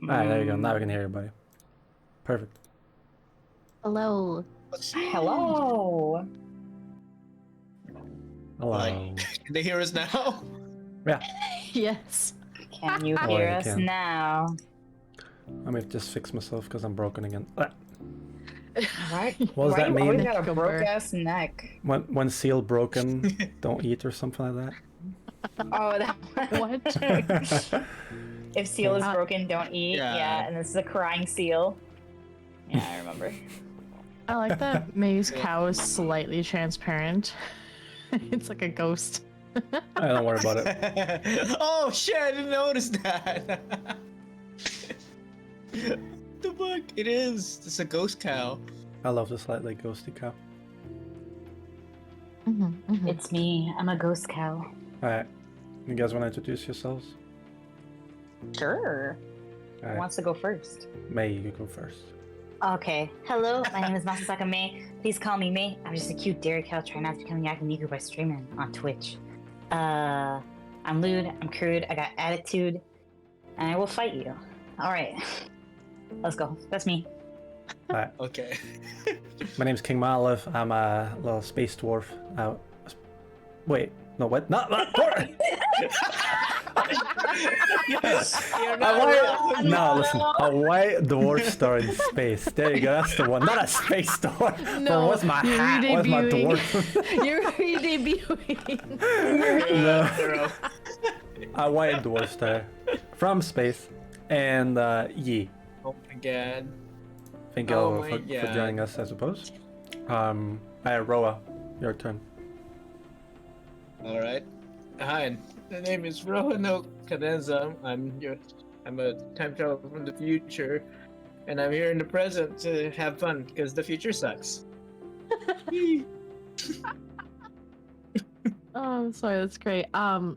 Alright, there you go. Now we can hear everybody. Perfect. Hello. Hello. Hello. Like, can they hear us now? Yeah. Yes. Can you Oh, hear I us can. now? I may just fix myself because I'm broken again. What? What does that you mean? always got a Neck broke over. ass neck? When seal broken, don't eat or something like Oh, that What? that? If seal is Uh, broken, don't eat. Yeah. Yeah, and this is a crying seal. Yeah, I remember. I like that May's cow is slightly transparent. It's like a ghost. Don't worry about it. Oh shit! I didn't notice that. The fuck? It is. It's a ghost cow. I love the slightly ghosty cow. It's me. I'm a ghost cow. Alright. You guys want to introduce yourselves? Sure. Who Alright. wants to go first? May, you go first. Okay. Hello, my name is MatsusakaMay. Please call me May. I'm just a cute dairy cow trying not to become yakiniku by streaming on Twitch. I'm lewd, I'm crude, I got attitude, and I will fight you. Alright. Let's go. That's me. Alright. Okay. My name's KingMonolith. I'm a little space dwarf. Wait. No, what? Not dwarf! Yes. You're not No, listen. A white dwarf star in space. There you go. That's the one. Not a space dwarf. No, What's my you're hat? What's my redebuting. dwarf? You're redebuting. No. A white dwarf star from space. And Yi. Oh my god. Thank you Oh all my for God. joining us, I suppose. Roa, your turn. All right. Hi. The name is RoanokeSan. I'm a time traveler from the future, and I'm here in the present to have fun because the future sucks. Oh, I'm sorry, that's great. So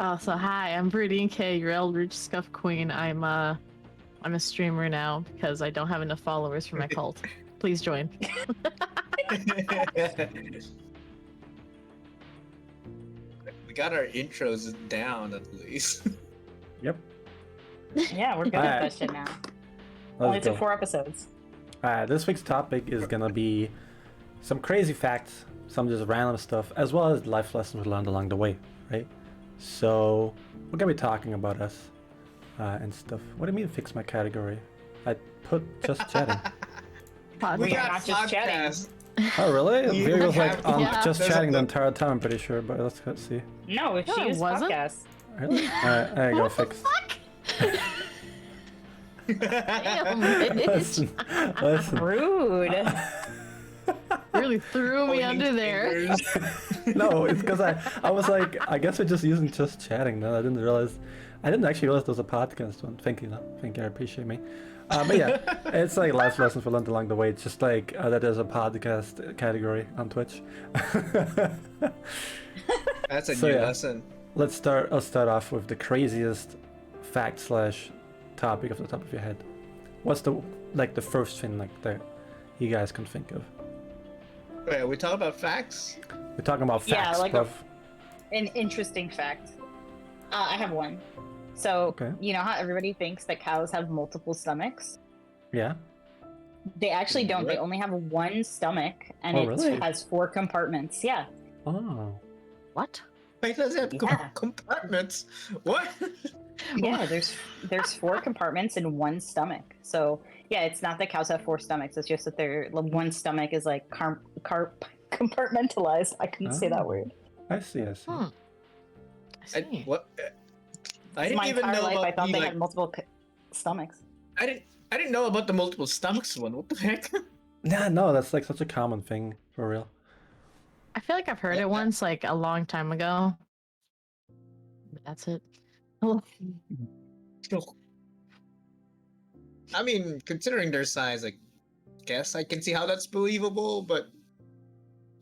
hi, I'm Brittany K, your Eldritch Scuff Queen. I'm a streamer now because I don't have enough followers for my cult. Please join. We got our intros down at least. Yep. Yeah, we're good at that shit now. Only Let's took go. 4 episodes. This week's topic is gonna be some crazy facts, some just random stuff, as well as life lessons we learned along the way, right? So we're gonna be talking about us and stuff. What do you mean fix my category? I put just chatting. We Yeah, got not just chatting. podcast. Oh really? We Viri was like, have- Yeah. just There's chatting a- the entire time, I'm pretty sure, but let's see. No, she it used wasn't. podcast. Really? Alright, there you go, fixed. Damn, bitch. Listen. Rude. Really threw me under there. No, it's because I was like, I guess we're just using just chatting. No, I didn't actually realize there was a podcast one. Thank you, I appreciate me. But yeah, it's like life lessons we learned along the way. It's just like that there's a podcast category on Twitch. That's a So, new yeah. lesson. I'll start off with the craziest fact / topic off the top of your head. What's the first thing that you guys can think of? Wait, are we talking about facts? We're talking about Yeah, facts, like bruv. An interesting fact. I have one. So, Okay. you know how everybody thinks that cows have multiple stomachs? Yeah. They actually don't. They What? only have one stomach, and Oh, it really? has 4 compartments. Yeah. Oh. What? Wait, does it have Yeah. compartments? What? Yeah, there's 4 compartments in one stomach. So yeah, it's not that cows have 4 stomachs. It's just that their one stomach is like compartmentalized. I couldn't say that Oh. word. I see. Hmm. I I, see. what? I didn't My even entire know life, about I thought the, they like, had multiple stomachs. I didn't know about the multiple stomachs one. What the heck? Nah, no, that's like such a common thing for real. I feel like I've heard it once, like a long time ago. But that's it. I mean, considering their size, I guess I can see how that's believable, but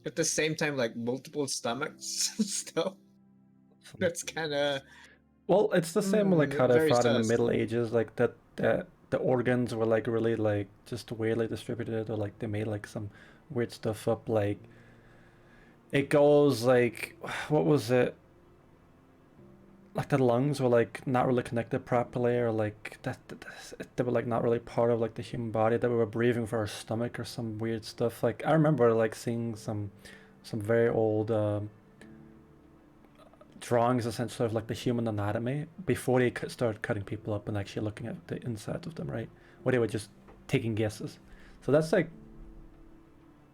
at the same time, like multiple stomachs still, that's kind of. Well, it's the same like how they very thought in the sus. Middle Ages, like that the organs were like really like just weirdly distributed, or like they made like some weird stuff up. Like it goes like, what was it? Like the lungs were like not really connected properly, or like they were like not really part of like the human body, that we were breathing for our stomach or some weird stuff. Like I remember like seeing some very old drawings essentially of like the human anatomy before they started cutting people up and actually looking at the inside of them, right? Where they were just taking guesses. So that's like,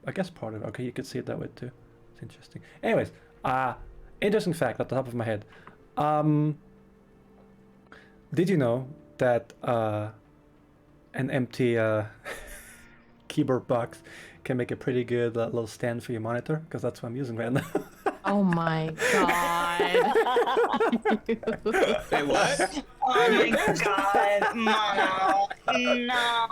I guess part of it. Okay, you could see it that way too. It's interesting. Anyways, interesting fact at the top of my head. Did you know that an empty keyboard box can make a pretty good little stand for your monitor? Because that's what I'm using right now. Oh my god. Wait, what? Oh my god, Mono. No.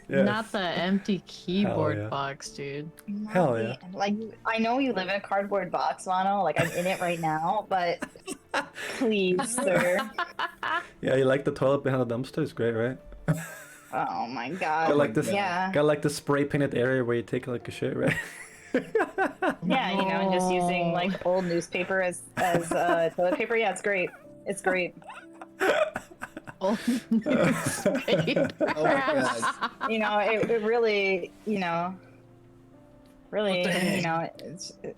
Yes. Not the empty keyboard yeah. box, dude. Hell yeah. Like, I know you live in a cardboard box, Mono. Like, I'm in it right now, but please, sir. Yeah, you like the toilet behind the dumpster? It's great, right? Oh my god. Got like this, Yeah. got like the spray painted area where you take like a shit, right? Yeah, you know, just using like old newspaper as toilet paper. Yeah, it's great. It's great. Oh, newspaper. Oh my god. You know, it really, you know, really, What the heck? you know,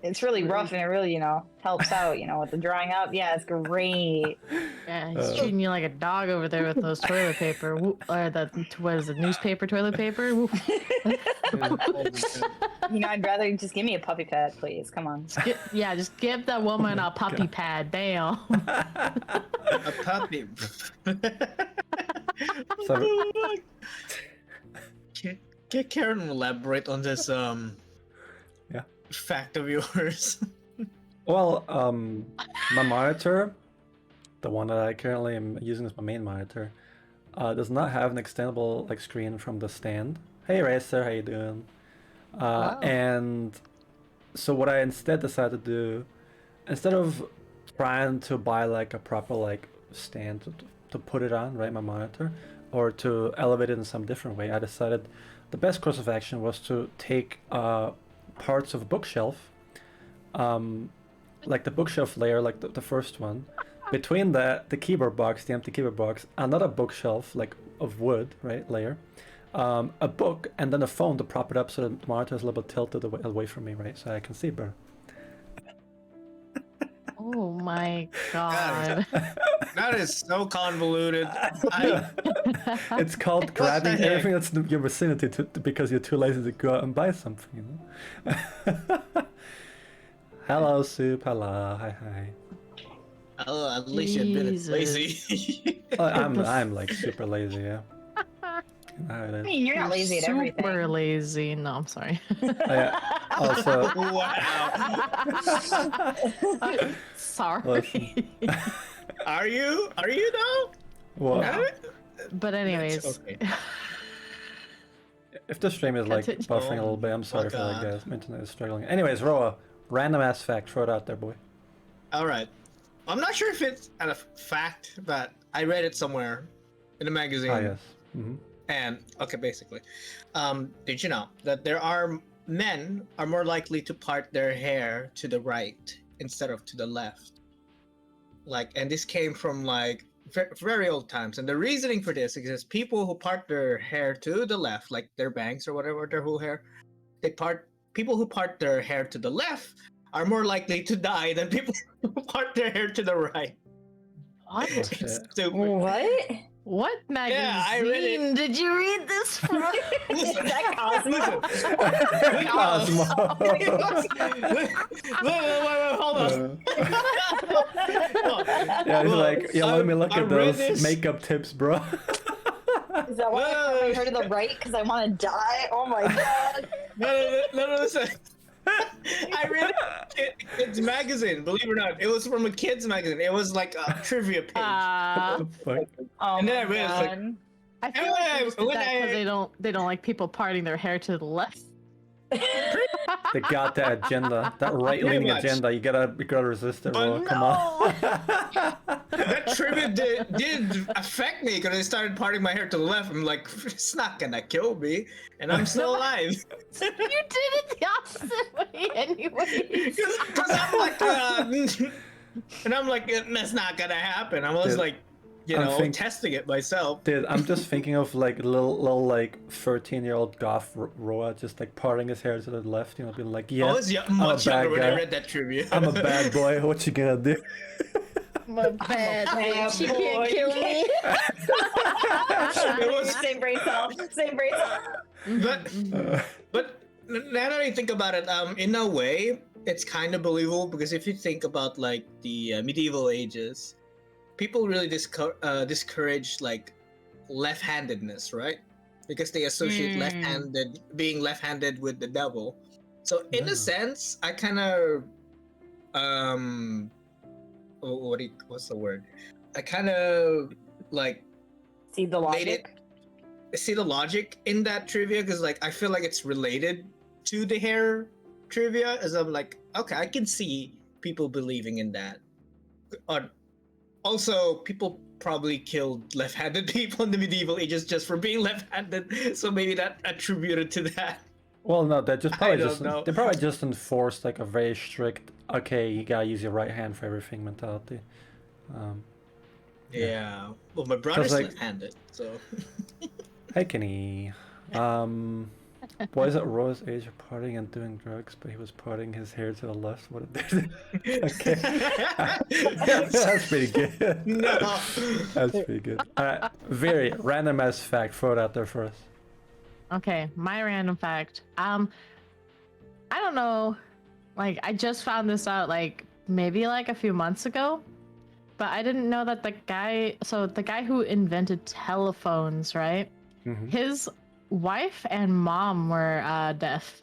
it's really rough and it really, you know, helps out, you know, with the drying up. Yeah, it's great. Yeah, he's treating you like a dog over there with those toilet paper. Or what is it, newspaper toilet paper? Woo. Oh my god. You know, I'd rather just give me a puppy pad, please. Come on. Yeah, just give that woman a puppy pad. Damn. A puppy. So, Can Karen elaborate on this Yeah. fact of yours? well, my monitor, the one that I currently am using as my main monitor, does not have an extendable like screen from the stand. Hey Racer, how you doing? Wow. And so what I instead decided to do, instead of trying to buy like a proper like stand to put it on, right, my monitor, or to elevate it in some different way, I decided the best course of action was to take parts of a bookshelf, like the bookshelf layer, like the first one, between the keyboard box, the empty keyboard box, another bookshelf like of wood, right, layer, a book, and then a phone to prop it up so the monitor is a little bit tilted away from me, right, so I can see better. Oh my god. That is so convoluted. It's called the grabbing heck? everything that's in your vicinity because you're too lazy to go out and buy something, you know? Hello, Soup. Hello. Hi. Oh, at least you've been Jesus. lazy. I'm like super lazy, yeah. You know how it I is. mean, you're not lazy at everything. Super lazy. No, I'm sorry. Yeah. Also, Wow. Sorry. Listen. Are you? Are you though? well, No. But anyways, That's okay. if the stream is like Continue. buffering a little bit, I'm sorry my for that, God. guys. My internet is struggling. Anyways, Roa, random ass fact, throw it out there, boy. All right. I'm not sure if it's a fact, but I read it somewhere in a magazine. Ah, yes. Mm-hmm. And okay, basically, did you know that men are more likely to part their hair to the right instead of to the left? Like, and this came from like very old times, and the reasoning for this is people who part their hair to the left, like their bangs or whatever, their whole hair, people who part their hair to the left are more likely to die than people who part their hair to the right. what? Oh, shit. Stupid. What? What magazine Yeah, I read it. did you read this from? Is that Cosmo? Cosmo. Wait, hold on. Yeah, he's Well, like, yeah, let me look I at read those this- makeup tips, bro. Is that why I put my hair to the right? Because I want to die? Oh my god. No, listen. I read it in a kid's magazine, believe it or not. It was from a kid's magazine. It was like a trivia page. What the fuck? Oh And then I my realized, like, god. I feel like they just did When that I- 'cause they don't like people parting their hair to the left. They got that agenda, that right-leaning much. agenda. You gotta resist it, But bro. Come on. That trivia did affect me because I started parting my hair to the left. I'm like, it's not gonna kill me, and I'm still alive. You did it the opposite way anyway. Because I'm like, and I'm like, that's not gonna happen. I was Dude, like, testing it myself. Dude, I'm just thinking of like little like 13-year-old goth Roa just like parting his hair to the left, you know, being like, yeah, I was I'm much a bad younger when I guy. read that trivia. I'm a bad boy. What you gonna do? My bad bitch. You boy. can't kill me. It was- Same brain cell. Same brain cell. But now that I think about it, in a way, it's kind of believable because if you think about like the medieval ages, people really discourage like left-handedness, right? Because they associate being left-handed with the devil. So in Yeah. a sense, I kind of what's the word? I kind of like See the made logic? it see the logic in that trivia because like I feel like it's related to the hair trivia as I'm like, okay, I can see people believing in that. Also, people probably killed left-handed people in the medieval ages just for being left-handed, so maybe that attributed to that. Well, no, they just probably don't just know. they probably just enforced like a very strict, okay, you gotta use your right hand for everything mentality. Yeah. Well, my brother's like- left-handed, so. Hey, Kenny. Was it Roa's age of partying and doing drugs, but he was parting his hair to the left? What did they do? Okay. That's pretty good. No. That's pretty good. Alright, very random as fact. Throw it out there for us. Okay, my random fact. I don't know. Like, I just found this out like maybe like a few months ago, but I didn't know that the guy who invented telephones, right? Mhm. His wife and mom were deaf,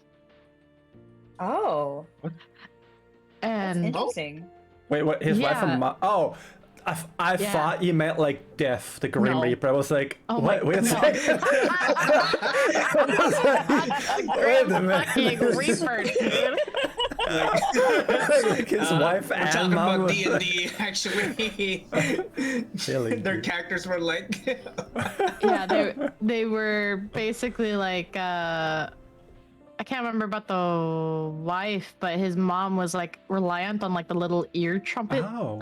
Oh, that's and interesting. Wait, what? His wife Yeah. and mom? Oh, I Yeah. thought you meant like Death, the Grim No. Reaper. I was like, Oh what? my- Wait a no. second. Wait a minute. fucking Reaper, dude. Like his wife We're and talking mom. about was- D&D, actually. Silly, Their dude. characters were like... Yeah, they were basically like I can't remember about the wife, but his mom was like reliant on like the little ear trumpet. Oh,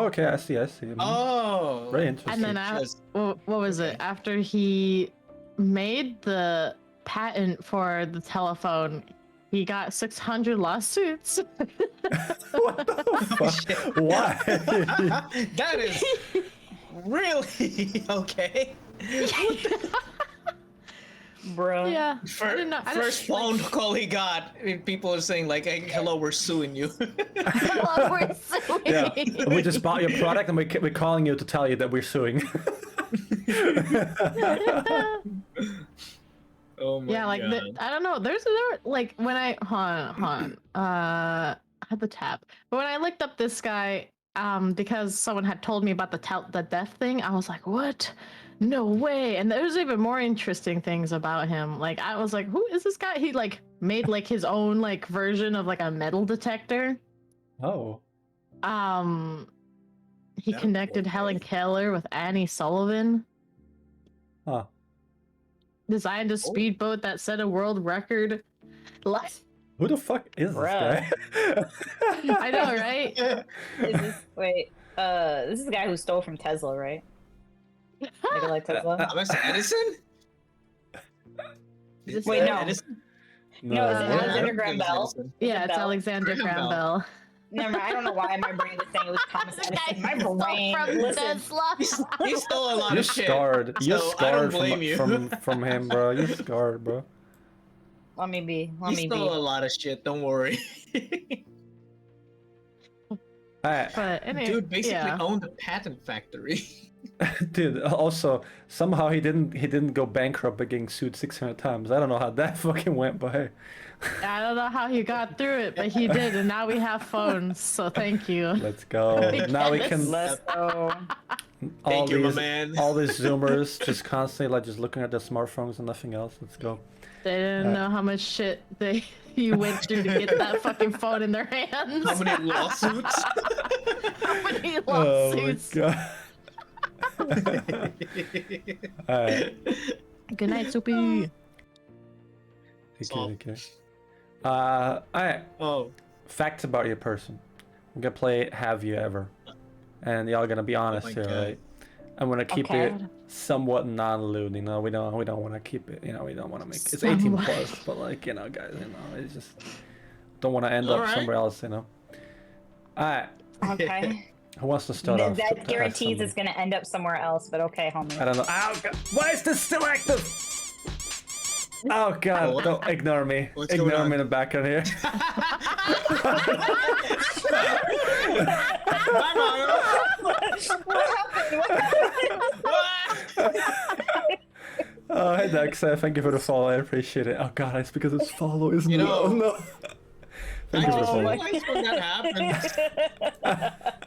okay. I see. Oh. Very interesting. And then what was it? After he made the patent for the telephone, he got 600 lawsuits. What the fuck? Why? That is really okay. Bro. Yeah. I didn't know. I didn't- First phone call he got, people are saying like, hey, hello, we're suing you. Hello, we're suing. Yeah, we just bought your product and we're calling you to tell you that we're suing. Oh my Yeah, like god. I don't know. There like when I hold on. I had the tab, but when I looked up this guy, because someone had told me about the death thing, I was like, what? No way! And there's even more interesting things about him. Like I was like, who is this guy? He like made like his own like version of like a metal detector. Oh. He That connected poor Helen guy. Keller with Annie Sullivan. Huh. Designed a speedboat that set a world record. Who the fuck is this guy? I know, right? Is this wait? This is the guy who stole from Tesla, right? Nikola Tesla. Thomas Edison? Is Wait, that no. Edison? No, is it I don't Alexander think Graham it's Bell? Edison. Yeah, it's Bell. Alexander Graham Graham Bell. Bell. Never, I don't know why my brain was saying it was Thomas The guy Edison. My stole brain. from Listen, Tesla. He stole a lot You're of shit. scarred. You're so I don't scarred blame you. from him, bro. You're scarred, bro. let me be. Let He me stole a be. lot of shit. Don't worry. Alright. But anyway, Dude basically yeah. owned a patent factory. Dude, also somehow he didn't go bankrupt by getting sued 600 times. I don't know how that fucking went, but hey. I don't know how he got through it, but he did, and now we have phones. So thank you. Let's go. Now we can Let's go. all Thank you, my these man. all these zoomers just constantly like just looking at their smartphones and nothing else. Let's go. They didn't know how much shit you went through to get that fucking phone in their hands. How many lawsuits? How many Oh my lawsuits? god. Alright. Good night, Soupy. Okay. Alright. Oh, Facts about your person. I'm gonna play Have You Ever? And y'all gonna be honest my here, God. right? I'm gonna keep Okay. it somewhat non-lewd, you know. We don't want to keep it, you know. We don't want to make it's 18 Somewhat. plus, but like, you know, guys, you know, it's just don't want to end up Alright. somewhere else, you know. Alright, Okay. who wants to start off? That to ask guarantees somebody? it's gonna end up somewhere else, but okay, homie. I don't know. Ow, God. Why is this still active? Oh god, What? don't ignore me. What's going Ignore on? me in the background here. Bye, Mono. Oh, hey Dex, thank you for the follow. I appreciate it. Oh god, it's because it's follow, isn't You it? know- Oh no. Thank you for the Oh, follow. my when that happens.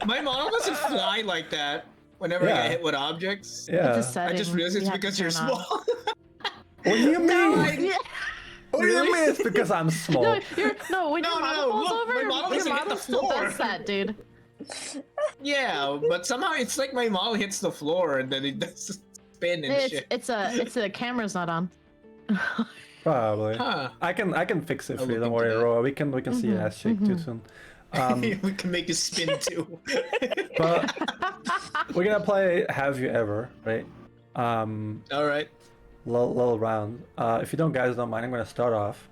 My model doesn't fly like that whenever I Yeah. get hit with objects. Yeah. It's a I just setting realized it's you have to because you're turn on. small. What do you mean? Yeah. What do you Really? mean? It's because I'm small. No, when No, your model no, falls look, over, my model your doesn't hit the model still floor. does that, dude. Yeah, but somehow it's like my model hits the floor and then it does spin and shit. It's a camera's not on. Probably. Huh. I can fix it I'll for you. look Don't into worry, that. Roa. We can see your ass shake too soon. We can make it spin too. But we're gonna play Have You Ever, right? Alright. Little round. If you guys don't mind, I'm gonna start off.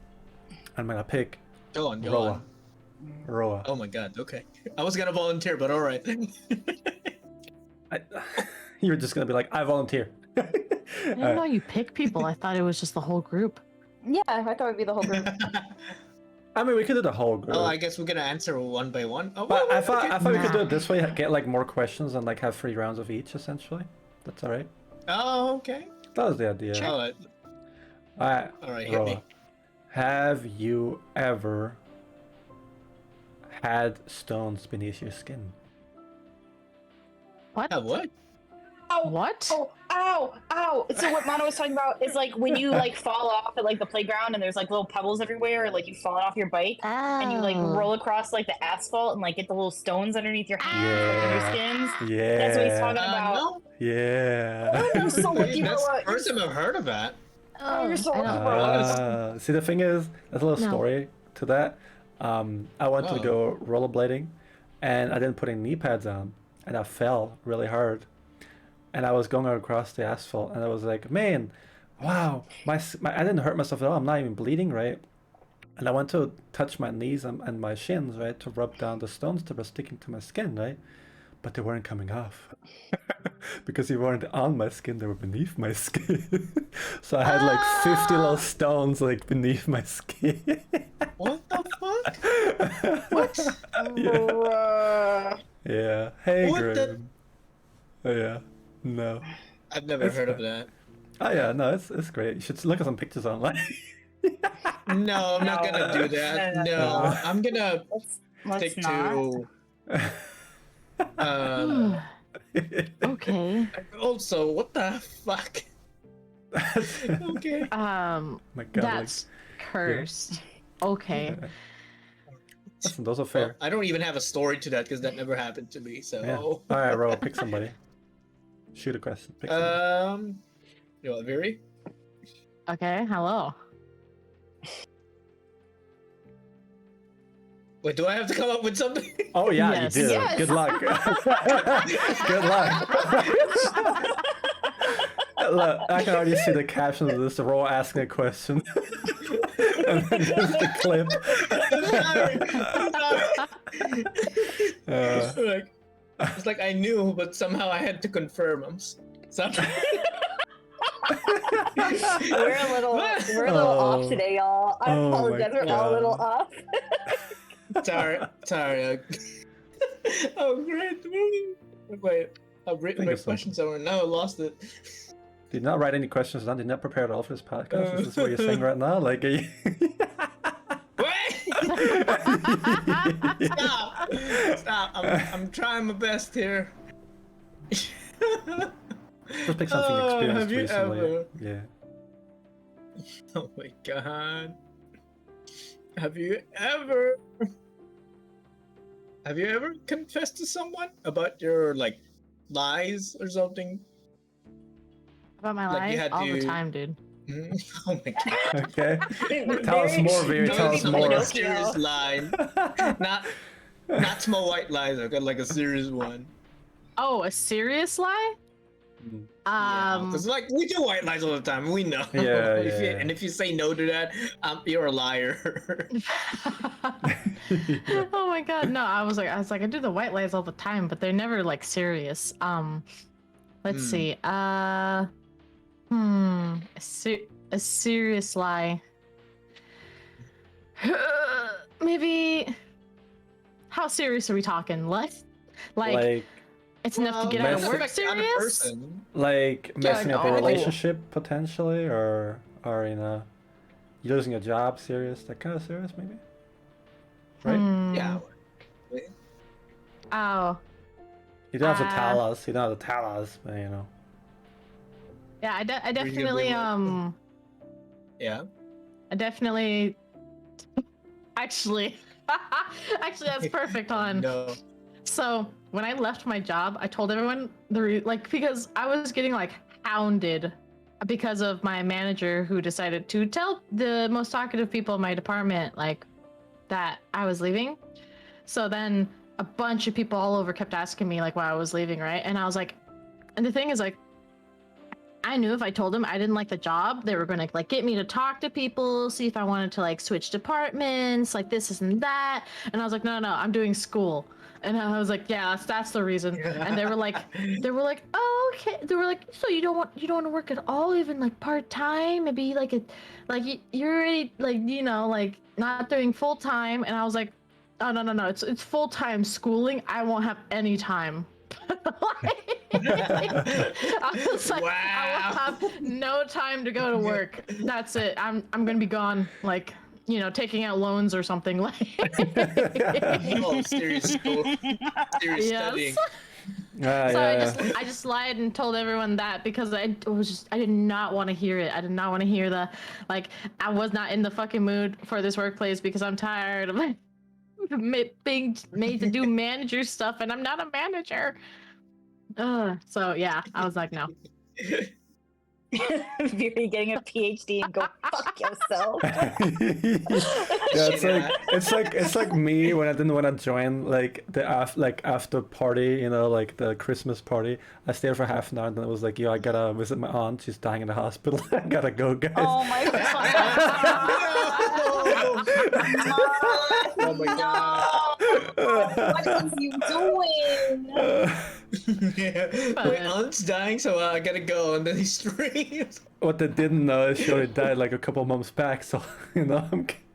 I'm gonna pick Go on, go Roa. on. Roa. Oh my god, okay. I was gonna volunteer, but alright. You're just gonna be like, I volunteer. I didn't know you pick people. I thought it was just the whole group. Yeah, I thought it'd be the whole group. I mean, we could do the whole group. Oh, I guess we're gonna answer one by one. Oh, But I okay. thought we could do Nah. it this way, get like more questions and like have 3 rounds of each, essentially. That's alright. Oh, okay. That was the idea. Alright, Alright, alright, hit me. Roa. Have you ever had stones beneath your skin? What? What? What? Oh, ow, ow. So what Mono was talking about is like when you like fall off at like the playground and there's like little pebbles everywhere, or like you've fallen off your bike and you like roll across like the asphalt and like get the little stones underneath your hands, like, in your skins. Yeah. That's what he's talking about. No. Yeah. You're so lucky, That's Roa. the first time I've heard of that. Oh, you're so I lucky, don't- Roa. See, the thing is, there's a little No. story to that. I wanted to Oh. go rollerblading, and I didn't put any knee pads on, and I fell really hard. And I was going across the asphalt, and I was like, man, wow, my I didn't hurt myself at all. I'm not even bleeding, right? And I went to touch my knees and my shins, right, to rub down the stones that were sticking to my skin, right? But they weren't coming off. Because they weren't on my skin, they were beneath my skin. So I had like 50 little stones like beneath my skin. What the fuck? What? Yeah. Hey, What the- Grim. Oh, yeah. No. I've never That's heard of fine. that. Oh yeah, no, it's great. You should look at some pictures online. No, I'm not gonna do that. No, I'm gonna Let's stick not. to. Um. Okay. Also, what the fuck? Okay. My God, That's cursed. Okay. yeah. Listen, those are Well, fair. I don't even have a story to that because that never happened to me. So. Yeah. All right, Ro, pick somebody. Shoot a question. Pick somebody. You want Viri? Okay. Hello. Wait, do I have to come up with something? Oh yeah, Yes. you do. Yes. Good luck. Good luck. Look, I can already see the caption of this. Ro asking a question. And then just the clip. It's like I knew, but somehow I had to confirm. I'm sorry. We're a little off today, y'all. I Oh my apologize. We're all a little God. off. Sorry. Oh, great. Wait, I've written Think my of something. question somewhere. Now I lost it. Did not write any questions down. Did not prepare at all for this podcast. Is this what you're saying right now? Like, are you... Wait! Stop! I'm trying my best here. Just pick something you experienced have you recently. ever? Yeah. Oh my god. Have you ever confessed to someone about your like lies or something? About my Like, you life had all the to- time, dude. Oh my god. Okay. Tell us more, Veer. Tell us Like more. a serious lie. Not small white lies, okay? Like a serious one. Oh, a serious lie? Because like we do white lies all the time. We know. Yeah, And if you say no to that, you're a liar. Oh my god, no, I was like I do the white lies all the time, but they're never like serious. Let's see. A serious lie. Maybe. How serious are we talking? Like it's enough to get out of mess- work Like, on a serious? person. Like messing up a no. relationship potentially, or losing a job, serious, that kind of serious maybe. Right? Yeah. Oh. You don't have to Uh, tell us. You don't have to tell us, but you know. Yeah, I definitely like- Yeah. I definitely actually that's perfect on. No. So when I left my job, I told everyone because I was getting like hounded because of my manager who decided to tell the most talkative people in my department like that I was leaving. So then a bunch of people all over kept asking me like why I was leaving, right? And I was like, and the thing is like, I knew if I told them I didn't like the job, they were gonna like get me to talk to people, see if I wanted to like switch departments, like this and that. And I was like, no, I'm doing school. And I was like, yeah, that's the reason. And they were like, oh, okay. They were like, so you don't want to work at all, even like part time, maybe you're already like like not doing full time. And I was like, oh no, it's full time schooling. I won't have any time. I was like, I will have no time to go to work. That's it. I'm gonna be gone. Like, taking out loans or something like. Oh, serious school. Serious Yes. studying. So I just lied and told everyone that because I did not want to hear it. I did not want to hear I was not in the fucking mood for this workplace because I'm tired of being made to do manager stuff and I'm not a manager. So yeah, I was like, no. You're getting a PhD and go fuck yourself. Yeah, it's like me when I didn't want to join like the after party, like the Christmas party. I stayed for half an hour and then it was like, yo, I gotta visit my aunt. She's dying in the hospital. I gotta go, guys. Oh my god. Oh my god. What is you doing? Yeah. My aunt's dying, so I gotta go. And then he streams. What they didn't know is she already died like a couple months back. So I'm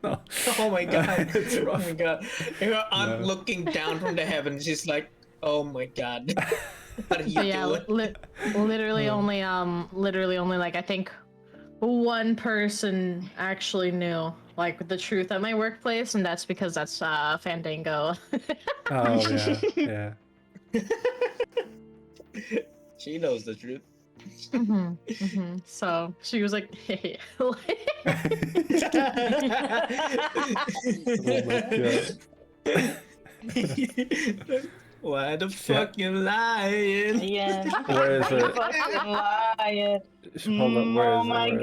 no. Oh my god. It's Oh rough. my god. Her aunt No. looking down from the heavens. She's like, oh my god. What are you But yeah, doing? literally only like I think one person actually knew like the truth at my workplace, and that's because that's Fandango. Oh yeah, yeah. She knows the truth. So she was like, hey. Oh my god. Why the fuck you lying? Yeah. Where is it? Fucking lying. Hold up, where Oh is my it?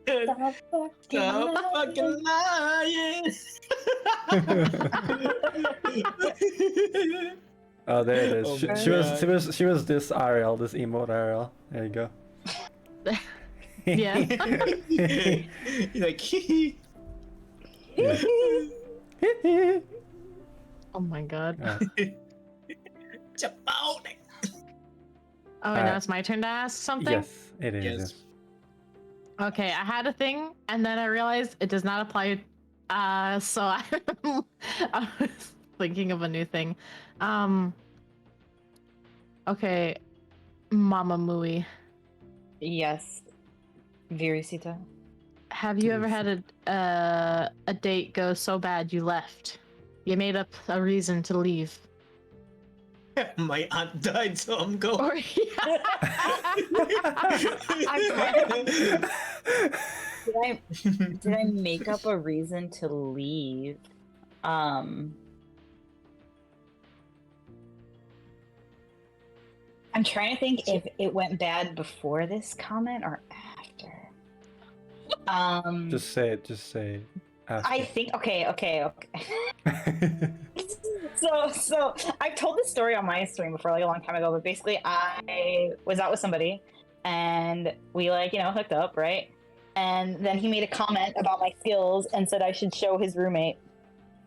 Where god. is Stop Stop fucking lying. it? Oh, there it is. Oh she, my she was God. she was this Ariel, this emote Ariel. There you go. Yeah. He's like, Oh my god. Chipotle. Oh, and now it's my turn to ask something? Yes, it is. Yes. Okay, I had a thing, and then I realized it does not apply. So I was thinking of a new thing. Okay, Mama Mui, Yes. Virusita. have you ever had a date go so bad you left? You made up a reason to leave. My aunt died, so I'm going. Or Did I make up a reason to leave? I'm trying to think if it went bad before this comment or after. Just say it. Just say it. I think okay. So I've told this story on my stream before, like a long time ago, but basically I was out with somebody and we hooked up, right? And then he made a comment about my skills and said I should show his roommate.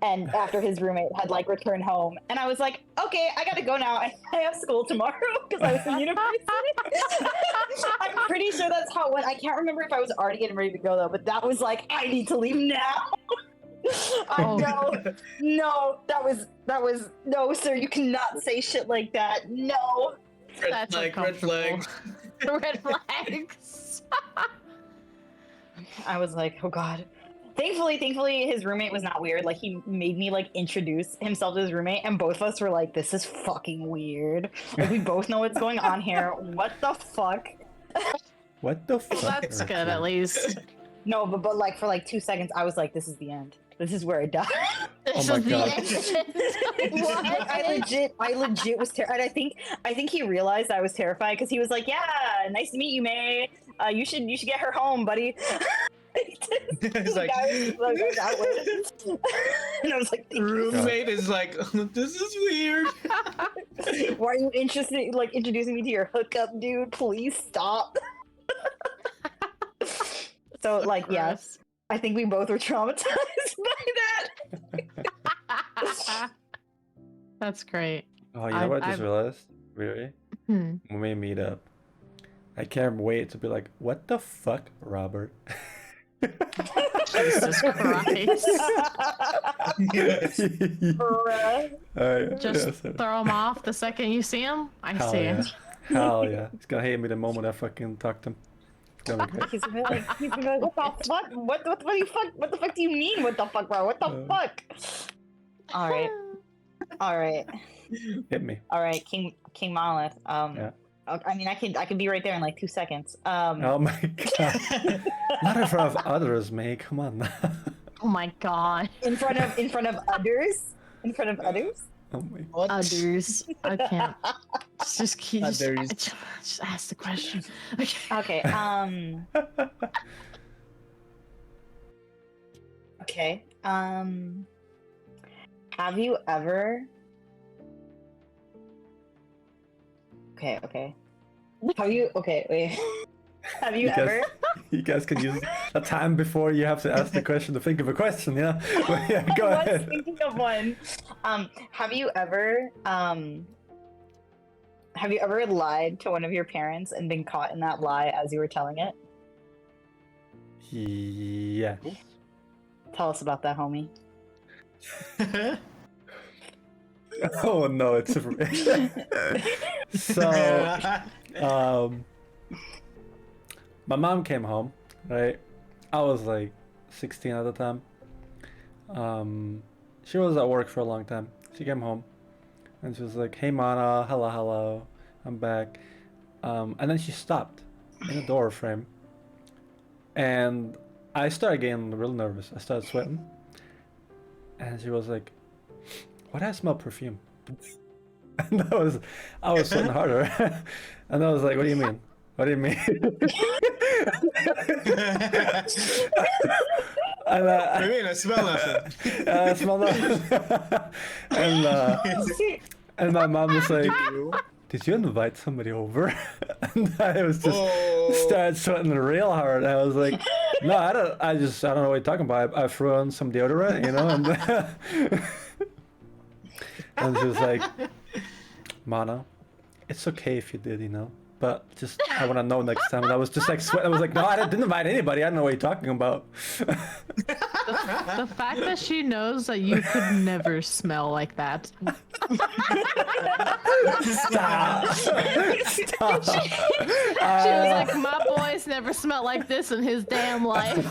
And after his roommate had returned home, and I was like, okay, I gotta go now. I have school tomorrow because I was in university. I'm pretty sure that's how it went. I can't remember if I was already getting ready to go though, but that was like, I need to leave now. No, that was no, sir. You cannot say shit like that. No. Red flag, red flag. Red flags. I was like, oh god. Thankfully, his roommate was not weird. Like, he made me introduce himself to his roommate, and both of us were like, "This is fucking weird. Like, we both know what's going on here. What the fuck?" What the fuck? That's good, at least. No, but for 2 seconds, I was like, "This is the end. This is where I die." This my is the God. end. What? I legit was terrified. I think he realized I was terrified because he was like, "Yeah, nice to meet you, May. You should get her home, buddy." He's like, and I was like, roommate is like, this is weird. "Why are you interested? Introducing me to your hookup, dude? Please stop." So, yes, I think we both were traumatized by that. That's great. Oh, you know what I just I've- realized? Really? Hmm. When we meet up, I can't wait to be like, what the fuck, Robert? Jesus Christ. Just throw him off the second you see him. I Hell see yeah. it. Hell yeah. He's gonna hate me the moment I fucking talk to him. It's gonna be great. He's gonna be like, "What the fuck? What the fuck do you mean? What the fuck, bro? What the fuck?" All right. Hit me. All right, KingMonolith. Yeah. I mean, I could be right there in 2 seconds. Oh my god. Not in front of others, May. Come on. Oh my god. in front of others. In front of others. Oh my. What? Others. I can't. Just keep. Others. Just ask the question. Okay. Okay. Have you ever? Okay. Have you? Okay. Wait. Have you ever? You guys can use a time before you have to ask the question to think of a question, yeah? Well, yeah, go I was ahead. thinking of one. Have you ever? Have you ever lied to one of your parents and been caught in that lie as you were telling it? Yes. Tell us about that, homie. Oh no, it's so. My mom came home, right? I was like 16 at the time. She was at work for a long time. She came home, and she was like, "Hey, Mana, hello, hello, I'm back." And then she stopped in the door frame, and I started getting real nervous. I started sweating, and she was like, "Why do I smell perfume?" And I was sweating harder, and I was like, "What do you mean? What do you mean?" And, I mean, I smell nothing. I smell nothing. and and my mom was like, "Did you invite somebody over?" And I was just started sweating real hard. I was like, "No, I don't. I don't know what you're talking about. I threw on some deodorant, you know." And she was like, "Mana, it's okay if you did, you know. But just I want to know next time." And I was just like sweating. I was like, "No, I didn't invite anybody. I don't know what you're talking about." The fact that she knows that you could never smell like that. Stop. Stop. She was like, my boy's never smelled like this in his damn life.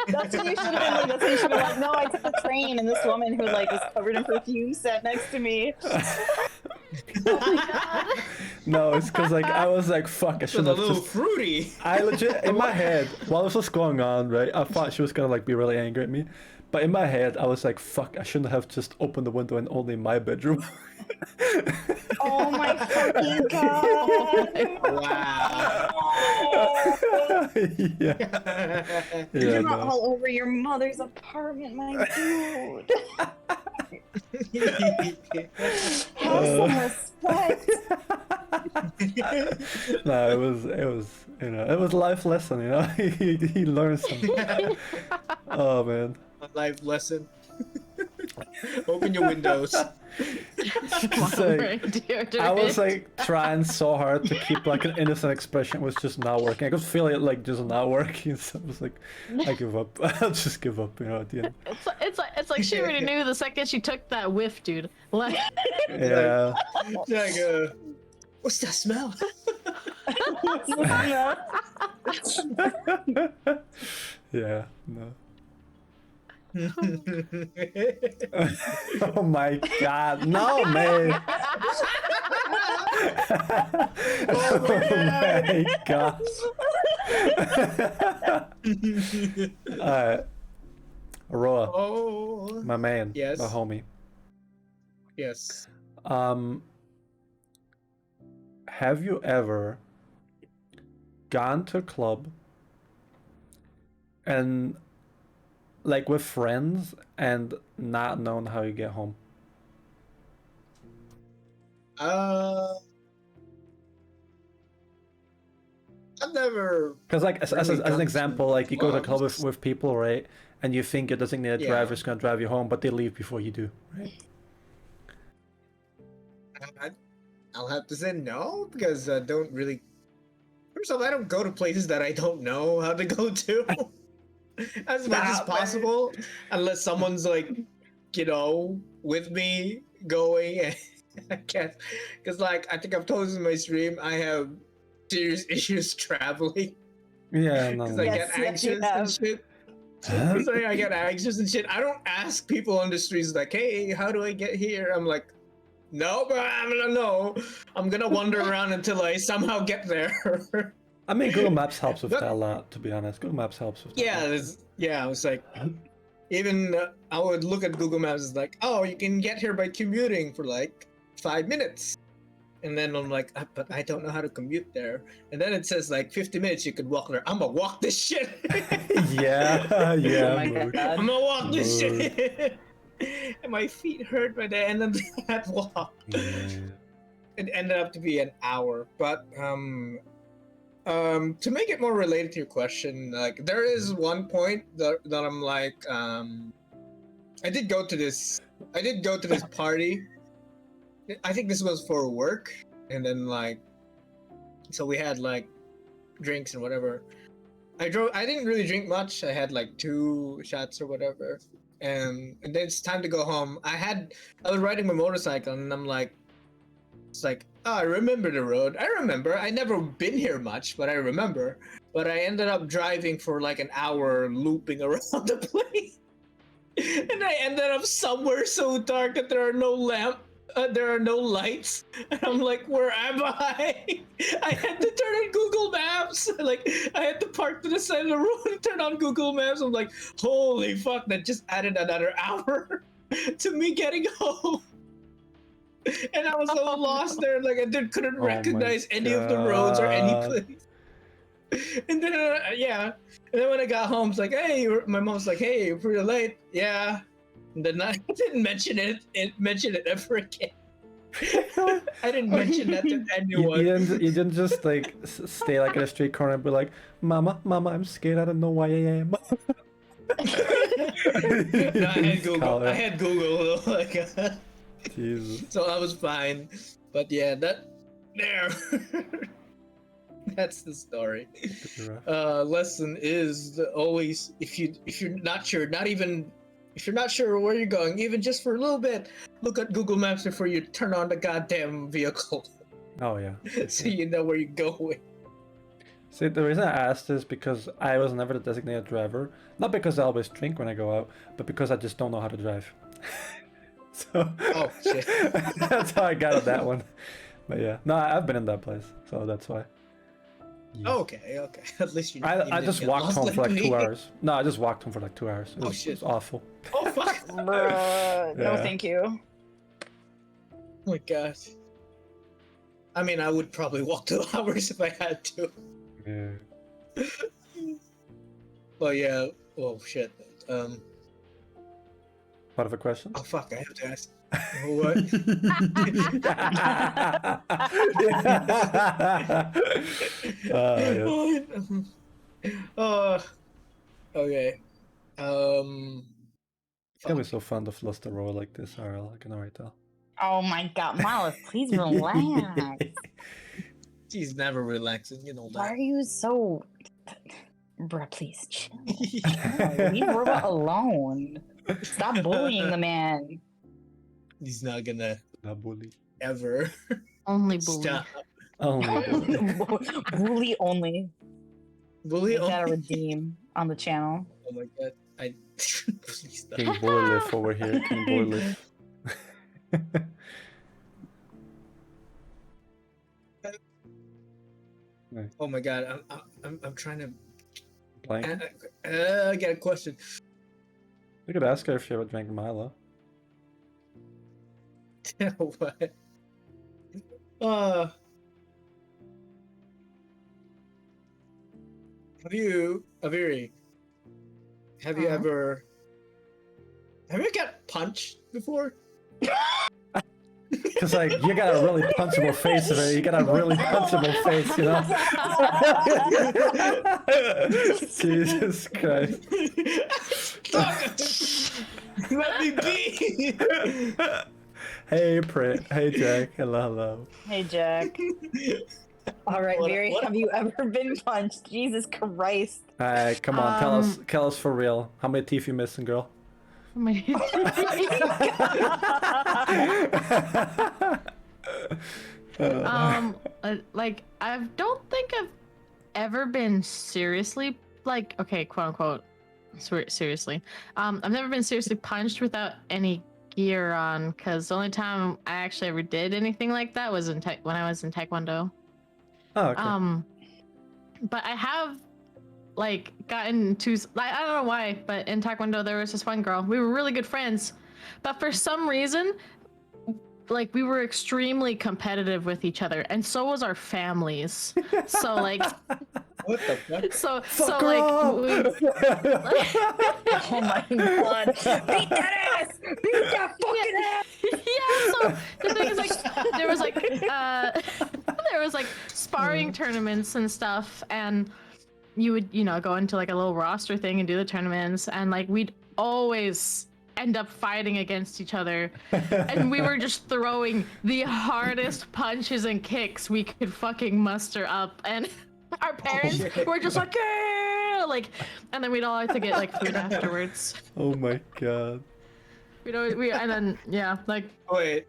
That's what you should have been like. That's what you should have been like. No, I took the train, and this woman who like was covered in perfume sat next to me. Oh my god. No, it's because like I was like, "Fuck, I It's a shouldn't have little just." fruity. I legit in my head while this was going on, right? I thought she was gonna like be really angry at me, but in my head I was like, "Fuck, I shouldn't have just opened the window and only my bedroom." Oh my fucking god! Wow. Yeah. You're Yeah. not No. all over your mother's apartment, my dude. Have some respect. No, it was you know it was a life lesson, you know. He learned something. Oh man. A life lesson. Open your windows. It's like, I was like trying so hard to keep like an innocent expression. It was just not working. I could feel it like just not working. So I was like, I give up. I'll just give up, you know, at the end. It's like she already knew the second she took that whiff, dude. Like, Yeah. Like, what's that smell? Yeah. No. Oh my god. No, man. Oh my god. Alright. Aroa, Oh. my man, Yes. my homie. Yes. Have you ever gone to a club and like with friends and not known how you get home? I've never. Because like as Really an gone to example, like you go to a club clubs. with people, right? And you think your designated Yeah. driver is gonna drive you home, but they leave before you do, right? I'll have to say no because I don't really. First off, I don't go to places that I don't know how to go to as much as Stop, man. possible, unless someone's like, you know, with me going. And I can't, because like I think I've told this in my stream, I have serious issues traveling Yeah, no. because I no. get Yes, you anxious have. and shit. Because I get anxious and shit. I don't ask people on the streets like, "Hey, how do I get here?" I'm like, "No, but I'm gonna know. I'm gonna wander around until I somehow get there." I mean, Google Maps helps with But- that a lot, to be honest. Google Maps helps with that. Yeah, I was like, even I would look at Google Maps, it's like, oh, you can get here by commuting for like 5 minutes. And then I'm like, but I don't know how to commute there. And then it says like 50 minutes you could walk there. I'm gonna walk this shit. Yeah, yeah. Oh my mood. god. I'm gonna walk this Word. shit. And my feet hurt by the end of that walk. Yeah. It ended up to be an hour. But to make it more related to your question, like there is one point that I'm like, I did go to this party. I think this was for work, and then like, so we had like drinks and whatever. I didn't really drink much. I had like 2 shots or whatever. and then it's time to go home. I was riding my motorcycle, and I'm like, it's like, oh, I remember the road. I remember. I never been here much, but I remember. But I ended up driving for like an hour, looping around the place, and I ended up somewhere so dark that there are no lights, and I'm like, where am I? I had to turn on Google Maps. Like, I had to park to the side of the road and turn on Google Maps. I'm like, holy fuck, that just added another hour to me getting home. And I was so lost there, like I couldn't recognize any of the roads or any place. And then, and then when I got home, it's like, hey, my mom's like, hey, you're pretty late. Yeah. And then I didn't mention it ever again. I didn't mention that to anyone. You didn't just like stay like in a street corner and be like, Mama, I'm scared. I don't know why I am. No, I had Google. Like, Jesus. so I was fine. But yeah, that's the story. Lesson is always, if you're not sure, if you're not sure where you're going, even just for a little bit, look at Google Maps before you turn on the goddamn vehicle. Oh yeah. So you know where you're going. See, the reason I asked is because I was never the designated driver. Not because I always drink when I go out, but because I just don't know how to drive. So oh shit. That's how I got at that one. But yeah, no, I've been in that place, so that's why. Yeah. Okay. At least you. I just walked home for like 2 hours. No, I just walked home for like 2 hours. It was awful. Oh fuck. Bruh, no, thank you. Oh my gosh. I mean, I would probably walk 2 hours if I had to. Yeah. Well, yeah. Oh shit. Part of a question? Oh fuck! I have to ask. What? Okay. It's gonna be so fun to flush the roll like this, RL. I can already tell. Oh my god, Monolith, please relax. She's never relaxing, you know that. Why are you so... Bruh, please chill. Leave Robot alone. Stop bullying the man. He's not gonna Not bully. ever Only bully. stop. Only bully. Bully only. Bully You gotta only. redeem on the channel. Oh my god! Please stop. King Boylif over here. King Boylif. Oh my god! I'm trying to. Blank. I got a question. You could ask her if she ever drank Milo. What? Aviri, have you ever got punched before? Cause like you got a really punchable face, man. You got a really punchable face, you know. Jesus Christ. Let me be. Hey Jack. Hello. Hey, Jack. All right, Mary, have you ever been punched? Jesus Christ. Alright, come on, tell us for real. How many teeth you missing, girl? Like I don't think I've ever been seriously, like, okay, quote unquote, seriously. I've never been seriously punched without any gear on, because the only time I actually ever did anything like that was when I was in Taekwondo. Oh, okay. But I have like gotten to, like, I don't know why, but in Taekwondo there was this one girl. We were really good friends, but for some reason, like, we were extremely competitive with each other, and so was our families. So like, What the fuck? so Fuck like, Oh my god. Beat that ass! Beat that fucking ass! yeah. So the thing is, like, there was like sparring tournaments and stuff, and you would, you know, go into like a little roster thing and do the tournaments, and like we'd always end up fighting against each other, and we were just throwing the hardest punches and kicks we could fucking muster up, and our parents were just like, yeah! like, and then we'd all have to get like food afterwards. Oh my god. And then yeah, like. Wait,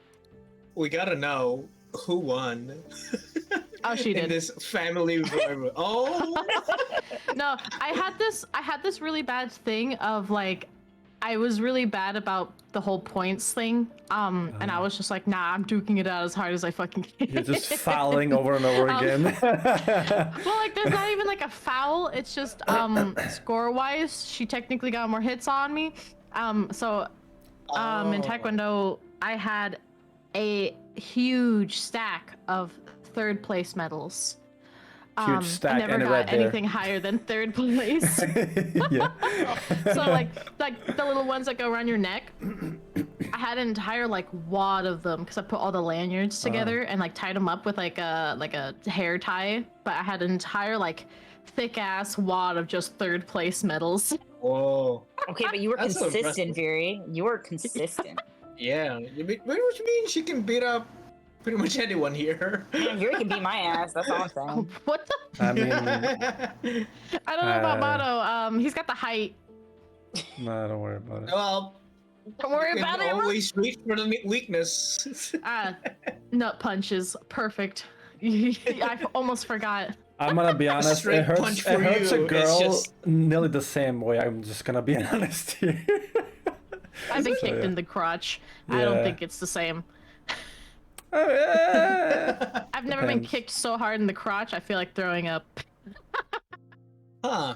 we gotta know who won. Oh, she did. In this family rivalry. Oh. No, I had this really bad thing of like, I was really bad about the whole points thing. And I was just like, nah, I'm duking it out as hard as I fucking can. You're just fouling over and over again. Well, like, there's not even like a foul. It's just score-wise, she technically got more hits on me. So in Taekwondo, I had a huge stack of third place medals. Huge stack, I never and got right there. anything higher than third place. Yeah. So like the little ones that go around your neck, I had an entire like wad of them because I put all the lanyards together and like tied them up with like a hair tie. But I had an entire like thick ass wad of just third place medals. Whoa. Okay, but you were That's so consistent, impressive. Viri. You were consistent. Yeah. What do you mean she can beat up pretty much anyone here? Man, Viri can beat my ass. That's all I'm saying. What the? I mean, I don't know about Mono. He's got the height. no, don't worry about it. Well, Don't worry you about can it. always reach for the weakness. Nut punches. Perfect. I almost forgot. I'm gonna be honest, straight it hurts, punch it for hurts you, a it's girl just- nearly the same way. I'm just gonna be honest here. I've been So, kicked yeah. in the crotch. I don't Yeah. think it's the same. Eh, I've never been Depends. kicked so hard in the crotch. I feel like throwing up. Huh.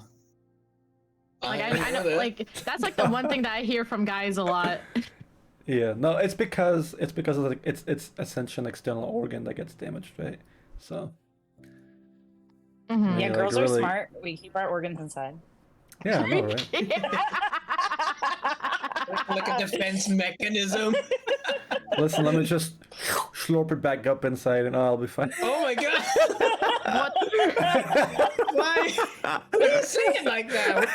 Like I didn't know, that. like that's like the one thing that I hear from guys a lot. Yeah, no, it's because of like, it's essentially an external organ that gets damaged, right? So Mhm. Yeah, like, girls really- are smart. We keep our organs inside. yeah, I know, right? Like a defense mechanism. Listen, let me just slurp it back up inside, and I'll be fine. Oh my god. What? Why? Why do you say it like that? What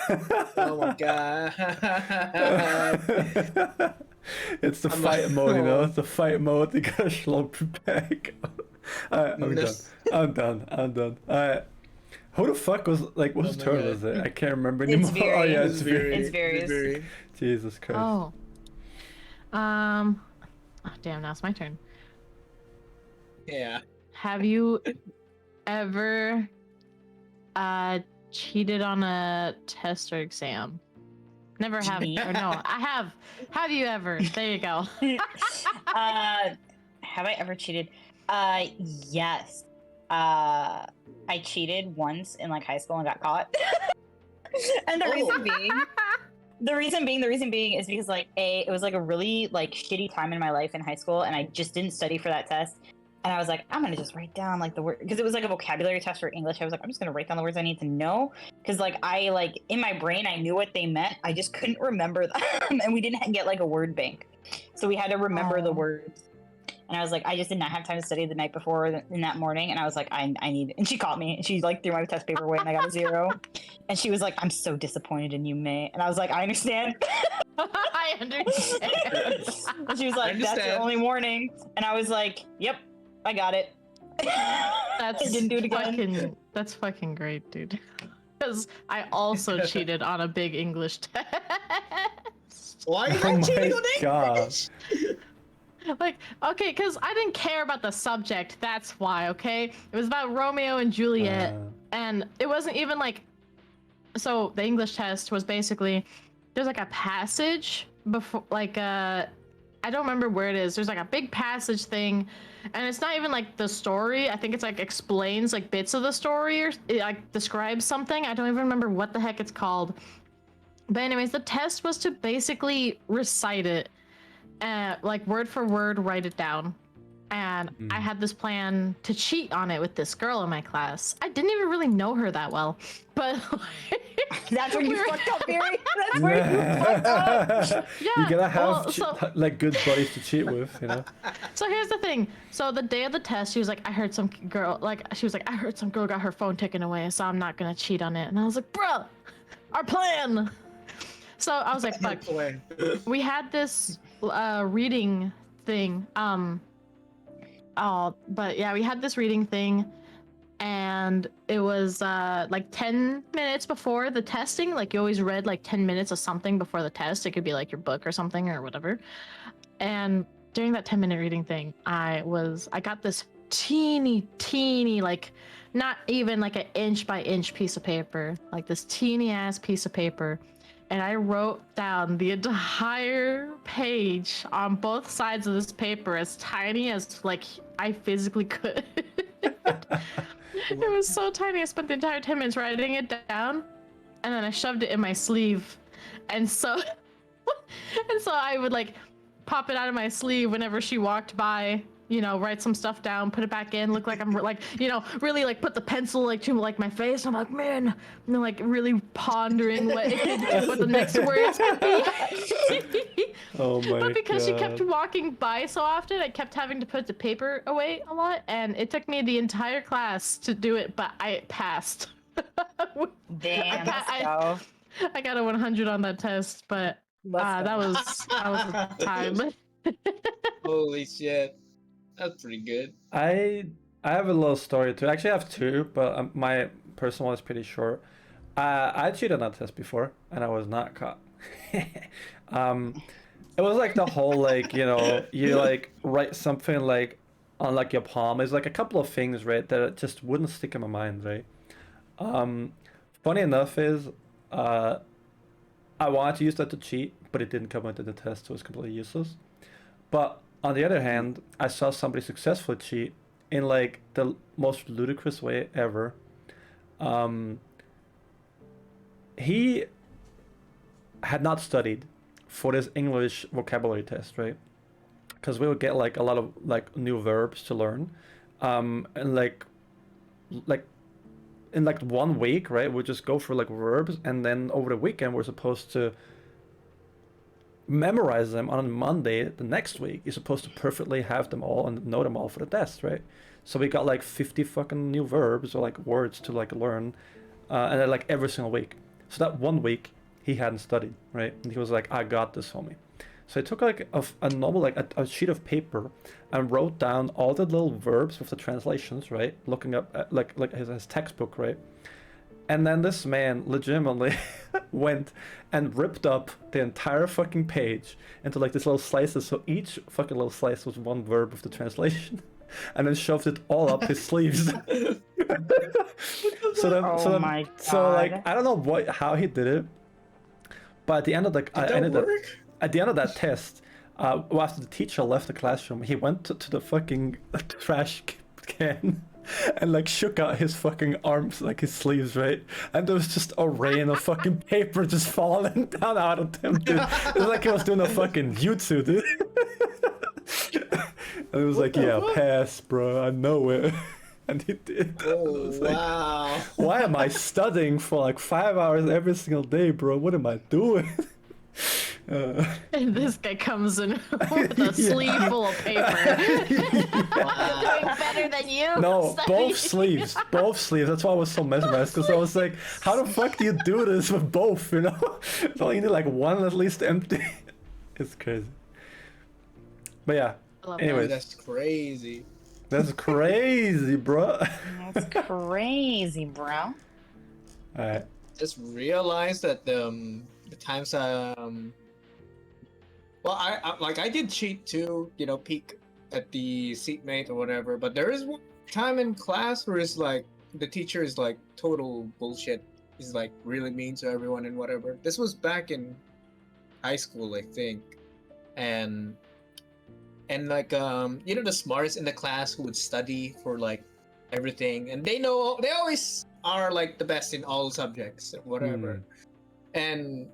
the fuck? Oh my god. It's the I'm fight like, mode, you know? oh. It's the fight mode. You gotta slurp it back. Alright, I'm done. Alright. Who the fuck was, like, whose my turn God. was it? I can't remember It's anymore. Viri. Oh, yeah, It's it's Viri. It's Viri's. Jesus Christ. Oh. Damn. Now it's my turn. Yeah. Have you ever cheated on a test or exam? Never have. Or no, I have. Have you ever? There you go. Have I ever cheated? Yes. I cheated once in like high school and got caught. And the reason being is because like it was like a really like shitty time in my life in high school, and I just didn't study for that test. And I was like, I'm gonna just write down like the word, because it was like a vocabulary test for English. I was like, I'm just gonna write down the words I need to know, because like I like in my brain I knew what they meant, I just couldn't remember them, and we didn't get like a word bank, so we had to remember the words. And I was like, I just did not have time to study the night before in that morning, and I was like, I need. And she caught me, and she like threw my test paper away, and I got a 0. And she was like, I'm so disappointed in you, May. And I was like, I understand. I understand. And she was like, that's your only warning. And I was like, yep, I got it. That's I didn't do it again. That's fucking great, dude. Because I also cheated on a big English test. Why are you Oh cheating my on God. English? Like, okay, because I didn't care about the subject. That's why, okay? It was about Romeo and Juliet. And it wasn't even like. So the English test was basically. There's like a passage before. Like, I don't remember where it is. There's like a big passage thing. And it's not even like the story. I think it's like explains like bits of the story or it, like describes something. I don't even remember what the heck it's called. But anyways, the test was to basically recite it. Like word for word, write it down. And I had this plan to cheat on it with this girl in my class. I didn't even really know her that well, but That's where you we were- fucked up, Barry. That's where you fucked up. Yeah, You gotta have well, so- like good buddies to cheat with, you know. So here's the thing. So the day of the test, she was like, I heard some girl got her phone taken away, so I'm not gonna cheat on it. And I was like, bro, our plan. So I was like, fuck. Away. We had this reading thing. But yeah, we had this reading thing, and it was like 10 minutes before the testing. Like you always read like 10 minutes of something before the test. It could be like your book or something or whatever. And during that 10-minute reading thing, I got this teeny, like not even like an inch by inch piece of paper, like this teeny ass piece of paper. And I wrote down the entire page on both sides of this paper as tiny as like I physically could. It was so tiny. I spent the entire 10 minutes writing it down, and then I shoved it in my sleeve. And so I would like pop it out of my sleeve whenever she walked by, you know, write some stuff down, put it back in, look like I'm like, you know, really like put the pencil like to like my face. I'm like, man, you know, like really pondering what the next words could be. Oh my But because she kept God. walking by so often, I kept having to put the paper away a lot, and it took me the entire class to do it, but I passed. Damn. I got a 100 on that test, but that was the time. Holy shit. That's pretty good. I have a little story too. Actually, I have two, but my personal one is pretty short. I cheated on that test before, and I was not caught. It was like the whole like, you know, you like write something like on like your palm. It's like a couple of things, right, that it just wouldn't stick in my mind, right? Funny enough is, I wanted to use that to cheat, but it didn't come into the test, so it was completely useless. But on the other hand, I saw somebody successfully cheat in like the most ludicrous way ever. He had not studied for this English vocabulary test, right? Because we would get like a lot of like new verbs to learn, and like in like 1 week, right? We just go through like verbs, and then over the weekend we're supposed to memorize them. On Monday the next week you're supposed to perfectly have them all and know them all for the test, right? So we got like 50 fucking new verbs or like words to like learn, and then like every single week. So that 1 week he hadn't studied, right? And he was like, I got this, homie. So I took like a normal like a sheet of paper and wrote down all the little verbs with the translations, right? Looking up like his textbook, right? And then this man legitimately went and ripped up the entire fucking page into like these little slices. So each fucking little slice was one verb of the translation, and then shoved it all up his sleeves. So like I don't know how he did it, but at the end of at the end of that test, well, after the teacher left the classroom, he went to the fucking trash can and like shook out his fucking arms, like his sleeves, right? And there was just a rain of fucking paper just falling down out of him, dude. It was like he was doing a fucking jutsu, dude. And it was like, yeah, pass, bro, I know it. And he did. Oh, wow. Like, why am I studying for like 5 hours every single day, bro? What am I doing? And this guy comes in with a sleeve full of paper. I'm doing better than you. No, both sleeves. That's why I was so mesmerized, because I was like, how the fuck do you do this with both, you know? So you need like one at least empty. It's crazy. But yeah, anyways. That's crazy. That's crazy, bro. That's crazy, bro. Alright. Just realized that the times well, I did cheat too, you know, peek at the seatmate or whatever, but there is one time in class where it's like the teacher is like total bullshit. He's like really mean to everyone and whatever. This was back in high school, I think. And like you know, the smartest in the class who would study for like everything, and they always are like the best in all subjects or whatever. And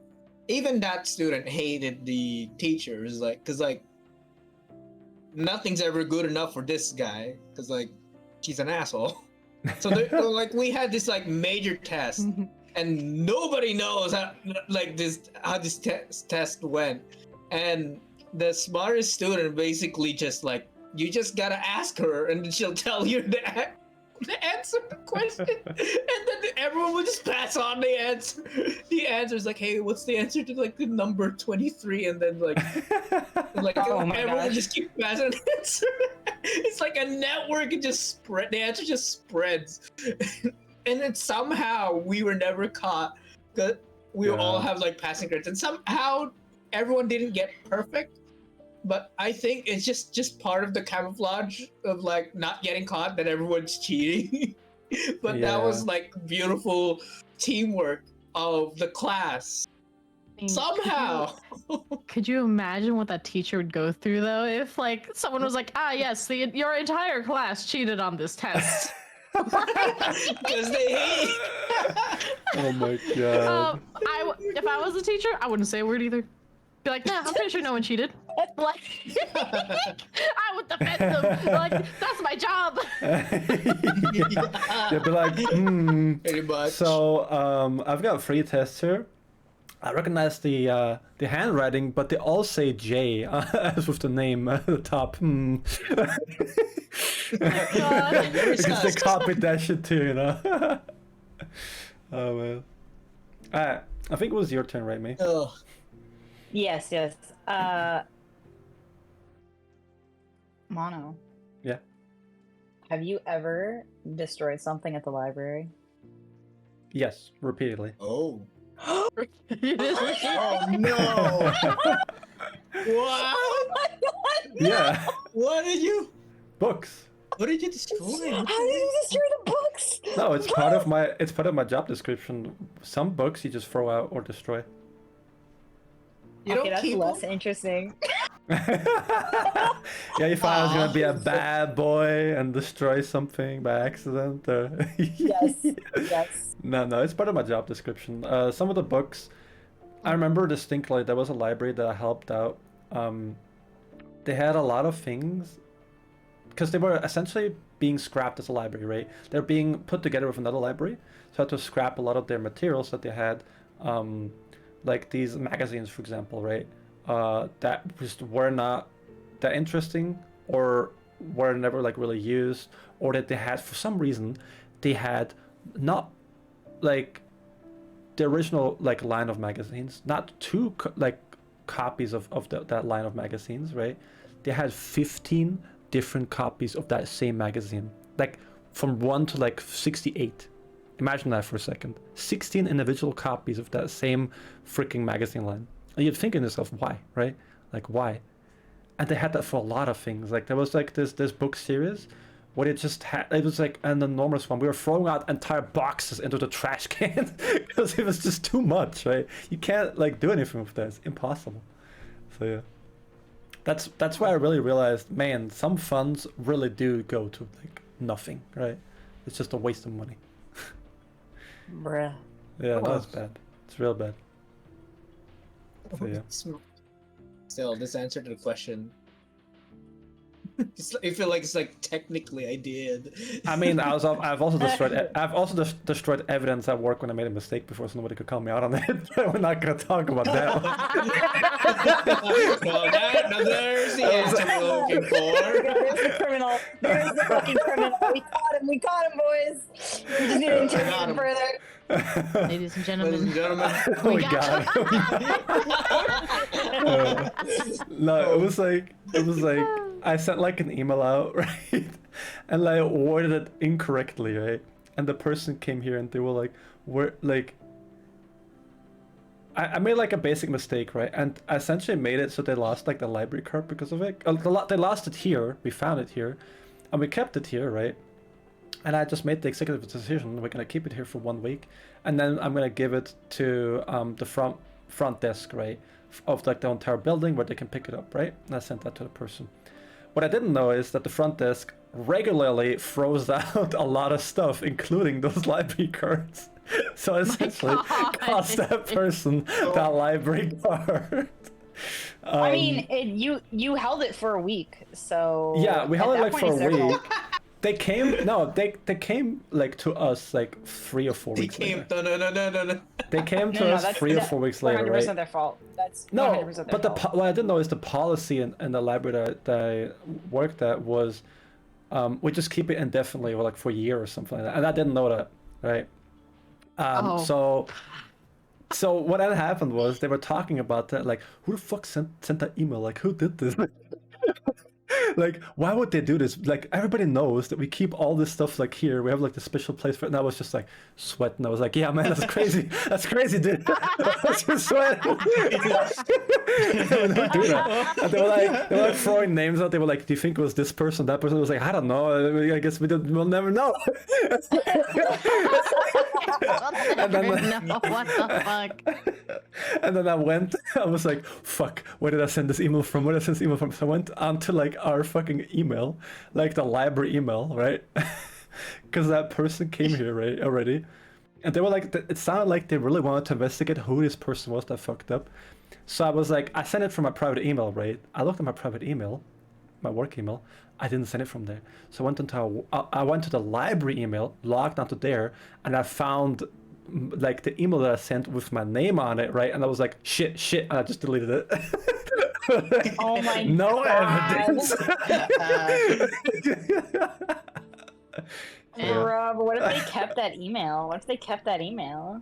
even that student hated the teachers, like, cause like nothing's ever good enough for this guy, cause like he's an asshole. So like we had this like major test, and nobody knows how this test went, and the smartest student basically just like, you just gotta ask her, and she'll tell you the answer the question, and then everyone will just pass on the answer. The answer is like, hey, what's the answer to like the number 23? And then like Oh my everyone gosh. will just keep passing the answer. It's like a network. It just spread. The answer just spreads, and then somehow we were never caught. We all have like passing grades, and somehow everyone didn't get perfect. But I think it's just part of the camouflage of like not getting caught that everyone's cheating. But that was like beautiful teamwork of the class. Somehow. Could you imagine what that teacher would go through though if like someone was like, yes, your entire class cheated on this test. Because they hate. Oh my god. If I was a teacher, I wouldn't say a word either. Be like, nah, I'm pretty sure no one cheated. Like, I would defend them. Like, that's my job. They'd be like, Pretty much. So I've got 3 tests here. I recognize the handwriting, but they all say J as with the name at the top. Because they copied that shit too, you know. Oh man. I think it was your turn, right, May? Oh. Yes. Mono. Yeah. Have you ever destroyed something at the library? Yes, repeatedly. Oh. Oh, Oh no! What? Yeah. What did you? Books. What did you destroy? How did you destroy the books? No, it's part of my job description. Some books you just throw out or destroy. You Okay, don't that's keep less them? interesting. Yeah, you thought I was gonna be a bad boy and destroy something by accident. Or... Yes. No, it's part of my job description. Some of the books, I remember distinctly. There was a library that I helped out. They had a lot of things because they were essentially being scrapped as a library, right? They're being put together with another library, so I had to scrap a lot of their materials that they had. Like these magazines, for example, right? That just were not that interesting or were never like really used, or that they had, for some reason, they had not like the original like line of magazines, not two copies of that line of magazines, right? They had 15 different copies of that same magazine, like from 1 to like 68. Imagine that for a second. 16 individual copies of that same freaking magazine line. And you'd think to yourself, why, right? Like, why? And they had that for a lot of things. Like, there was like this book series where it just had, it was like an enormous one. We were throwing out entire boxes into the trash can because it was just too much, right? You can't like do anything with that. It's impossible. So yeah. That's why I really realized, man, some funds really do go to like nothing, right? It's just a waste of money. Bruh. Yeah, that's bad. It's real bad. So yeah. Still, this answered the question. I feel like it's like technically I did. I mean, I've also destroyed evidence at work when I made a mistake before, so nobody could call me out on it. But we're not gonna talk about that. Well, there's the answer we're looking for. There's the criminal. There's the fucking criminal. We caught him, boys. We just need to interrogate him further. ladies and Ladies gentlemen. and gentlemen. Oh my god. No, it was like I sent like an email out, right? And like worded it incorrectly, right? And the person came here and they were like, "We're like." I made like a basic mistake, right? And I essentially made it so they lost like the library card because of it. They lost it here. We found it here, and we kept it here, right? And I just made the executive decision. We're gonna keep it here for 1 week, and then I'm gonna give it to the front desk, right, of like the entire building where they can pick it up, right? And I sent that to the person. What I didn't know is that the front desk regularly throws out a lot of stuff, including those library cards. So essentially, cost that person that library card. I mean, you held it for a week, so yeah, we held it like for a week. week. They came like to us like 3 or 4 weeks later. No. They came to us 3 or 4 weeks later, 100% right? their fault. That's No, 100% their but fault. what I didn't know is the policy in the library that I worked at was we just keep it indefinitely, or like for a year or something like that. And I didn't know that, right? So what had happened was they were talking about that, like, who the fuck sent that email? Like, who did this? Like, why would they do this? Like, everybody knows that we keep all this stuff like here. We have like the special place for it. And I was just like sweating. I was like, yeah, man, that's crazy. That's crazy, dude. I was just sweating. Don't do that. And they were like throwing names out. They were like, do you think it was this person, that person? I was like, I don't know. I guess we'll never know. And then, No, what the fuck? and then I was like, fuck, where did I send this email from? Where did I send this email from? So I went onto like our fucking email, like the library email, right? Because that person came here, right, already. And they were like, it sounded like they really wanted to investigate who this person was that fucked up. So I was like, I sent it from my private email, right? I looked at my private email, my work email. I didn't send it from there. So I went to the library email, logged onto there, and I found like the email that I sent with my name on it, right? And I was like, shit, and I just deleted it. Oh my no God. evidence. Bro, but what if they kept that email? What if they kept that email?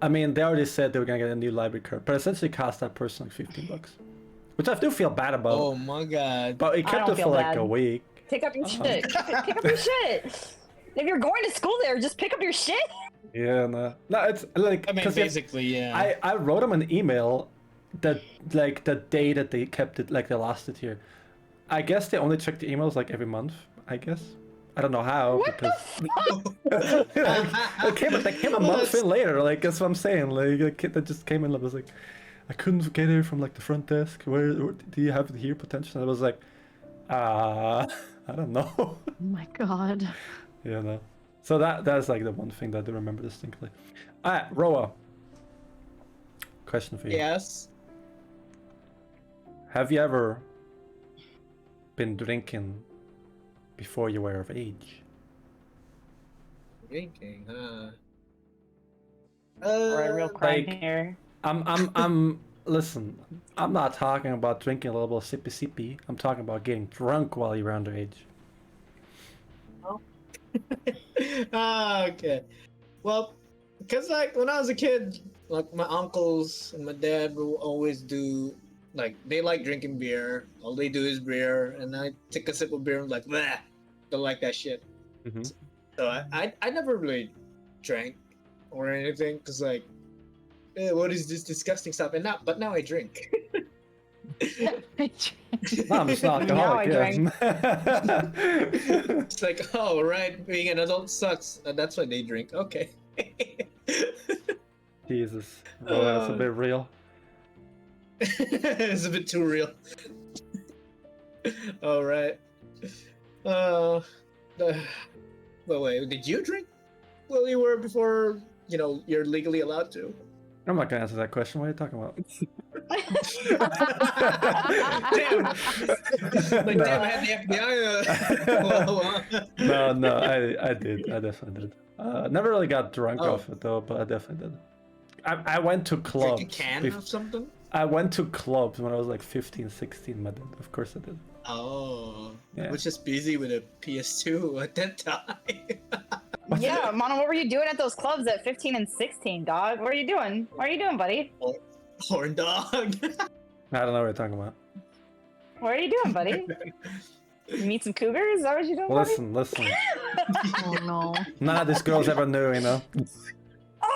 I mean, they already said they were gonna get a new library card, but essentially cost that person like $15, which I do feel bad about. Oh my god. But it kept don't it for feel like bad. a week. Pick up your shit. Pick up your shit. If you're going to school there, just pick up your shit. Yeah, no, it's like I mean, 'cause basically, yeah. I wrote them an email that like the day that they kept it, like they lost it here. I guess they only check the emails like every month. I guess I don't know how because they came a month in later. Like that's what I'm saying. Like a kid that just came in and was like, I couldn't get here from like the front desk. Where do you have it here potential? And I was like, I don't know. Oh my god. Yeah, no. So that's like the one thing that I do remember distinctly. Alright, Roa. Question for you. Yes. Have you ever been drinking before you were of age? Drinking, huh? Or a real crime like- here. I'm listen, I'm not talking about drinking a little bit of sippy. I'm talking about getting drunk while you're underage. Okay. Well, because like when I was a kid, like my uncles and my dad will always do like they like drinking beer. All they do is beer, and I take a sip of beer and like, bleh, don't like that shit. Mm-hmm. So I never really drank or anything because like, what is this disgusting stuff? But now I drink. No, I'm just not Now I alcoholic. Yeah. It's like, oh right, being an adult sucks. That's why they drink. Okay. Jesus, oh, that's a bit real. It's a bit too real. All right. Well, wait. Did you drink? Well, you were before. You're legally allowed to. I'm not gonna answer that question. What are you talking about? Damn. Like, No. damn, I had the FBI. No, I did. I definitely did. Never really got drunk Oh. off it though, but I definitely did. I went to clubs. Drink a can bef- of something? I went to clubs when I was like 15, 16, I did. Of course I did. Oh. Yeah. I was just busy with a PS2 at that time. Yeah, Mono, what were you doing at those clubs at 15 and 16, dog? What are you doing? What are you doing, buddy? Horn dog. I don't know what you're talking about. What are you doing, buddy? You meet some cougars? Is that what you're doing, buddy? Listen. Oh no. None of these girls ever knew, you know.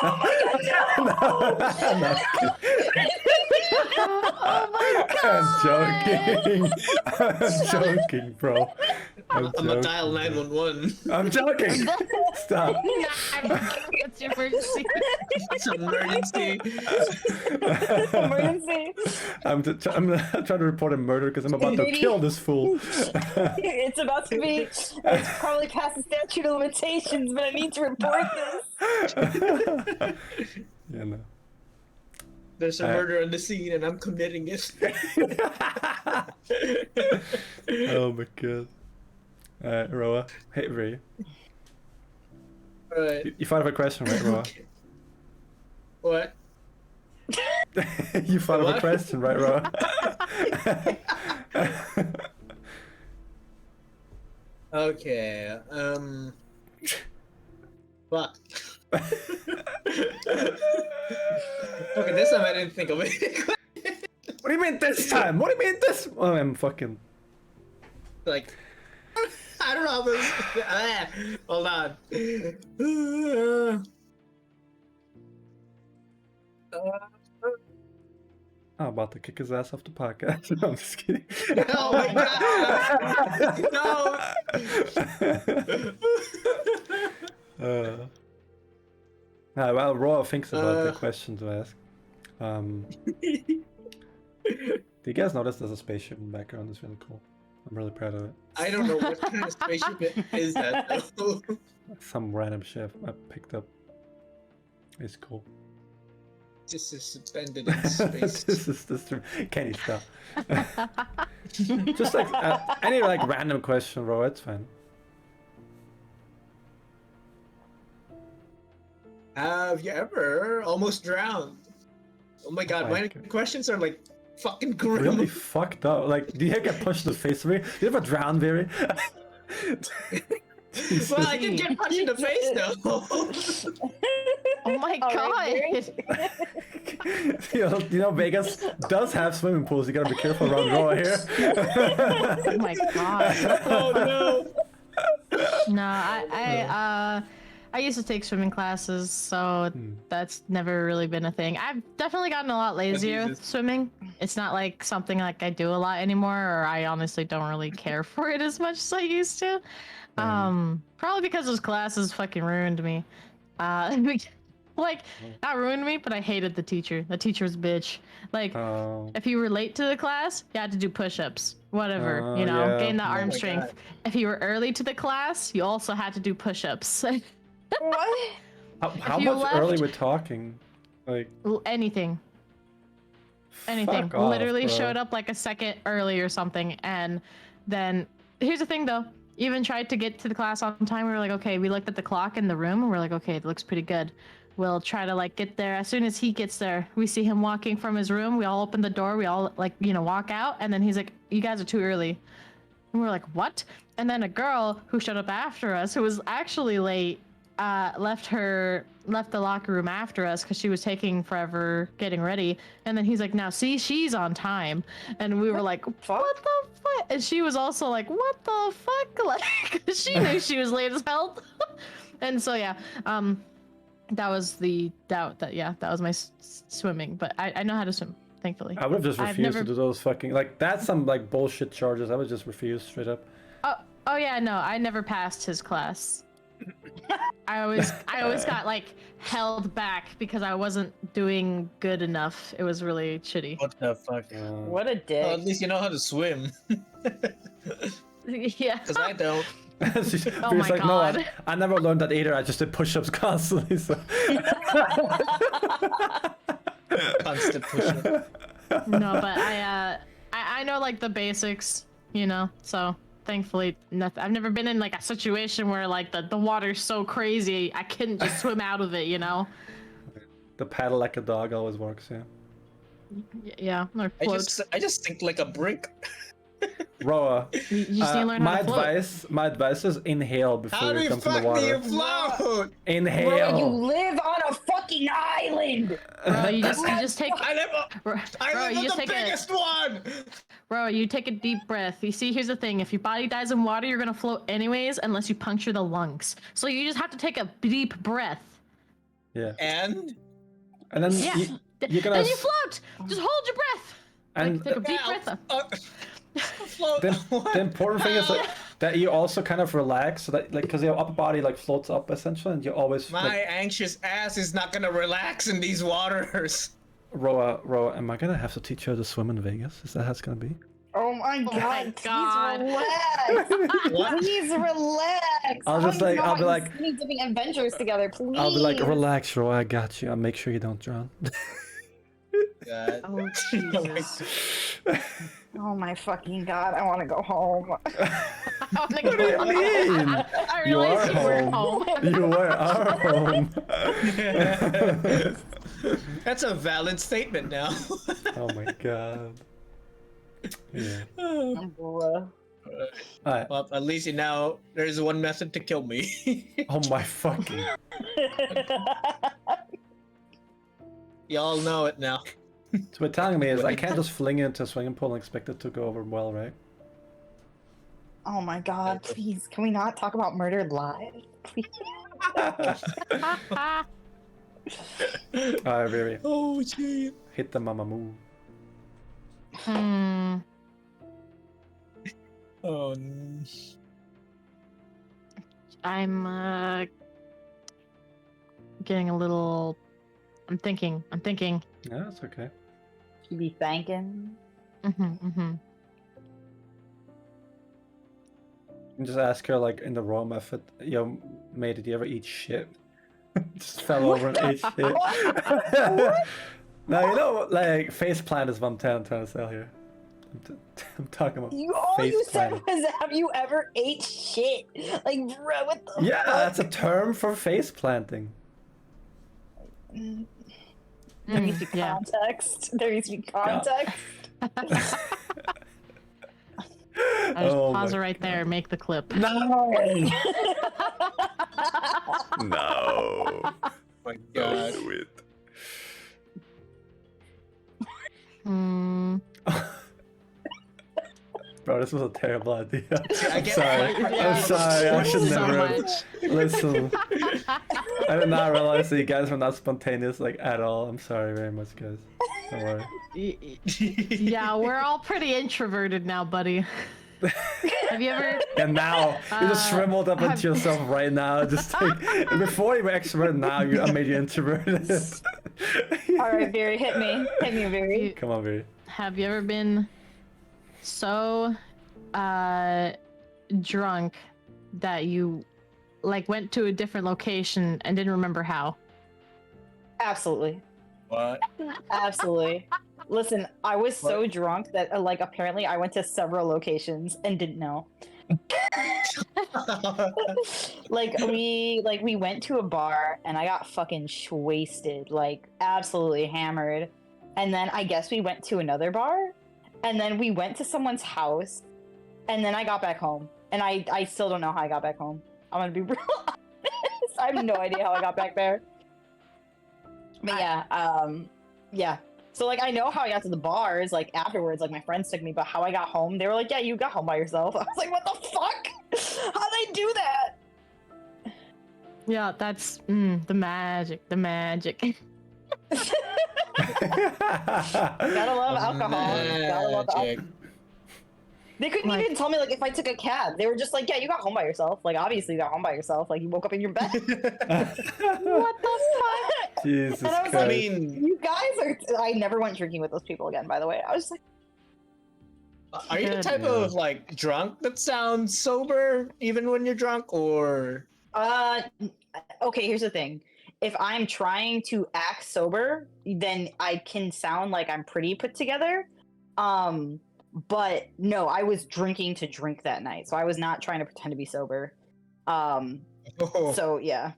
Oh my god, no! Oh my god. I'm joking. I'm joking, bro. I'm I'm gonna dial joking. 911. I'm joking. Stop. What's your emergency? It's an emergency. Emergency. I'm trying to report a murder because I'm about to Baby. kill this fool. It's about to be. It's probably past the statute of limitations, but I need to report this. Yeah, no. There's a murder on the scene and I'm committing it. Oh my god. Alright, Roa. Hey, Ray. Alright. You thought of a question, right, Roa? What? You thought of a What? question, right, Roa? Okay, fuck. Okay, this time I didn't think of it. What do you mean this time? What do you mean this? Oh, I'm fucking. Like, I don't know. Hold on. I'm about to kick his ass off the podcast. No, I'm just kidding. Oh my god! No. Well, Raw thinks about the question to ask. Do you guys notice there's a spaceship in the background? It's really cool. I'm really proud of it. I don't know what kind of spaceship is that though. Some random ship I picked up. It's cool. Just is suspended in space. this can you stop? Just like any like random question, bro. It's fine. Have you ever almost drowned? Oh my god, my questions are like fucking grim. Really fucked up. Like, do you ever get punched in the face, Very? Do you ever drown, Very? Well, I did get punched in the face though. Oh my god! You know, Vegas does have swimming pools. You gotta be careful around Raw here. Oh my god! Oh no! No, I used to take swimming classes, so that's never really been a thing. I've definitely gotten a lot lazier with swimming. It's not like something like I do a lot anymore, or I honestly don't really care for it as much as I used to. Probably because those classes fucking ruined me. Like, not ruined me, but I hated the teacher. The teacher was a bitch. Like, if you were late to the class, you had to do push-ups. Whatever, you know, gain that arm strength. God. If you were early to the class, you also had to do push-ups. What? How much early we're talking? Like anything. Anything. Fuck off, Literally bro. showed up like a second early or something, and then here's the thing though. Even tried to get to the class on time. We were like, okay, we looked at the clock in the room and we're like, okay, it looks pretty good. We'll try to like get there. As soon as he gets there, we see him walking from his room. We all open the door. We all like, you know, walk out, and then he's like, you guys are too early. And we're like, what? And then a girl who showed up after us, who was actually late, left the locker room after us because she was taking forever getting ready. And then he's like, now see, she's on time. And we were like, what the fuck? And she was also like, what the fuck? Like, she knew she was late as hell. And so yeah, that was that was my swimming. But I know how to swim, thankfully. I would have just refused to do those fucking like that's some like bullshit charges. I would just refuse straight up. Oh yeah, no, I never passed his class. I always got like held back because I wasn't doing good enough. It was really shitty. What the fuck? What a dick. Well, at least you know how to swim. Yeah. Because I don't. Oh my like, god. No, I never learned that either. I just did push-ups constantly. So. Constant push-up. No, but I know like the basics, you know. So thankfully, I've never been in like a situation where like the water's so crazy I couldn't just swim out of it, you know. The paddle like a dog always works. Yeah. Yeah. Or float. I just think like a brick. Roa, You just need to learn how to float. my advice is inhale before you come to the water. How do you float? Inhale. Bro, you live on a fucking island. Bro, you just take. I live you just on the take biggest one. Bro, you take a deep breath. You see, here's the thing: if your body dies in water, you're gonna float anyways, unless you puncture the lungs. So you just have to take a deep breath. Yeah. And then Yeah. you're gonna. Then you float. Just hold your breath. And take a deep breath. Float. the important thing is like, that you also kind of relax, so that like because your upper body like floats up essentially, and you always. My like, anxious ass is not gonna relax in these waters. Roa, am I gonna have to teach you how to swim in Vegas? Is that how it's gonna be? Oh my my God. Please relax. What? Please relax. I'll just like I'll be like we need to be adventures together, please. I'll be like relax, Roa, I got you. I'll make sure you don't drown. God. Oh Jesus. Oh my fucking god, I want to go home. What do you mean? I You realized are you were home. home. You are home. That's a valid statement now. Oh my god. Yeah. Bruh. Alright. Well, at least you now there's one method to kill me. Oh my fucking. Y'all know it now. So what telling me is I can't just fling it into a swimming pool and expect it to go over well, right? Oh my god, please, can we not talk about murder live? Please. Alright, baby. Oh, gee. Hit the mama move. Hmm. Oh, I'm getting a little. I'm thinking. Yeah, that's okay. You be thanking. Mm-hmm. You just ask her like in the raw method, yo, mate, did you ever eat shit? Just fell over and ate shit. No, you know, like face plant is what I'm trying to sell here. I'm talking about All face you said plant. was, have you ever ate shit? Like, bro, what the Yeah, fuck? that's a term for face planting. There needs to be Yeah. context. There needs to be context. I'll just Oh pause my it right there and make the clip. No! No! my God. Do it. Hmm. Bro, this was a terrible idea. I I'm get sorry. Yeah, I'm sorry. I should so never have. much. Listen, I did not realize that you guys were not spontaneous like at all. I'm sorry very much, guys. Don't worry. Yeah, we're all pretty introverted now, buddy. Have you ever? And now you just shriveled up into yourself right now. Just like before you were extrovert, now I made you introverted. All right, Barry, hit me. Hit me, Barry. Come on, Barry. Have you ever been so drunk that you like went to a different location and didn't remember how? Absolutely. What? Absolutely. Listen, I was so drunk that like apparently I went to several locations and didn't know. we went to a bar and I got fucking wasted, like absolutely hammered. And then I guess we went to another bar and then we went to someone's house and then I got back home. And I still don't know how I got back home. I'm gonna be real honest. I have no idea how I got back there. But yeah. So like I know how I got to the bars like afterwards, like my friends took me, but how I got home, they were like, yeah, you got home by yourself. I was like, what the fuck? How'd they do that? Yeah, that's the magic. The magic. Gotta love alcohol. Gotta love Magic. They couldn't Like- even tell me like if I took a cab. They were just like, yeah, you got home by yourself. Like obviously you got home by yourself. Like you woke up in your bed. What the fuck? Jesus And I was Christ. like, I mean, you guys are. I never went drinking with those people again. By the way, I was just like, are you the Good. type of like drunk that sounds sober even when you're drunk, or okay. Here's the thing. If I'm trying to act sober, then I can sound like I'm pretty put together. But no, I was drinking to drink that night, so I was not trying to pretend to be sober. So yeah.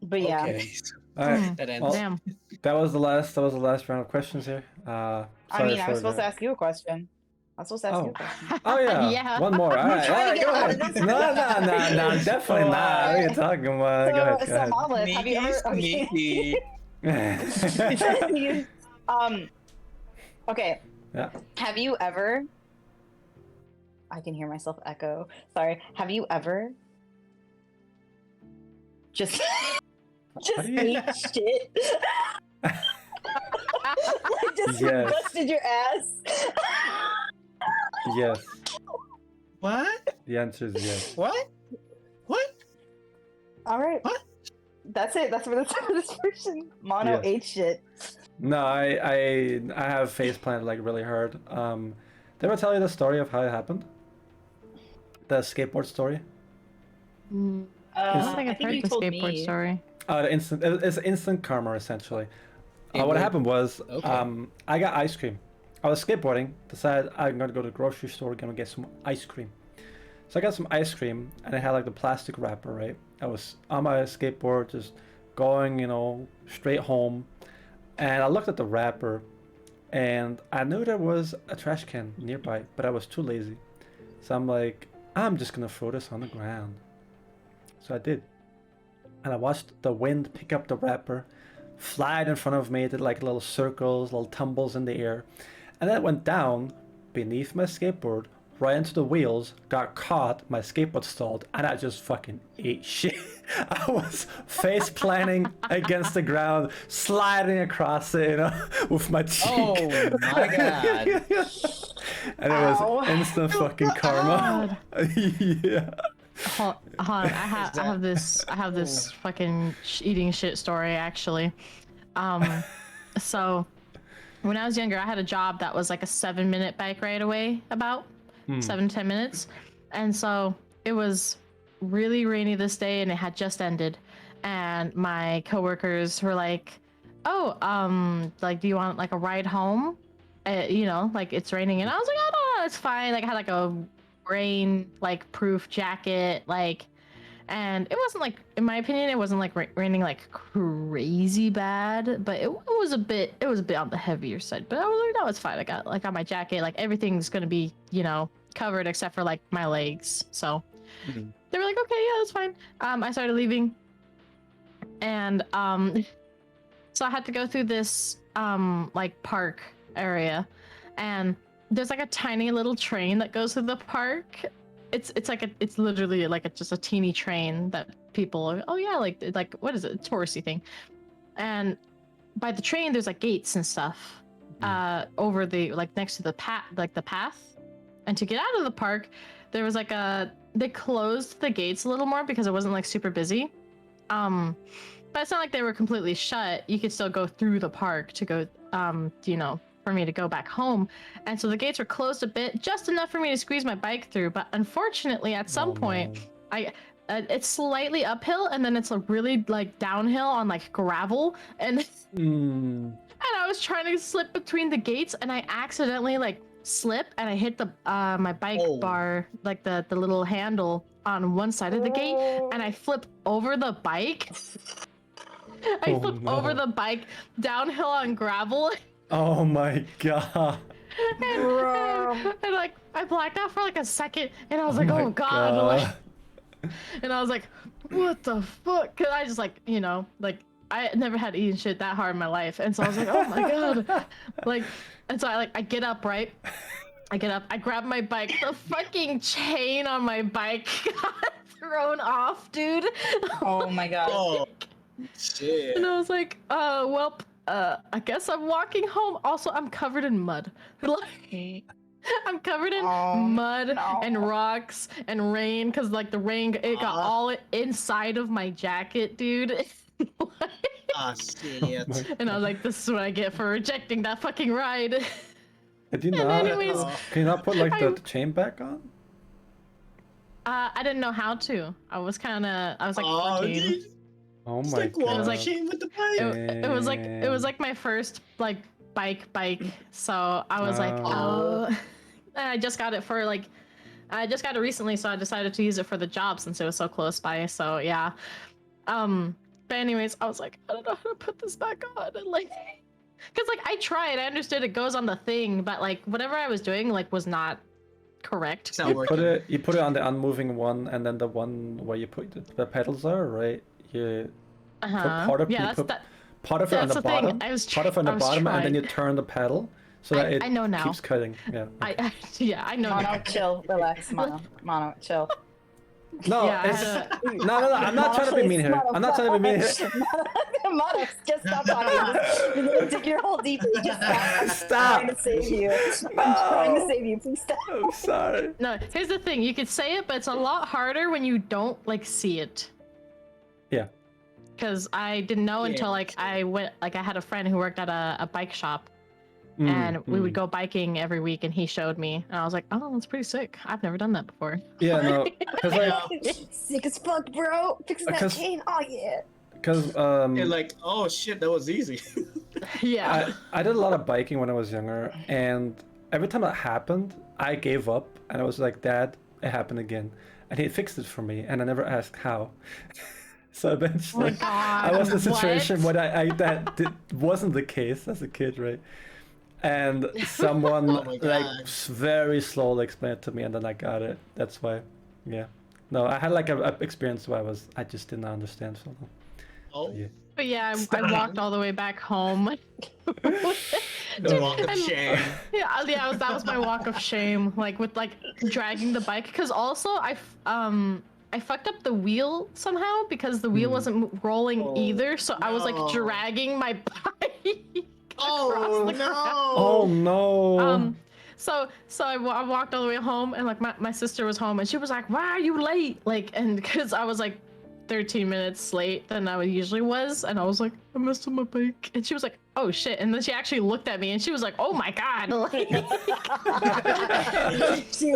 But yeah. okay. All right. That ends. Well, Damn. that was the last round of questions here. I Sorry mean, I was for supposed the- to ask you a question. I was supposed to ask you Oh. a question. Oh yeah. Yeah. One more. All right. trying All to right. get Go out of ahead. this. No, definitely not. What are you talking about? Go ahead. So Monolith, have you ever? Sneaky. Okay. Okay. Yeah. Have you ever? I can hear myself echo. Sorry. Have you ever? Just How do you- ate shit. Like just Yes. busted your ass. Yes. What? The answer is yes. What? What? All right. What? That's it. That's for this person. Mono Yes. ate shit. No, I have face planted like really hard. Did I ever tell you the story of how it happened? The skateboard story? I don't think I I've think heard you the told skateboard me. story. It's instant karma essentially. It What would- happened was, Okay. I got ice cream. I was skateboarding, decided I'm gonna go to the grocery store, gonna get some ice cream. So I got some ice cream, and it had like the plastic wrapper, right? I was on my skateboard, just going, straight home, and I looked at the wrapper, and I knew there was a trash can nearby, but I was too lazy. So I'm like, I'm just gonna throw this on the ground. So I did. And I watched the wind pick up the wrapper, fly it in front of me, did like little circles, little tumbles in the air. And then it went down beneath my skateboard, right into the wheels, got caught, my skateboard stalled, and I just fucking ate shit. I was face planting against the ground, sliding across it, with my cheek. Oh my god. And it was instant fucking karma. Yeah. Hold on, I have this fucking eating shit story actually. So when I was younger, I had a job that was like a 7-minute bike ride away, about 7 to 10 minutes, and so it was really rainy this day, and it had just ended, and my coworkers were like, "Oh, like, do you want like a ride home? Like it's raining," and I was like, "Oh no, it's fine." Like I had like a rain like proof jacket, like, and it wasn't like, in my opinion, it wasn't like raining like crazy bad, but it was a bit on the heavier side. But I was like, no, it's fine. I got my jacket, like everything's gonna be covered except for like my legs. So they were like, okay, yeah, that's fine. I started leaving, and so I had to go through this like park area, and there's like a tiny little train that goes through the park. It's literally like just a teeny train that people are, oh yeah, like what is it, touristy thing. And by the train there's like gates and stuff over the, like, next to the path. And to get out of the park, there was like they closed the gates a little more because it wasn't like super busy. But it's not like they were completely shut. You could still go through the park to go for me to go back home. And so the gates were closed a bit, just enough for me to squeeze my bike through. But unfortunately, at some point, it's slightly uphill, and then it's a really like downhill on like gravel, and and I was trying to slip between the gates, and I accidentally like slip, and I hit the my bike bar, like the little handle on one side of the gate, and I flip over the bike. Over the bike downhill on gravel. Oh my god. And like I blacked out for like a second, and I was like, oh god. Like, and I was like, what the fuck? Cause I just like, I never had eaten shit that hard in my life, and so I was like, oh my god. Like, and so I get up, right? I get up, I grab my bike, the fucking chain on my bike got thrown off, dude. Oh my god. Oh shit. And I was like, I guess I'm walking home. Also, I'm covered in mud. I'm covered in mud and rocks and rain, because like the rain, it got all inside of my jacket, dude. Shit. And I was like, this is what I get for rejecting that fucking ride. Did you And not? anyways, Can you not put like the chain back on? I didn't know how to. I was like 14. Dude. Oh It's my like god. It was like- chain with the bike. It was like my first like bike. So I was like, oh. And I just got it for like, I just got it recently, so I decided to use it for the job since it was so close by. So yeah. But anyways, I was like, I don't know how to put this back on, and like, cause like I tried, I understood it goes on the thing, but like whatever I was doing like was not correct. It's not You working. put it on the unmoving one, and then the one where you put the pedals are, right? You put part of Yeah, you put that's part of it on that's the the thing. bottom, I was part of it on the I was bottom, and then trying. you turn the pedal so that it I know now. keeps cutting. Yeah. Yeah, I know. Mono, now. chill, relax, Mono, chill. No, Yeah, I it's had no. I'm not trying to be mean here. I'm not trying to be mean here. Mono, just stop talking. You're gonna dig your hole deeper. Just stop. I'm Stop. trying to save you. I'm trying to save you. Please stop. I'm sorry. No, here's the thing. You could say it, but it's a lot harder when you don't like see it. Yeah. Because I didn't know until like I went, like I had a friend who worked at a bike shop, and we would go biking every week, and he showed me, and I was like, oh, that's pretty sick. I've never done that before. Yeah, no, because like, Sick as fuck, bro. Fixing that Because- chain. Oh yeah. because You're like, oh shit, that was easy. Yeah. I did a lot of biking when I was younger, and every time that happened, I gave up, and I was like, Dad, it happened again, and he fixed it for me, and I never asked how. So eventually, Oh my I was in a God, situation what? where wasn't the case as a kid, right? And someone Oh my like God. very slowly explained it to me, and then I got it. That's why, yeah. No, I had like a experience where I just did not understand. So Oh. yeah. But yeah, I walked all the way back home. The walk of shame. Yeah, that was my walk of shame, like with like dragging the bike. Because also I fucked up the wheel somehow because the wheel wasn't rolling either. So I was like dragging my bike. Oh the no! Oh no. So I walked all the way home, and like my sister was home, and she was like, "Why are you late?" Like, and because I was like 13 minutes late than I usually was, and I was like, "I messed up my bike," and she was like, "Oh shit!" And then she actually looked at me, and she was like, "Oh my god!" she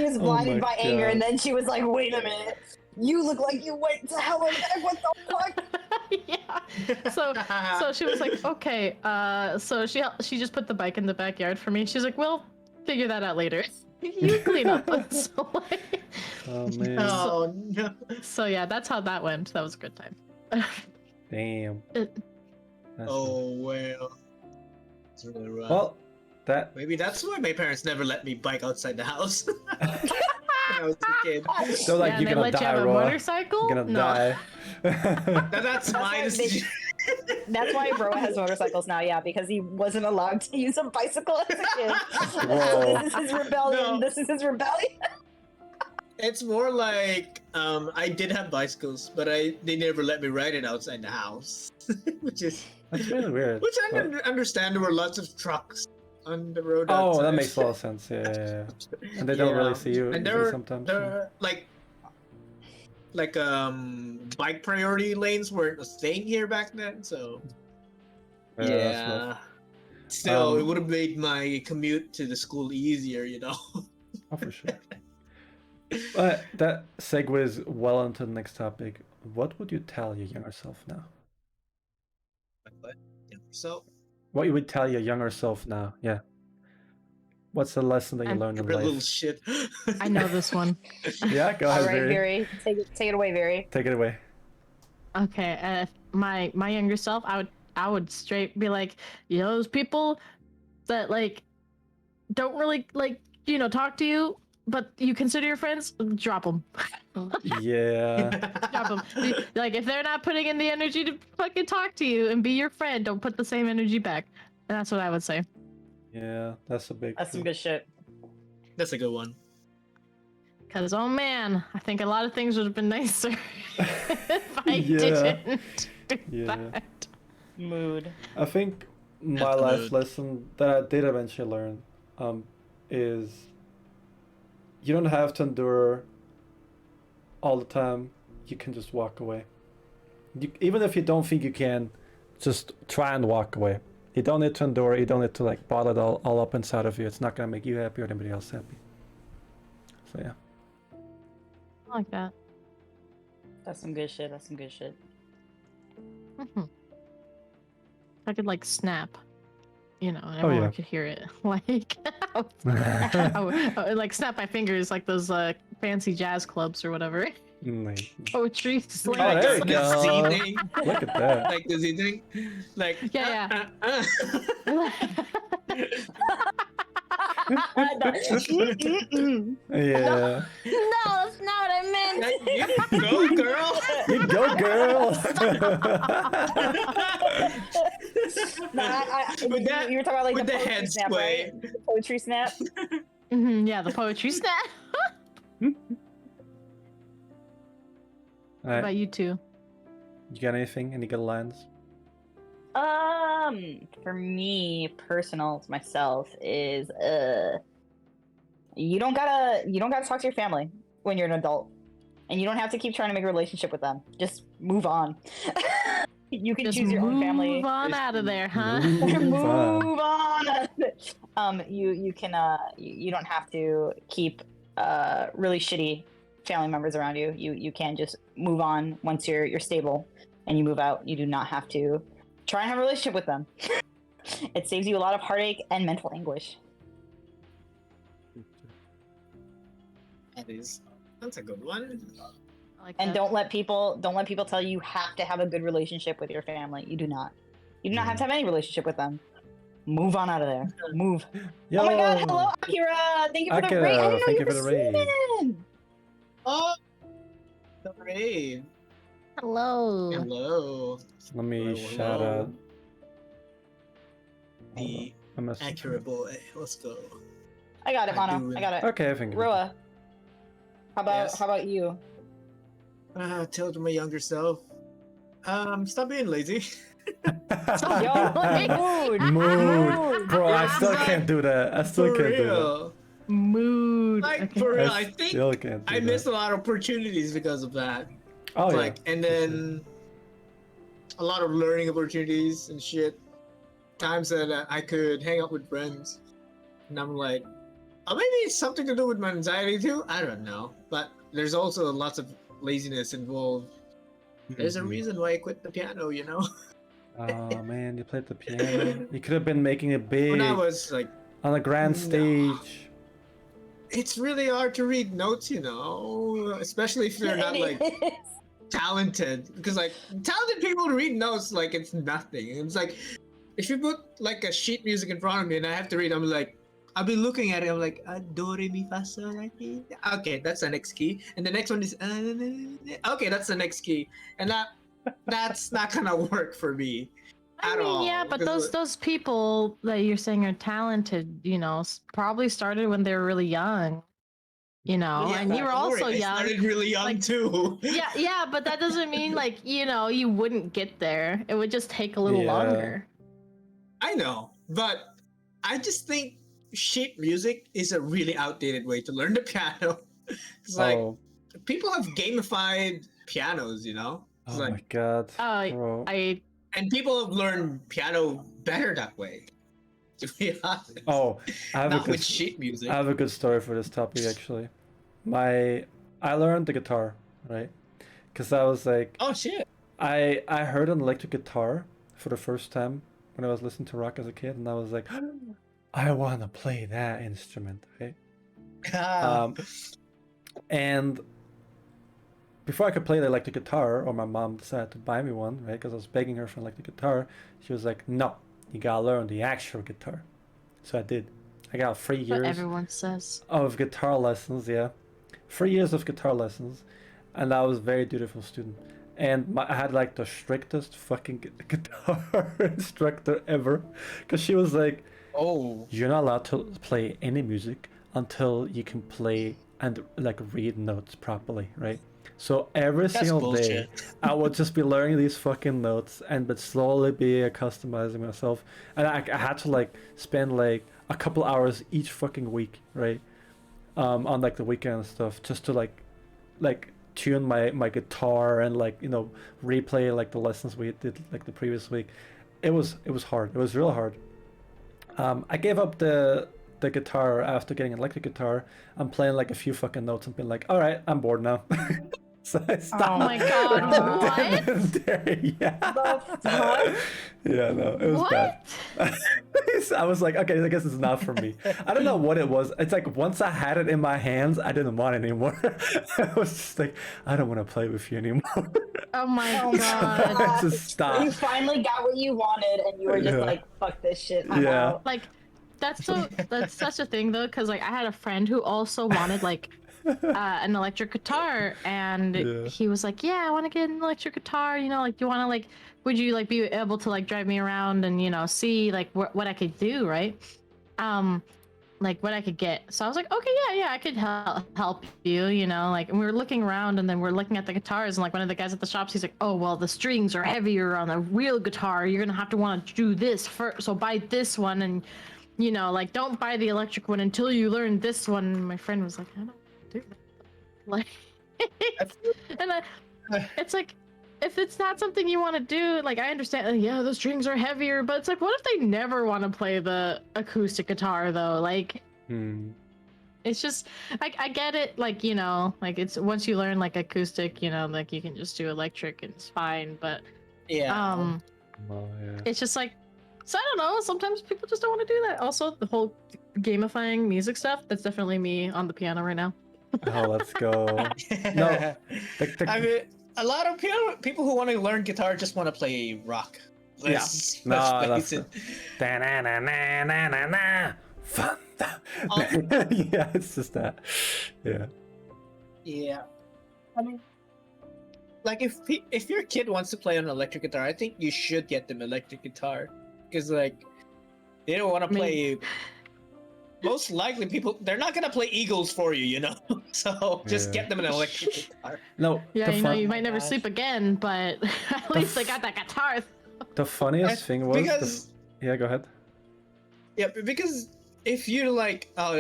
was blinded by anger, and then she was like, "Wait a minute, you look like you went to hell and back. What the fuck?" Yeah. So she was like, "Okay." So she just put the bike in the backyard for me. She's like, "We'll figure that out later. You clean up." So, like, Oh man. Oh no! so yeah, that's how that went. That was a good time. Damn. Oh well. It's really rough. Well, that. Maybe that's why my parents never let me bike outside the house when I was a kid. So like yeah, you're they gonna let you die, have a Roa. motorcycle? You're gonna No. die. That's my why decision. That's why Roa has motorcycles now, yeah, because he wasn't allowed to use a bicycle as a kid. Whoa. This is his rebellion. No. This is his rebellion. It's more like I did have bicycles, but they never let me ride it outside the house, which is That's really weird. which I But- understand. There were lots of trucks on the road. Oh, outside. that makes a lot of sense. Yeah. And they don't really see you And usually sometimes. there are, like bike priority lanes weren't a thing here back then, so That's yeah. rough. Still, it would have made my commute to the school easier, you know. Oh, for sure. But that segues well into the next topic. What would you tell your younger self now? But yeah, so What you would tell your younger self now? Yeah. What's the lesson that you learned in you're a little life? shit. I know this one. Yeah, go All ahead, right, Viri. Viri, take it away, Viri. Take it away. Okay, my younger self, I would straight be like, you know, those people that like don't really like talk to you, but you consider your friends, drop them. Yeah. Drop them. Like if they're not putting in the energy to fucking talk to you and be your friend, don't put the same energy back. And that's what I would say. Yeah, that's a big. That's some thing. good shit. That's a good one. Cause oh man, I think a lot of things would have been nicer if I Yeah. didn't do Yeah. that. Mood. I think my That's life good. lesson that I did eventually learn is you don't have to endure all the time. You can just walk away. Even if you don't think you can, just try and walk away. You don't need to endure. You don't need to like bottle it all up inside of you. It's not gonna make you happy or anybody else happy. So yeah. I like that. That's some good shit. That's some good shit. Mhm. I could like snap, and everyone yeah. could hear it. Like, I would like snap my fingers like those fancy jazz clubs or whatever. Nice. Poetry Oh, slam. there you Like go. the Z thing. Look at that. Like the Z thing. Like Yeah, Yeah. No, that's not what I meant. You go, girl. You go, girl. With that- you were talking about like with the the poetry head snap, sway. right? The poetry snap. Yeah, the poetry snap. What All right. about you two? You got anything? Any good lines? For me, personal to myself is you don't gotta talk to your family when you're an adult, and you don't have to keep trying to make a relationship with them. Just move on. You can Just choose your own family. move on out of there, huh? Move on. Move on. You can you don't have to keep really shitty family members around you. You can just move on once you're stable and you move out. You do not have to try and have a relationship with them. It saves you a lot of heartache and mental anguish. That's a good one. I like And that. don't let people tell you have to have a good relationship with your family. You do not. You do not have to have any relationship with them. Move on out of there. Move. Yo. Oh my god, hello Akira! Thank you for the raid. I Akira, didn't know thank you you for were the raid. streaming. Oh, the raid. Hello. Hello. Let me Hello, shout hello. out. The I messed accurate boy. Let's go. I got it, I Mono. do. I got it. Okay, I think. Roa, Yes. how about you? Tell to my younger self. Stop being lazy. Yo, Mood, bro. I It's still like, can't do that. I still For can't do that. real. Mood. Like Okay. for real, I I think still can't do I that. missed a lot of opportunities because of that. Oh yeah. Like, and then a lot of learning opportunities and shit. Times that I could hang out with friends, and I'm like, oh, maybe it's something to do with my anxiety too. I don't know, but there's also lots of laziness involved. There's a Mhm. reason why I quit the piano, you know. Oh man, you played the piano. You could have been making it When I big was like, on a grand No. stage. it's really hard to read notes, you know, especially if they're not like talented. Because like talented people read notes like it's nothing. It's like if you put like a sheet music in front of me and I have to read, I'm like, I'll be looking at it. I'm like, do re mi fa sol la ti. Okay, that's the next key, and the next one is okay, that's the next key, and that's not gonna work for me I at mean, all. yeah, but because those people that you're saying are talented, probably started when they were really young, yeah, and you were don't worry, also I young. started really young like- too. Yeah, but that doesn't mean like, you wouldn't get there. It would just take a little Yeah. longer. I know, but I just think sheet music is a really outdated way to learn the piano. It's like Oh, people have gamified pianos, you know. It's oh like, my god, bro. and people have learned piano better that way. To be honest. Oh, I have Not a with good, sheet music. I have a good story for this topic actually. I learned the guitar, right? Because I was like, Oh shit. I heard an electric guitar for the first time when I was listening to rock as a kid, and I was like, I want to play that instrument, right? Um, and before I could play the electric guitar, or my mom decided to buy me one, right? Because I was begging her for an electric guitar. She was like, no, you gotta learn the actual guitar. So I did. I got 3 That's what years everyone says. of guitar lessons, yeah. 3 years of guitar lessons, and I was a very dutiful student. And I had like the strictest fucking guitar instructor ever, because she was like, Oh. you're not allowed to play any music until you can play and like read notes properly, right? So every That's single day, bullshit. I would just be learning these fucking notes and but slowly be customizing myself. And I had to like spend like a couple hours each fucking week, right? On like the weekend and stuff, just to like tune my guitar and like replay like the lessons we did like the previous week. It was hard. It was real hard. I gave up the guitar after getting an electric guitar. I'm playing like a few fucking notes and being like, all right, I'm bored now. So I stopped. Oh my god, what? Yeah. The fuck? Yeah, no, it was What? bad. I was like, okay, I guess it's not for me. I don't know what it was. It's like once I had it in my hands, I didn't want it anymore. I was just like, I don't want to play with you anymore. Oh my Oh my god. God. Just stop. You finally got what you wanted, and you were just Yeah. like, "Fuck this shit, I'm Yeah. out." Like that's such a thing though, because like I had a friend who also wanted like an electric guitar, and Yeah. he was like, yeah, I want to get an electric guitar, like do you want to like, would you like be able to like drive me around and see like what I could do, right? Like what I could get. So I was like, okay, yeah, I could help you, like, and we were looking around, and then we're looking at the guitars, and like one of the guys at the shops, he's like, oh well, the strings are heavier on a real guitar, you're gonna have to want to do this first, so buy this one, and like don't buy the electric one until you learn this one. And my friend was like, I don't do that. Like and it's like, if it's not something you want to do, like I understand, yeah, the strings are heavier, but it's like, what if they never want to play the acoustic guitar though? Like it's just, I get it, like like it's once you learn like acoustic, like you can just do electric and it's fine, but Yeah. Oh, yeah. it's just like, so I don't know, sometimes people just don't want to do that. Also, the whole gamifying music stuff, that's definitely me on the piano right now. Oh, let's go. No, I mean, a lot of people who want to learn guitar just want to play rock. Let's No, face that's it. Fun. Oh. Yeah, it's just that. Yeah. Yeah. I mean, like if your kid wants to play on an electric guitar, I think you should get them electric guitar, because like they don't want to play. Most likely, they're not gonna play Eagles for you, you know. So just get them an electric guitar. No. Yeah, you know, you might never gosh. sleep again, but at least they got that guitar. The funniest thing was because yeah, go ahead. yeah, because if you're like, oh,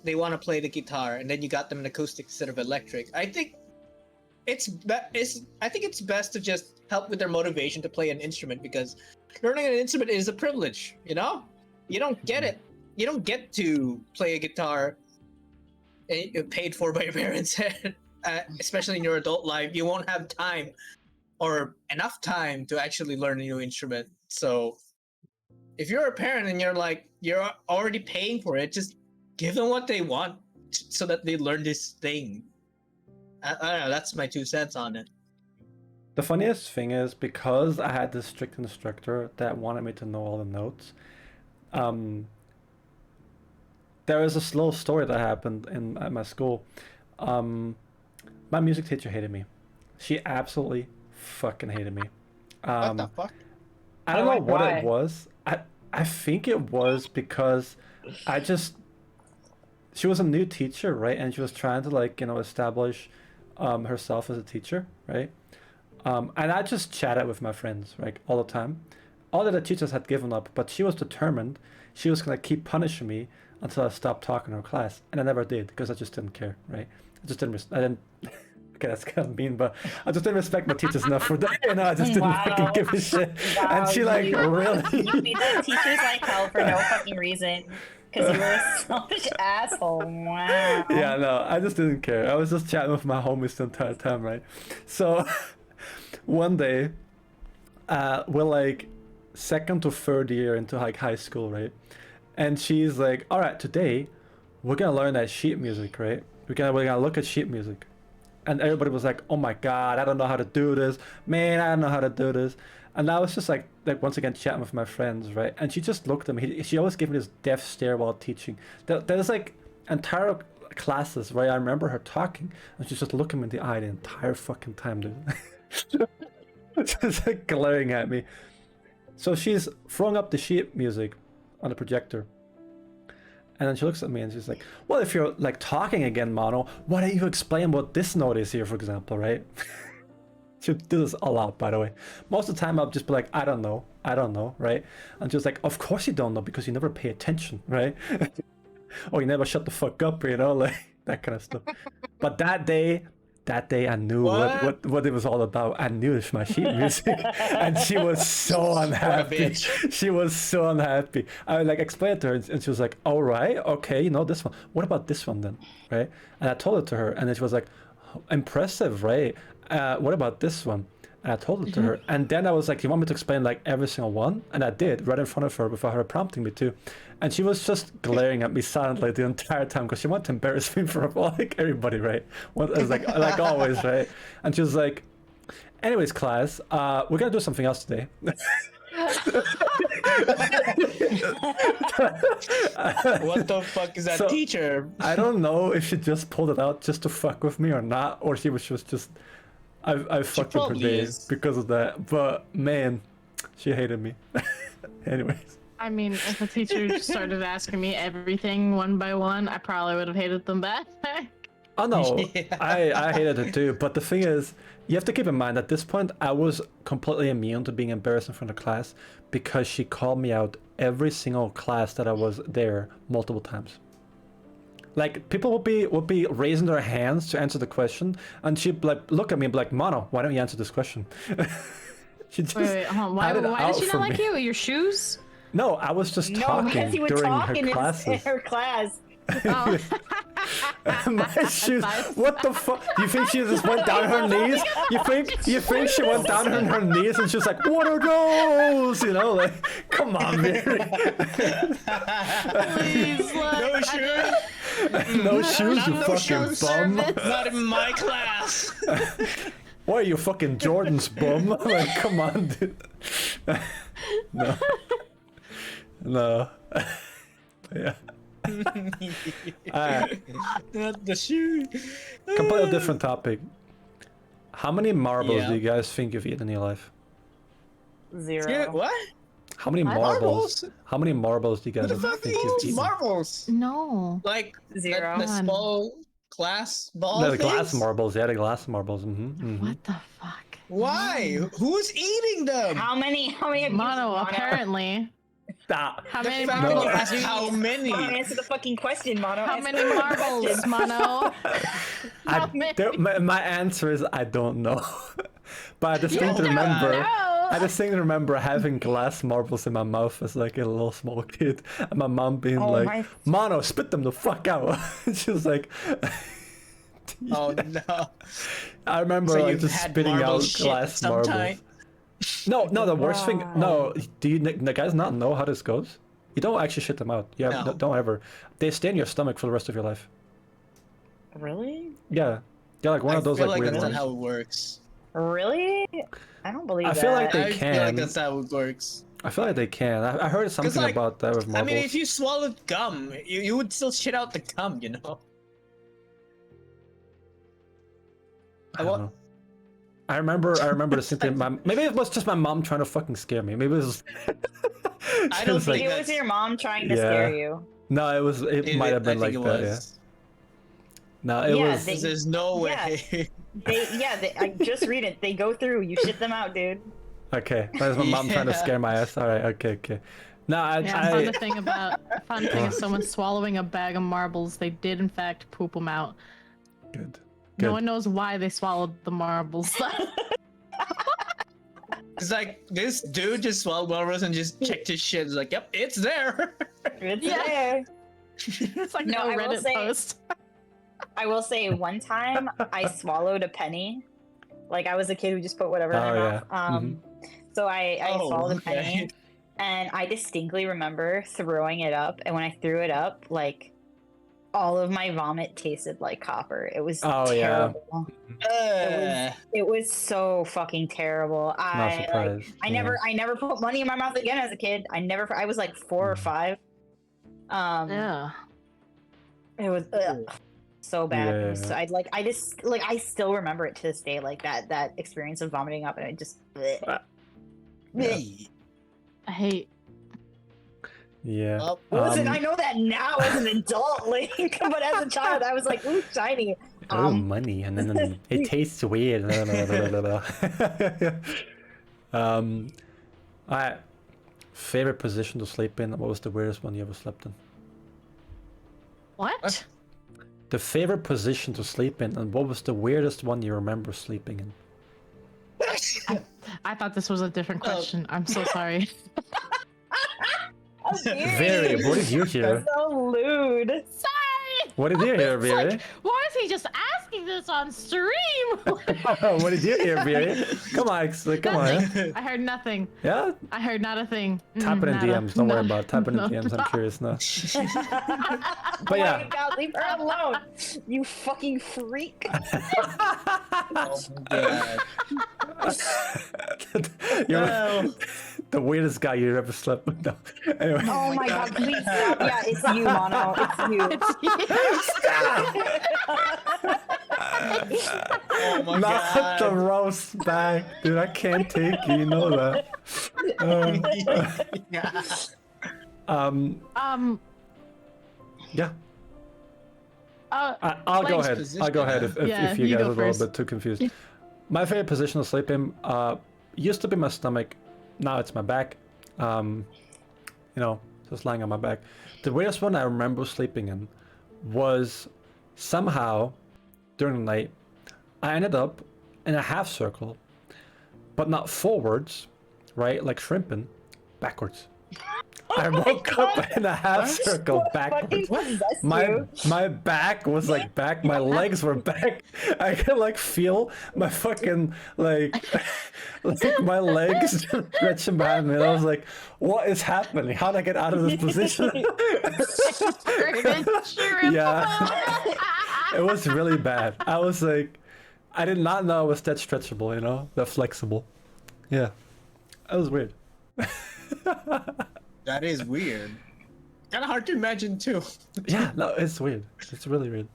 they want to play the guitar, and then you got them an acoustic instead of electric, I think it's best to just help with their motivation to play an instrument, because learning an instrument is a privilege, you know. You don't get it. You don't get to play a guitar paid for by your parents, especially in your adult life. You won't have time or enough time to actually learn a new instrument. So if you're a parent and you're already paying for it, just give them what they want so that they learn this thing. I don't know, that's my 2 cents on it. The funniest thing is, because I had this strict instructor that wanted me to know all the notes, there is a little story that happened at my school. My music teacher hated me. She absolutely fucking hated me. What the fuck? I don't know what why? it was. I think it was because she was a new teacher, right? And she was trying to, like, you know, establish herself as a teacher, right? And I just chatted with my friends, like, all the time. All the other teachers had given up, but she was determined. She was gonna keep punishing me until I stopped talking to her class, and I never did, because I just didn't care, right? I didn't. Okay, that's kind of mean, but I just didn't respect my teachers enough for that. You know, I just didn't fucking give a shit. Wow, And she like really. You made that teachers like hell for no fucking reason. Because you were a selfish asshole. Wow. Yeah, no, I just didn't care. I was just chatting with my homies the entire time, right? So one day, we're like second to third year into like high school, right? And she's like, all right, today we're gonna learn that sheet music, right? We're gonna look at sheet music. And everybody was like, oh my god, I don't know how to do this. Man, I don't know how to do this. And I was just like once again chatting with my friends, right? And she just looked at me. She always gave me this death stare while teaching. There's like entire classes where I remember her talking, and she's just looking me in the eye the entire fucking time, dude. Just like glaring at me. So she's throwing up the sheet music on the projector. And then she looks at me and she's like, well, if you're like talking again, Mono, why don't you explain what this note is here, for example, right? She'll do this a lot, by the way. Most of the time I'll just be like, I don't know, right? And she's like, of course you don't know, because you never pay attention, right? Or you never shut the fuck up, you know, like that kind of stuff. But that day I knew what it was all about. I knew it was my sheet music. And she was so unhappy. She was so unhappy. I like explained to her, and she was like, all right, okay, you know this one. What about this one then, right? And I told it to her, and then she was like, impressive, right? What about this one? And I told it to her. And then I was like, you want me to explain like every single one? And I did, right in front of her, without her prompting me to. And she was just glaring at me silently the entire time, because she wanted to embarrass me for like everybody, right? I was like always, right? And she was like, anyways, class, we're gonna do something else today. What the fuck is that teacher? I don't know if she just pulled it out just to fuck with me or not, or she was just I fucked with her day because of that. But man, she hated me. Anyways. I mean, if a teacher started asking me everything one by one, I probably would have hated them back. Oh no, Yeah. I hated it too. But the thing is, you have to keep in mind at this point, I was completely immune to being embarrassed in front of class, because she called me out every single class that I was there multiple times. Like, people would be raising their hands to answer the question, and she'd like look at me and be like, Mono, why don't you answer this question? She just Wait, hold on. Why did she not like you? Your shoes? No, I was just No, talking because you were during talking her in classes. her class. Oh. My shoes. What the fuck? You think she just went down on her knees? You think she went down on her knees and she was like, what are those? You know, like, come on, Mary. Please, No shoes. No shoes, you fucking bum. Not in my class. Why are you fucking Jordan's bum? Like, come on, dude. No. No. Yeah. Not the shoe. Completely different topic. How many marbles Yeah. do you guys think you've eaten in your life? 0. Yeah, what? How many What? marbles? How many marbles do you Who guys the fuck think you've eats eaten? marbles? No. Like 0. the None. small glass ball No, the glass things? marbles. Yeah, the glass marbles. Mm-hmm. What the fuck? Why? Who's eating them? How many have you Mono, Mono? apparently. Ah, How The many fact No. marbles? is, do you how eat? many? Mono, answer the fucking question, Mono. How Answer many the fucking marbles, question. Mono? How many? my answer is I don't know. But I You distinctly don't remember. know. I distinctly remember having glass marbles in my mouth as like a little small kid, and my mom being Oh like, my- "Mono, spit them the fuck out." She was like, Oh no. I remember So like you've just had spitting marble out shit glass sometime? marbles. No, the worst thing. No, Wow. do you the guys not know how this goes? You don't actually shit them out. Yeah, No. don't ever. They stay in your stomach for the rest of your life. Really? Yeah, yeah, like one I of those feel like like weird that's ones. not how it works. Really? I don't believe I that. feel like they I feel like can. that's how it works. I feel like they can. I heard something like, about that with I marbles. mean, if you swallowed gum, you would still shit out the gum, you know? I don't know. I remember distinctly. Maybe it was just my mom trying to fucking scare me. Maybe it was. I don't just think Maybe it was that's- your mom trying to Yeah. scare you. No, it was. It might have been I like think that. it Yeah. was. No, it Yeah, was. they- There's no Yeah. way. I just read it. They go through. You shit them out, dude. Okay, that was my mom trying to Yeah. scare my ass. All right, okay. No, Yeah, fun thing is someone swallowing a bag of marbles, they did in fact poop them out. good. No one knows why they swallowed the marbles. It's like this dude just swallowed marbles and just checked his shit. It's like, yep, it's there. It's Yeah. there. It's like No, no I will Reddit say- post. I will say one time I swallowed a penny. Like I was a kid who just put whatever in Oh, my yeah. mouth. So I Oh, swallowed a okay. penny, and I distinctly remember throwing it up. And when I threw it up, like all of my vomit tasted like copper. It was Oh, yeah. terrible. It was so fucking terrible. Not I surprised. I never put money in my mouth again as a kid. I was like 4 or 5. Yeah. It was so bad. It was Yeah. so, I still remember it to this day, like that experience of vomiting up, and it just. bleh. Hey. I hate. Yeah. Well, Listen, Um, I know that now as an adult, Link, but as a child, I was like, ooh, shiny. Oh, money, and then it tastes weird. Alright. Favorite position to sleep in? What was the weirdest one you ever slept in? What? The favorite position to sleep in, and what was the weirdest one you remember sleeping in? I thought this was a different question. I'm so sorry. Very. What did you hear? So lewd. Sorry! What did you hear, It's Viri? like, why is he just asking this on stream? What did you hear, Viri? Come on, come on. I heard nothing. Yeah? I heard not a thing. Tap it in Nada. DMs. Don't worry No. about it. Tap it in No. DMs. I'm curious now. Oh yeah. my god, leave her alone. You fucking freak. oh my god. You're the weirdest guy you ever slept with. No. Anyway. Oh my god, please stop. Yeah, it's you, Mono. It's you. Oh my Not god. the roast back, dude. I can't take you. You know that. Yeah. I'll go Like- ahead. I'll go ahead Yeah, if you you guys go are a little first. bit too confused. My favorite position to sleep in used to be my stomach. Now it's my back. Just lying on my back. The weirdest one I remember sleeping in was somehow during the night I ended up in a half circle, but not forwards, right? Like shrimping, backwards. I woke up in a half circle Fucking backwards. possessed My you. my back was like back, my legs were back. I could like feel my fucking like my legs stretching behind me. And I was like, what is happening? How did I get out of this position? Yeah. It was really bad. I was like, I did not know it was that stretchable, that flexible. Yeah. That was weird. That is weird. Kind of hard to imagine too. Yeah, no, it's weird. It's really weird.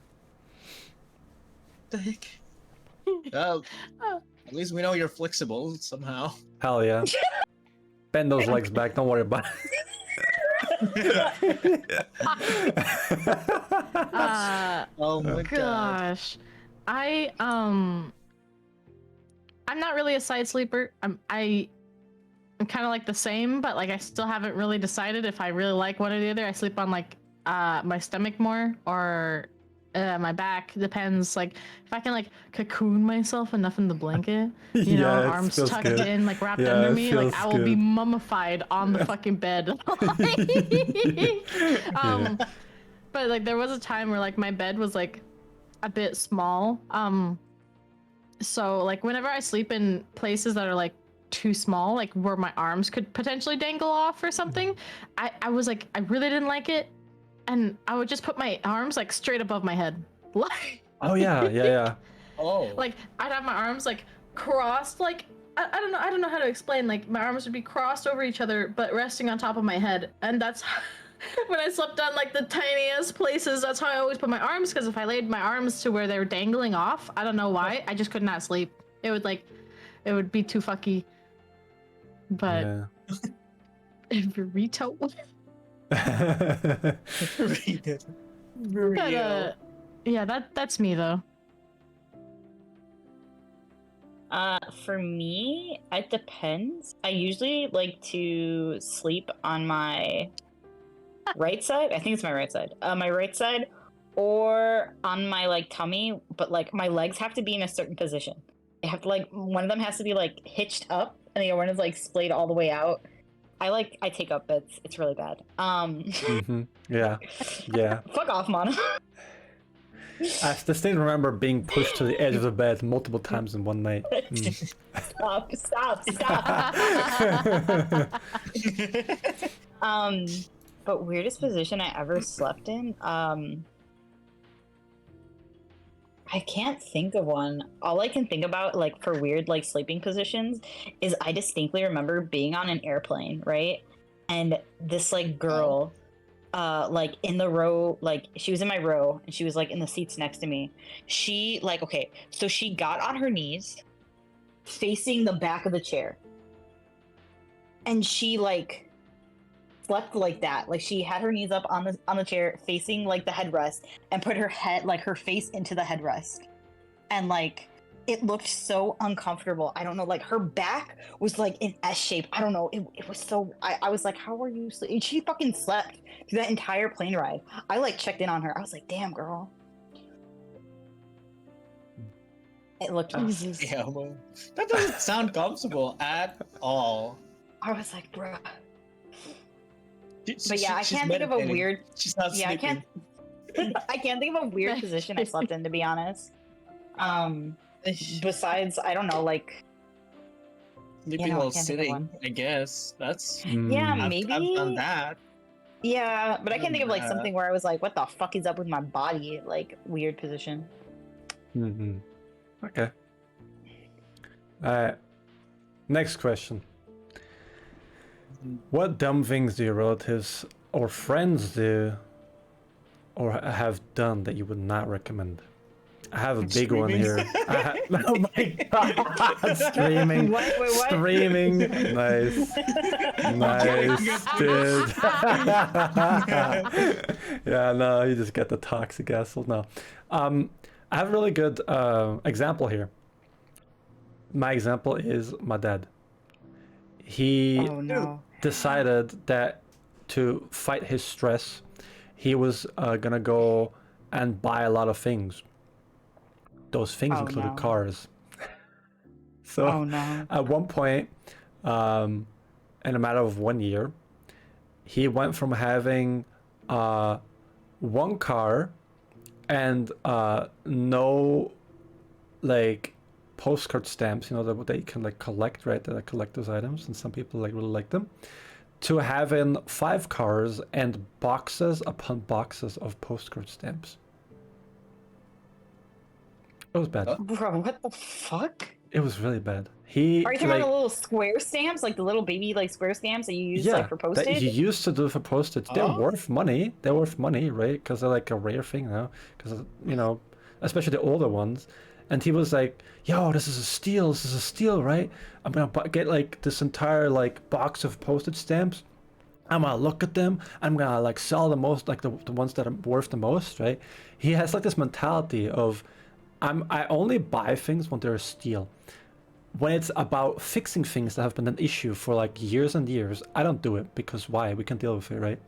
The heck? Well, at least we know you're flexible somehow. Hell yeah. Bend those legs back. Don't worry about it. Oh my god. Gosh, I'm not really a side sleeper. I'm kind of like the same, but like I still haven't really decided if I really like one or the other. I sleep on like my stomach more or my back. Depends. Like if I can like cocoon myself enough in the blanket, you know, Yeah, it arms feels tucked good. in, like wrapped Yeah, under it me, like feels I will be good. mummified on the fucking bed. But like there was a time where like my bed was like a bit small. So like whenever I sleep in places that are like too small, like where my arms could potentially dangle off or something, I was like I really didn't like it, and I would just put my arms like straight above my head. Oh yeah, yeah. Oh. Like I'd have my arms like crossed, like I don't know how to explain. Like my arms would be crossed over each other but resting on top of my head, and that's when I slept on like the tiniest places. That's how I always put my arms, because if I laid my arms to where they were dangling off, I don't know why, I just could not sleep. It would be too fucky. But Yeah. burrito. Read it. But yeah, that's me though. For me, it depends. I usually like to sleep on my right side. I think it's my right side. My right side, or on my like tummy, but like my legs have to be in a certain position. They have to like one of them has to be like hitched up, and the other one is like splayed all the way out. I take up beds. It's really bad. Yeah. Yeah. Fuck off, Mono. I distinctly remember being pushed to the edge of the bed multiple times in one night. Stop. But weirdest position I ever slept in, I can't think of one. All I can think about, like, for weird, like, sleeping positions is I distinctly remember being on an airplane, right? And this, like, girl, like, in the row, like, she was in my row, and she was, like, in the seats next to me. She, like, okay, so she got on her knees, facing the back of the chair. And she, like, slept like that. Like, she had her knees up on the chair, facing like the headrest, and put her head, like her face into the headrest. And like it looked so uncomfortable. I don't know, like her back was like in S shape. I don't know. It was so I was like, how are you sleeping? She fucking slept through that entire plane ride. I like checked in on her. I was like, damn girl. It looked Jesus. Yeah, well, that doesn't sound comfortable at all. I was like, bruh. She- But yeah, I she's can't think of a meditating. weird. She's not Yeah, I sleeping. can't. I can't think of a weird position I slept in, to be honest. Besides, I don't know, like Sleeping I while can't think of sitting, one. I guess. That's yeah, I've, maybe. I've done that. Yeah, but I can't think of like Uh, something where I was like, "What the fuck is up with my body?" Like weird position. Mm-hmm. Okay. Next question. What dumb things do your relatives or friends do or have done that you would not recommend? I have a big one Screaming. here. Oh my god! Streaming. Wait, what? Streaming. Nice. Nice, dude. Yeah, no, you just get the toxic asshole. No. I have a really good example here. My example is my dad. He Oh no. decided that to fight his stress, he was gonna go and buy a lot of things. Those things Oh, included no. cars. So Oh no. at one point, in a matter of 1 year, he went from having one car and no like postcard stamps, you know, that you can like collect, right? That are collector's items, and some people like really like them, to having 5 cars and boxes upon boxes of postcard stamps. It was bad. Bro, what the fuck? It was really bad. He Are you talking like, about the little square stamps, like the little baby like square stamps that you use like for that postage? you used to do for postage. They're Oh. worth money. They're worth money, right? Because they're like a rare thing now. Because, you know, especially the older ones. and he was like, "Yo, this is a steal. This is a steal, right? I'm gonna get like this entire like box of postage stamps. I'm gonna look at them. I'm gonna like sell the most, like the ones that are worth the most, right?" He has like this mentality of, I only buy things when they're a steal. When it's about fixing things that have been an issue for like years and years, I don't do it because why? We can deal with it, right?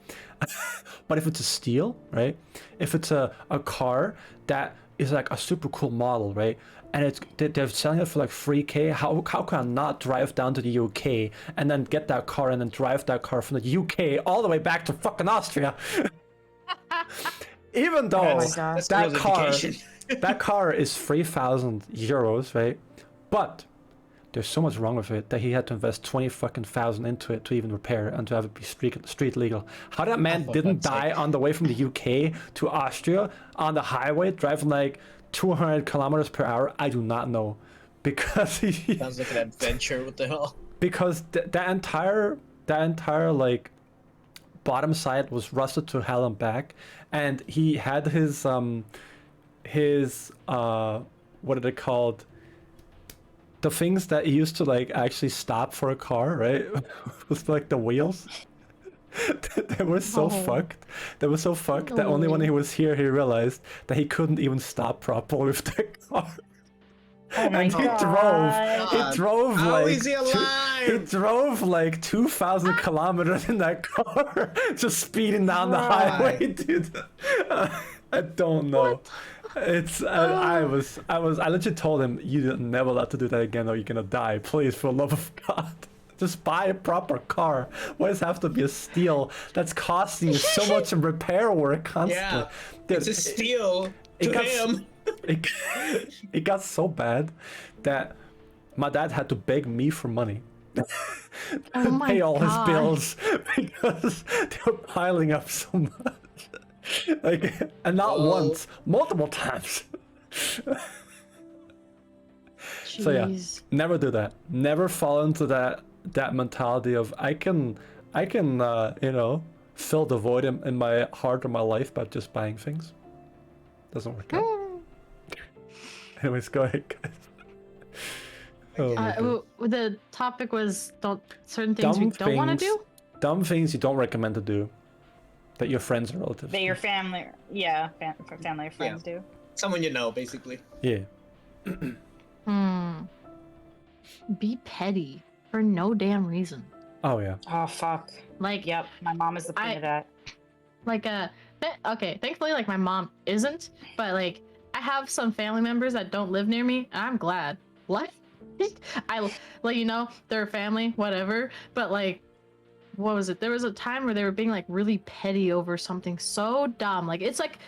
But if it's a steal, right? If it's a car that is like a super cool model, right? And they're selling it for like 3K. How can I not drive down to the UK and then get that car and then drive that car from the UK all the way back to fucking Austria? Even though That's that real car, dedication. that car is 3,000 euros, right? But there's so much wrong with it that he had to invest 20 fucking thousand into it to even repair it and to have it be street legal. How that man for didn't fuck's die sake. on the way from the UK to Austria on the highway driving like 200 kilometers per hour, I do not know. Because he, Sounds like an adventure. What the hell? because that entire like bottom side was rusted to hell and back, and he had his what are they called? The things that he used to like actually stop for a car, right? Was like the wheels. They were so fucked. They were so fucked that only when he was here he realized that he couldn't even stop properly with the car. Oh my And he god. drove How like is he he alive? drove like 2,000 kilometers in that car, just speeding down the Right. highway, dude. I don't know. It's I literally told him, "You're never allowed to do that again, or you're gonna die. Please, for the love of God, just buy a proper car. Why does it have to be a steal that's costing you so much in repair work constantly?" Yeah, Dude, it's a steal it to got him. it got so bad that my dad had to beg me for money Oh to my pay all his God. bills because they were piling up so much. Like, and not Oh. once, multiple times. So yeah, Jeez. never do that. Never fall into that mentality of I can you know, fill the void in my heart or my life by just buying things. Doesn't work out. Anyways, go ahead, guys. Oh my God. The topic was certain things we Dumb don't want to things- do. Dumb things you don't recommend to do that your friends or relatives That do. your family, yeah, family or friends do. Someone you know, basically. Yeah. Be petty for no damn reason. Oh yeah. Oh fuck. Like, Yep, my mom is the point of that. like okay, thankfully like my mom isn't, but like I have some family members that don't live near me, and I'm glad. What? I like, you know, they're family, whatever, but like, what was it? There was a time where they were being like really petty over something so dumb. Like it's like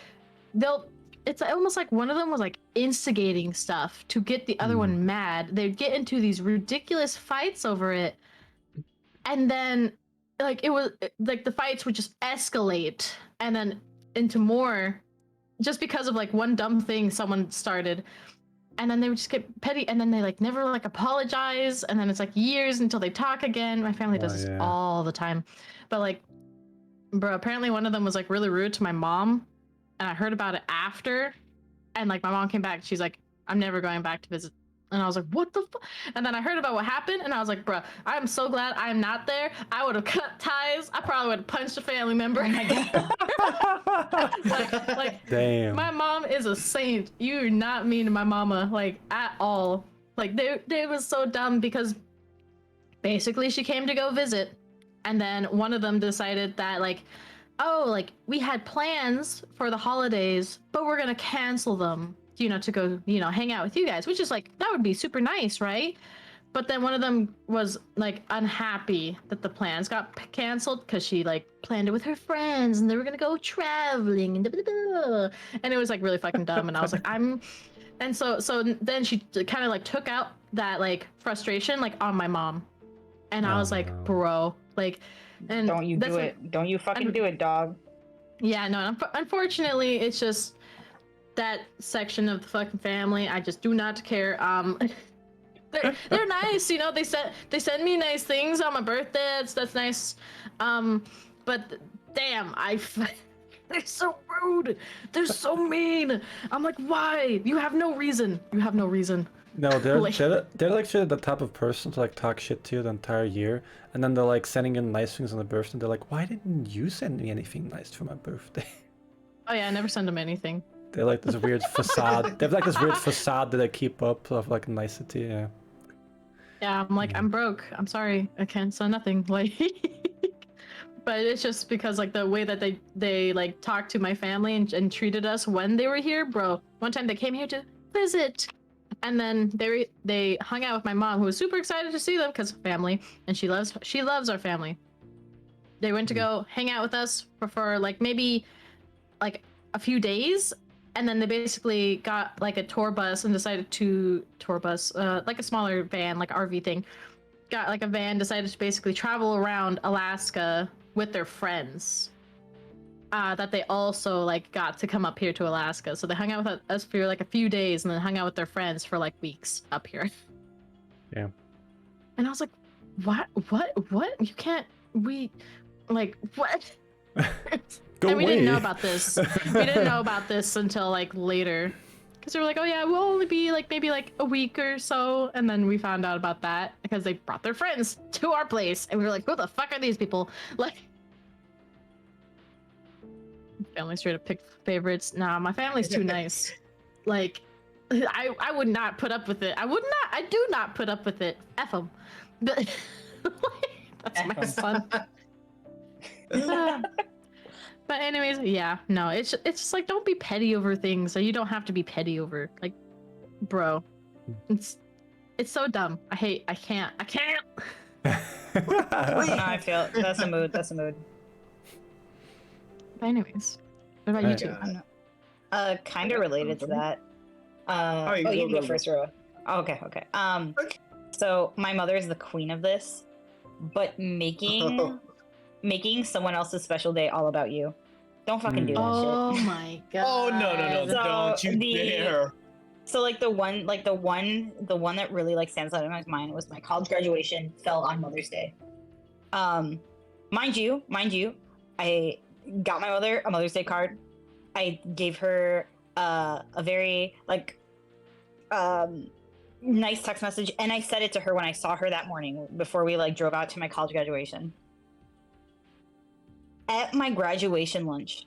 it's almost like one of them was like instigating stuff to get the other one mad. They'd get into these ridiculous fights over it, and then like it was like the fights would just escalate and then into more just because of like one dumb thing someone started, and then they would just get petty, and then they like never like apologize, and then it's like years until they talk again. My family does this yeah. all the time. But like, bro, apparently one of them was like really rude to my mom, and I heard about it after, and like my mom came back, she's like, "I'm never going back to visit." And I was like, what the fuck? And then I heard about what happened, and I was like, bruh, I'm so glad I'm not there. I would have cut ties. I probably would have punched a family member. Oh my god. like Damn. my mom is a saint. You're not mean to my mama, like, at all. Like, they was so dumb because basically she came to go visit, and then one of them decided that, like, oh, like, we had plans for the holidays, but we're gonna cancel them, you know, to go, you know, hang out with you guys, which is like, that would be super nice, right? But then one of them was like unhappy that the plans got canceled because she like planned it with her friends and they were gonna go traveling and blah, blah, blah. And it was like really fucking dumb. And I was like, and so then she kind of like took out that like frustration like on my mom, and I was like, no. bro, like, and Don't you that's do what- it. Don't you fucking and- do it, dog. Yeah, no, unfortunately, it's just that section of the fucking family. I just do not care. They're nice, you know. They send me nice things on my birthday. That's nice. But damn, They're so rude. They're so mean. I'm like, why? You have no reason. You have no reason. No, they're Like- they're actually the type of person to like talk shit to you the entire year, and then they're like sending in nice things on the birthday. They're like, why didn't you send me anything nice for my birthday? Oh yeah, I never send them anything. They're like this weird facade. They have like this weird facade that they keep up of like nicety. Yeah. Yeah, I'm like, I'm broke. I'm sorry. I can't send nothing. Like, but it's just because like the way that they like talked to my family and treated us when they were here, bro. One time they came here to visit, and then they hung out with my mom, who was super excited to see them because family, and she loves our family. They went to go hang out with us for like maybe like a few days, and then they basically got like a tour bus and decided to like a smaller van, like RV thing. Got like a van, decided to basically travel around Alaska with their friends. That they also like got to come up here to Alaska. So they hung out with us for like a few days and then hung out with their friends for like weeks up here. Yeah. And I was like, what? You can't, what? Go And we away. didn't know about this. We didn't know about this until like later. Because they were like, oh yeah, we'll only be like maybe like a week or so. And then we found out about that because they brought their friends to our place. And we were like, who the fuck are these people? Like, family straight up picked favorites. Nah, my family's too nice. Like, I would not put up with it. I do not put up with it. F them. But that's my son. But anyways, yeah, no, it's just like, don't be petty over things that you don't have to be petty over. Like, bro, it's so dumb. I can't. No, I feel that's a mood. That's a mood. But anyways, what about you two? Kind of related to that. You can go first, Roa. Oh, okay. So my mother is the queen of this, but making someone else's special day all about you. Don't fucking do that Oh shit. my god. Oh no! So Don't you dare! So like the one that really like stands out in my mind was my college graduation fell on Mother's Day. Mind you, I got my mother a Mother's Day card. I gave her a very like nice text message, and I said it to her when I saw her that morning before we like drove out to my college graduation. At my graduation lunch,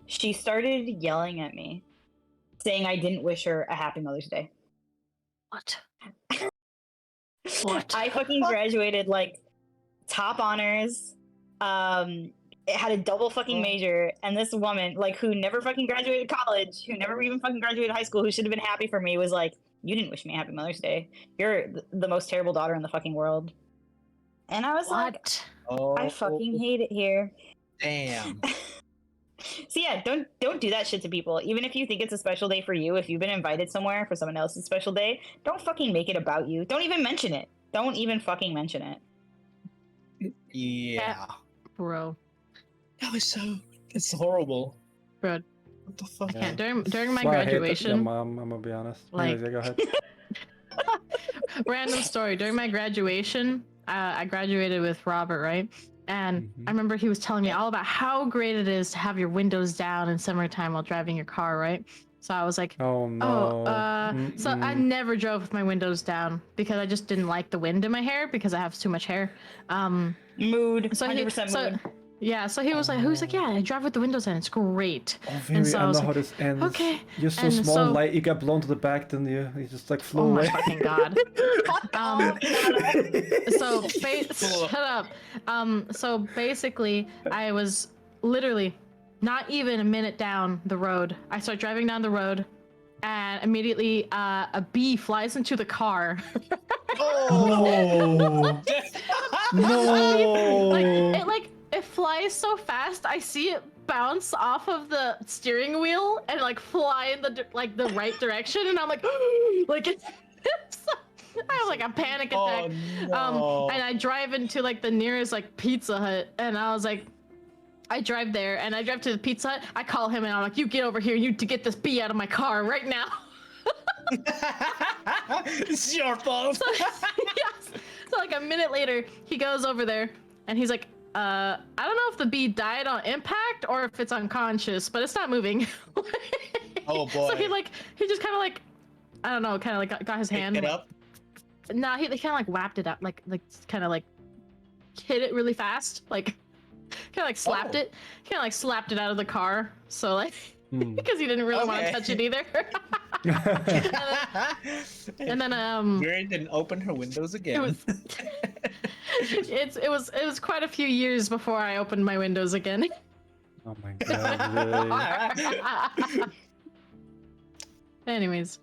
she started yelling at me, saying I didn't wish her a happy Mother's Day. What? What? I fucking graduated like top honors. It had a double fucking major, and this woman, like, who never fucking graduated college, who never even fucking graduated high school, who should have been happy for me, was like, "You didn't wish me a happy Mother's Day. You're the most terrible daughter in the fucking world." And I was like, I fucking hate it here. Damn. So yeah, don't do that shit to people. Even if you think it's a special day for you, if you've been invited somewhere for someone else's special day, don't fucking make it about you. Don't even mention it. Don't even fucking mention it. Yeah. Bro. That was it's horrible. Bro. What the fuck? I can't. During my Why I hate your graduation, mom, I'm gonna be honest. Like- Anyways, yeah, go ahead. random story. During my graduation, I graduated with Robert, right? And I remember he was telling me all about how great it is to have your windows down in summertime while driving your car, right? So I was like, Oh no. so I never drove with my windows down because I just didn't like the wind in my hair because I have too much hair. Mood. So 100% mood. Yeah, so he was like, yeah, I drive with the windows down. It's great. Oh, very, so I I was know how like, this ends. okay. You're so And small so- and light, you got blown to the back, then you just like flew Oh my away. fucking god. Shut up. So basically, I was literally not even a minute down the road. I start driving down the road, and immediately a bee flies into the car. Oh no! It flies so fast. I see it bounce off of the steering wheel and like fly in the right direction, and I'm like, it's. I have like a panic attack. no. And I drive into like the nearest like Pizza Hut, and I was like, I drive there, and I drive to the Pizza Hut. I call him, and I'm like, you get over here, you to get this bee out of my car right now. It's your fault. Yes. So like a minute later, he goes over there, and he's like, I don't know if the bee died on impact cracked or if it's unconscious, but it's not moving. Oh boy. So he just kind of like, I don't know, kind of like got his hand. Pick it up. Nah, he kind of like whapped it up, like kind of like hit it really fast, like kind of like slapped it. Kind of like slapped it out of the car. So like because he didn't really want to touch it either. and then Mary didn't open her windows again. It was quite a few years before I opened my windows again. Oh my god, really? Anyways.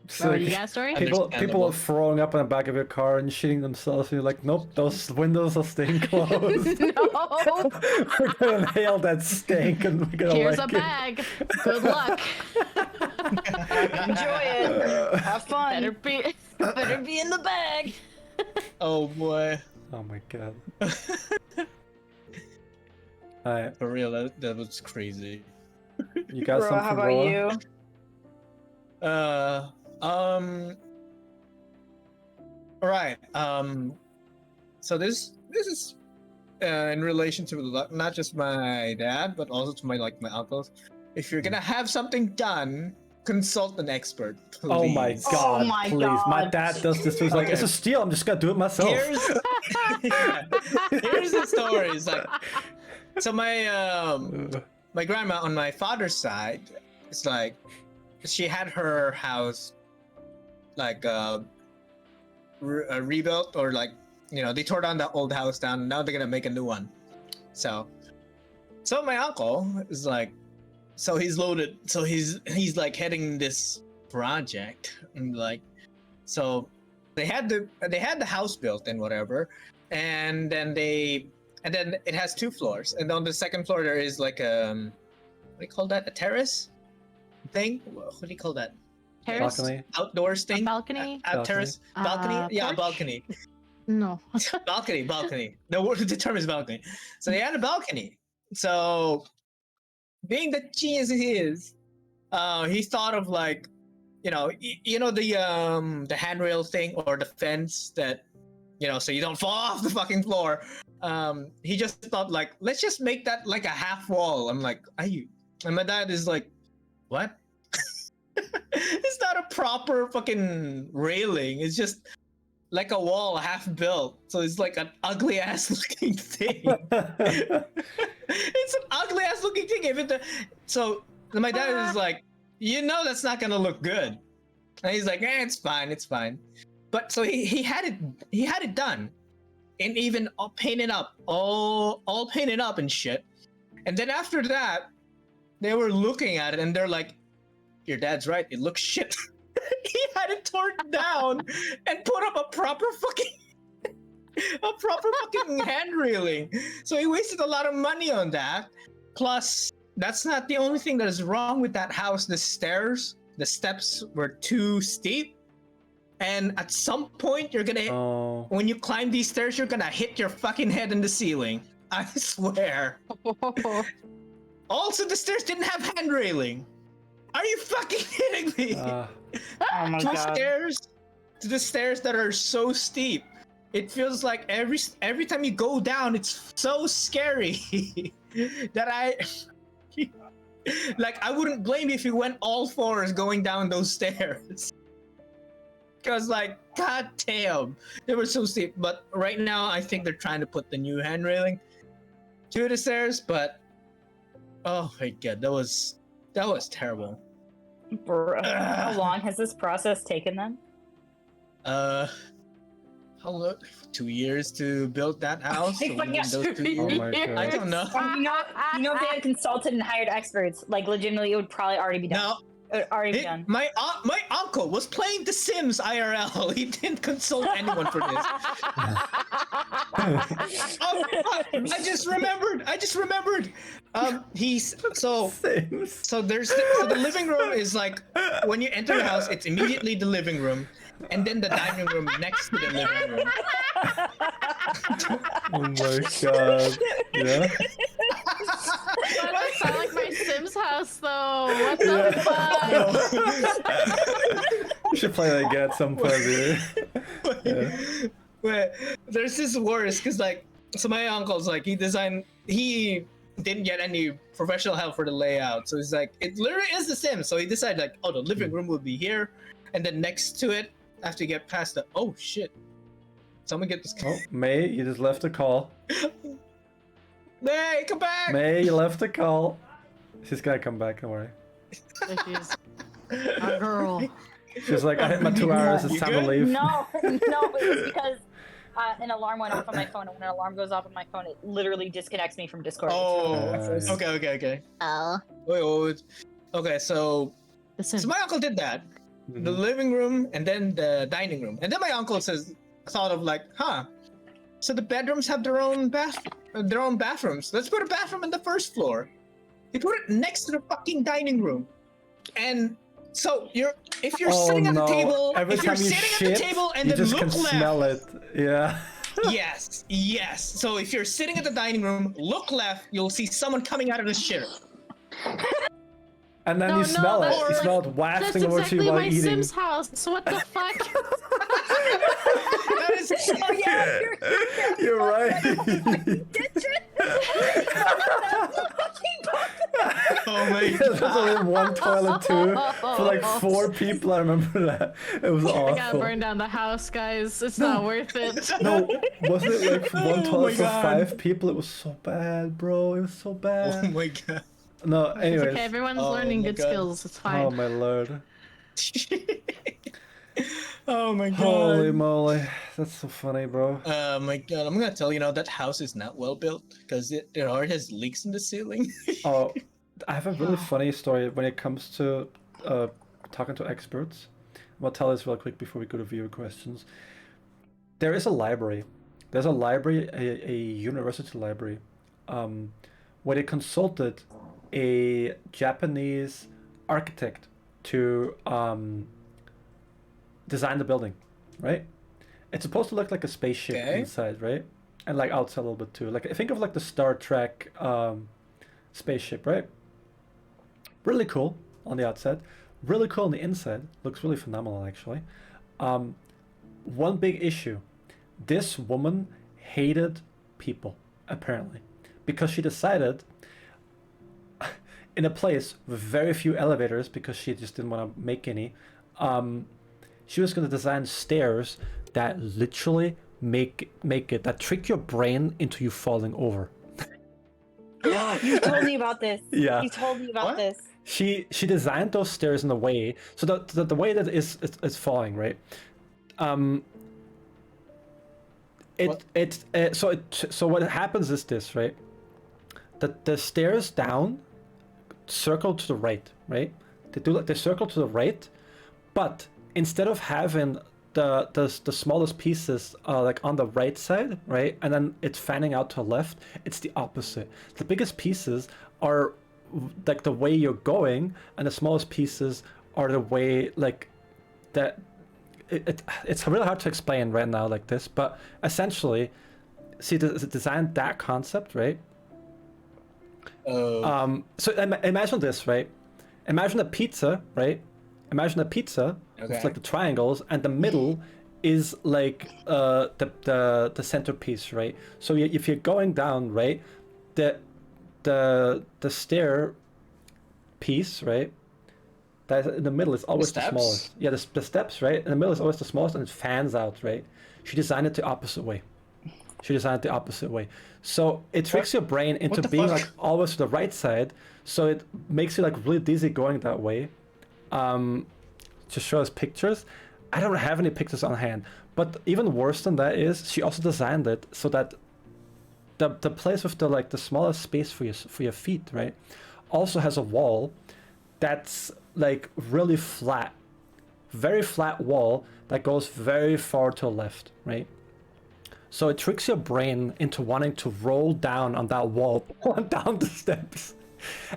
So, You got a story? people are throwing up in the back of your car and shitting themselves, and you're like, nope, those windows are staying closed. No. We're gonna inhale that stink and we're gonna Here's a like it. bag. Good luck. Enjoy it. Have fun. Better be in the bag. Oh boy. Oh my god. Alright, For real, that was crazy. you got Bro, something, how about Roa? you? Right. So this is in relation to not just my dad, but also to my uncles. If you're gonna have something done, consult an expert. Please. Oh my god, my please. My God. dad does this too. He's like, Okay. it's a steal, I'm just gonna do it myself. Here's the story. It's like, so my grandma on my father's side, it's like she had her house like rebuilt, or like, you know, they tore down the old house down, and now they're gonna make a new one. So my uncle is like, so he's loaded, so he's like heading this project, and like, so they had the house built and whatever, and then it has 2 floors, and on the second floor there is like what do you call that, a terrace thing? What do you call that? Terrace? Balcony. A Outdoors thing? balcony? A terrace? Balcony? Yeah, porch? balcony. No. balcony. The term is balcony. So they had a balcony. So being the genius he is, he thought of like, you know, the handrail thing or the fence that, you know, so you don't fall off the fucking floor. He just thought like, let's just make that like a half wall. I'm like, are you? And my dad is like, what? It's not a proper fucking railing. It's just like a wall half built. So it's like an ugly ass looking thing. It's an ugly ass looking thing. So my dad is like, you know, that's not gonna look good. And he's like, it's fine. But so he had it done, and even all painted up and shit. And then after that, they were looking at it and they're like, your dad's right, it looks shit. He had it torn down and put up a proper fucking hand railing. So he wasted a lot of money on that. Plus, that's not the only thing that is wrong with that house. The steps were too steep. And at some point, when you climb these stairs, you're gonna hit your fucking head in the ceiling. I swear. Also, the stairs didn't have hand railing. Are you fucking kidding me? Oh my god. To the stairs that are so steep. It feels like every time you go down, it's so scary that I wouldn't blame you if you went all fours going down those stairs. Because like, god damn, they were so steep. But right now, I think they're trying to put the new hand railing to the stairs. But oh my god, that was terrible. Bro, how long has this process taken them? How long? 2 years to build that house. They fucking got 2 Oh my god. I don't know. You know, if they had consulted and hired experts, like legitimately, it would probably already be done. No. It would already be done. My uncle was playing The Sims IRL. He didn't consult anyone for this. Oh, fuck. I just remembered. So the living room is like, when you enter the house, it's immediately the living room, and then the dining room next to the living room. Oh my god. Yeah? That doesn't sound like my Sims house though. What the fuck? We should play that again at some point, dude. But there's this worse, because like, so my uncle's like, he didn't get any professional help for the layout. So he's like, it literally is the Sims. So he decided like, oh, the living room will be here, and then next to it, after you get past the, oh shit, someone get this. Oh, May, you just left a call. May, come back. May, you left a call. She's gonna come back. Don't worry. She's a girl. She's like, I hit my 2 hours. It's You time to good? leave. No, it was because an alarm went off on my phone, and when an alarm goes off on my phone, it literally disconnects me from Discord. Oh, Nice. okay. Oh. Wait. Okay, so Listen, my uncle did that. Mhm. The living room and then the dining room, and then my uncle thought of like, so the bedrooms have their own bathrooms. Let's put a bathroom in the first floor. He put it next to the fucking dining room, and so if you're Oh sitting at the no! table, Every if you're time you sitting shit, at the table and you then just look can left, smell it. Yeah. yes. So if you're sitting at the dining room, look left, you'll see someone coming out of the shitter. And then No, you smell it. that's You like- smell it that's wafting over to exactly you while my eating. Sims house. So what the fuck? That is Oh yeah, You're right. oh my There's god. only one toilet too for like 4 people. I remember that. It was I gotta awful. burn down the house, guys. It's not worth it. No, wasn't it like one Oh toilet my for God. 5 people? It was so bad, bro. It was so Oh bad. my god. No, It's anyways. okay, everyone's Oh learning my good God. skills. It's Oh fine. my lord. Oh my god. Holy moly. That's so funny, bro. Oh my god, I'm gonna tell you now that house is not well built because it already has leaks in the ceiling. Oh, I have a really funny story when it comes to talking to experts. I'll tell this real quick before we go to viewer questions. There is a library. There's a library, a university library, where they consulted a Japanese architect to design the building, right? It's supposed to look like a spaceship Okay. inside, right? And like outside a little bit too. Like think of like the Star Trek spaceship, right? Really cool on the outside, really cool on the inside. Looks really phenomenal actually. One big issue: this woman hated people apparently because she decided in a place with very few elevators because she just didn't want to make any. She was going to design stairs that literally make it that trick your brain into you falling over. You told me about this. Yeah. You told me about What? this. She designed those stairs in a way so that the way that it's falling, right? So what happens is this, right? The stairs down circle to the right, right? They circle to the right, but instead of having the smallest pieces like on the right side, right, and then it's fanning out to the left, it's the opposite. The biggest pieces are like the way you're going, and the smallest pieces are the way like that. It's really hard to explain right now like this, but essentially, see, designed that concept, right? So imagine this, right? Imagine a pizza, right? Imagine a pizza with Okay. like the triangles, and the middle is like the centerpiece, right? So if you're going down, right, the stair piece, right, that in the middle is always the steps? smallest. Yeah, the steps, right, in the middle is always the smallest, and it fans out, right? She designed it the opposite way. So it tricks your brain into the being fuck? like always to the right side. So it makes you like really dizzy going that way. To show us pictures. I don't have any pictures on hand. But even worse than that is she also designed it so that the place with the smallest space for your feet, right, also has a wall that's like really flat. Very flat wall that goes very far to the left, right? So it tricks your brain into wanting to roll down on that wall, down the steps.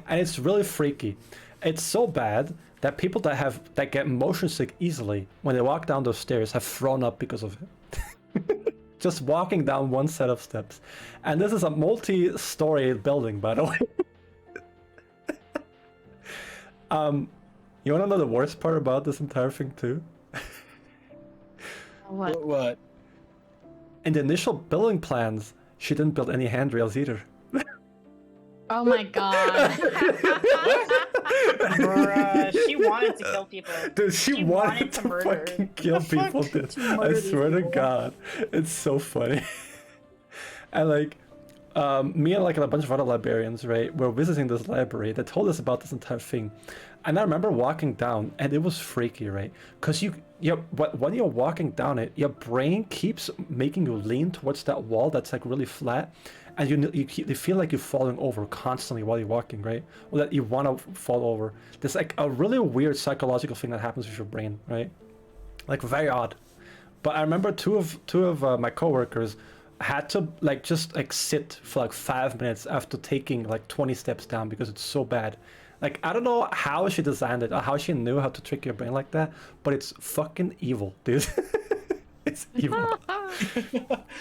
And it's really freaky. It's so bad that people that get motion sick easily when they walk down those stairs have thrown up because of it. Just walking down one set of steps. And this is a multi-story building, by the way. You want to know the worst part about this entire thing too? What? What? In the initial building plans, she didn't build any handrails either. Oh my god. Bruh, she wanted to kill people. Dude, she She wanted wanted to to murder. fucking kill people, dude. To I murder these swear to people. God, it's so funny. And like, me and like a bunch of other librarians, right, were visiting this library. They told us about this entire thing, and I remember walking down, and it was freaky, right? Because when you're walking down it, your brain keeps making you lean towards that wall that's like really flat, and you feel like you're falling over constantly while you're walking, right? Or that you want to fall over. There's like a really weird psychological thing that happens with your brain, right? Like very odd. But I remember two of my coworkers had to like just like sit for like 5 minutes after taking like 20 steps down because it's so bad. Like I don't know how she designed it or how she knew how to trick your brain like that, but it's fucking evil, dude. It's evil.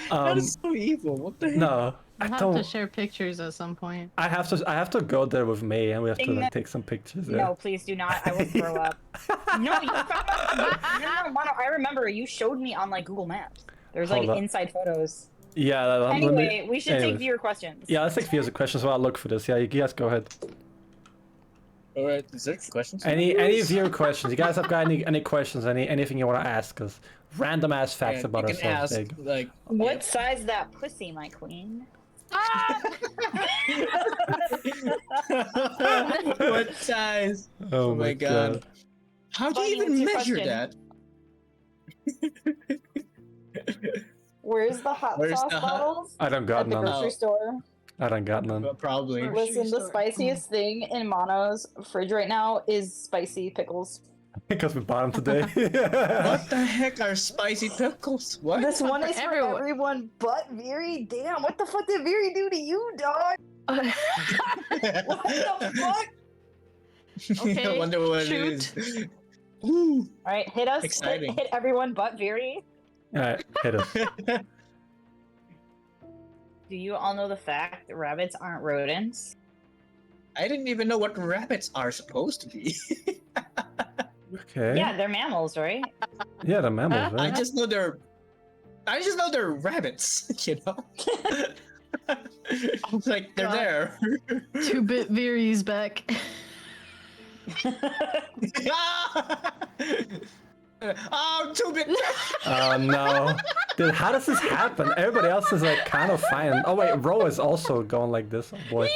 That is so evil. What the heck? No, I I'll have don't. to share pictures at some point. I have to go there with May, and we have to like take some pictures. Yeah. No, please do not. I will throw up. No, you no, Mono, I remember you showed me on like Google Maps. There's like Hold up. inside photos. Yeah. let me- Anyway, we should take anyways. viewer questions. Yeah, let's take views of questions while I look for this. Yeah, you guys go ahead. All right, is there questions? Any viewer questions? You guys have got any questions? Anything you want to ask us? Random ass facts And about you can ourselves. ask, Big. like, What size that pussy, my queen? what size? Oh, Oh my God. How do you Funny, even what's your measure question? that? Where's the hot Where's sauce the hot- bottles? I don't got At the none. grocery store. I don't got none. Probably. Listen, the spiciest thing in Mono's fridge right now is spicy pickles. Because we bought them today. What the heck are spicy pickles? What? This one is for everyone. everyone but Viri. Damn, what the fuck did Viri do to you, dog? What the fuck? Okay, I wonder what shoot. it is. Ooh. Alright, hit us. Exciting. Hit everyone but Viri. Alright, hit us. Do you all know the fact that rabbits aren't rodents? I didn't even know what rabbits are supposed to be. Okay. Yeah, they're mammals, right? Yeah, the mammals, I right? just know they're rabbits, you know? It's like they're God. there. 2-bit Viri's back. Oh, 2-bit. Oh no. Dude, how does this happen? Everybody else is like kind of fine. Oh wait, Ro is also going like this. Oh boy.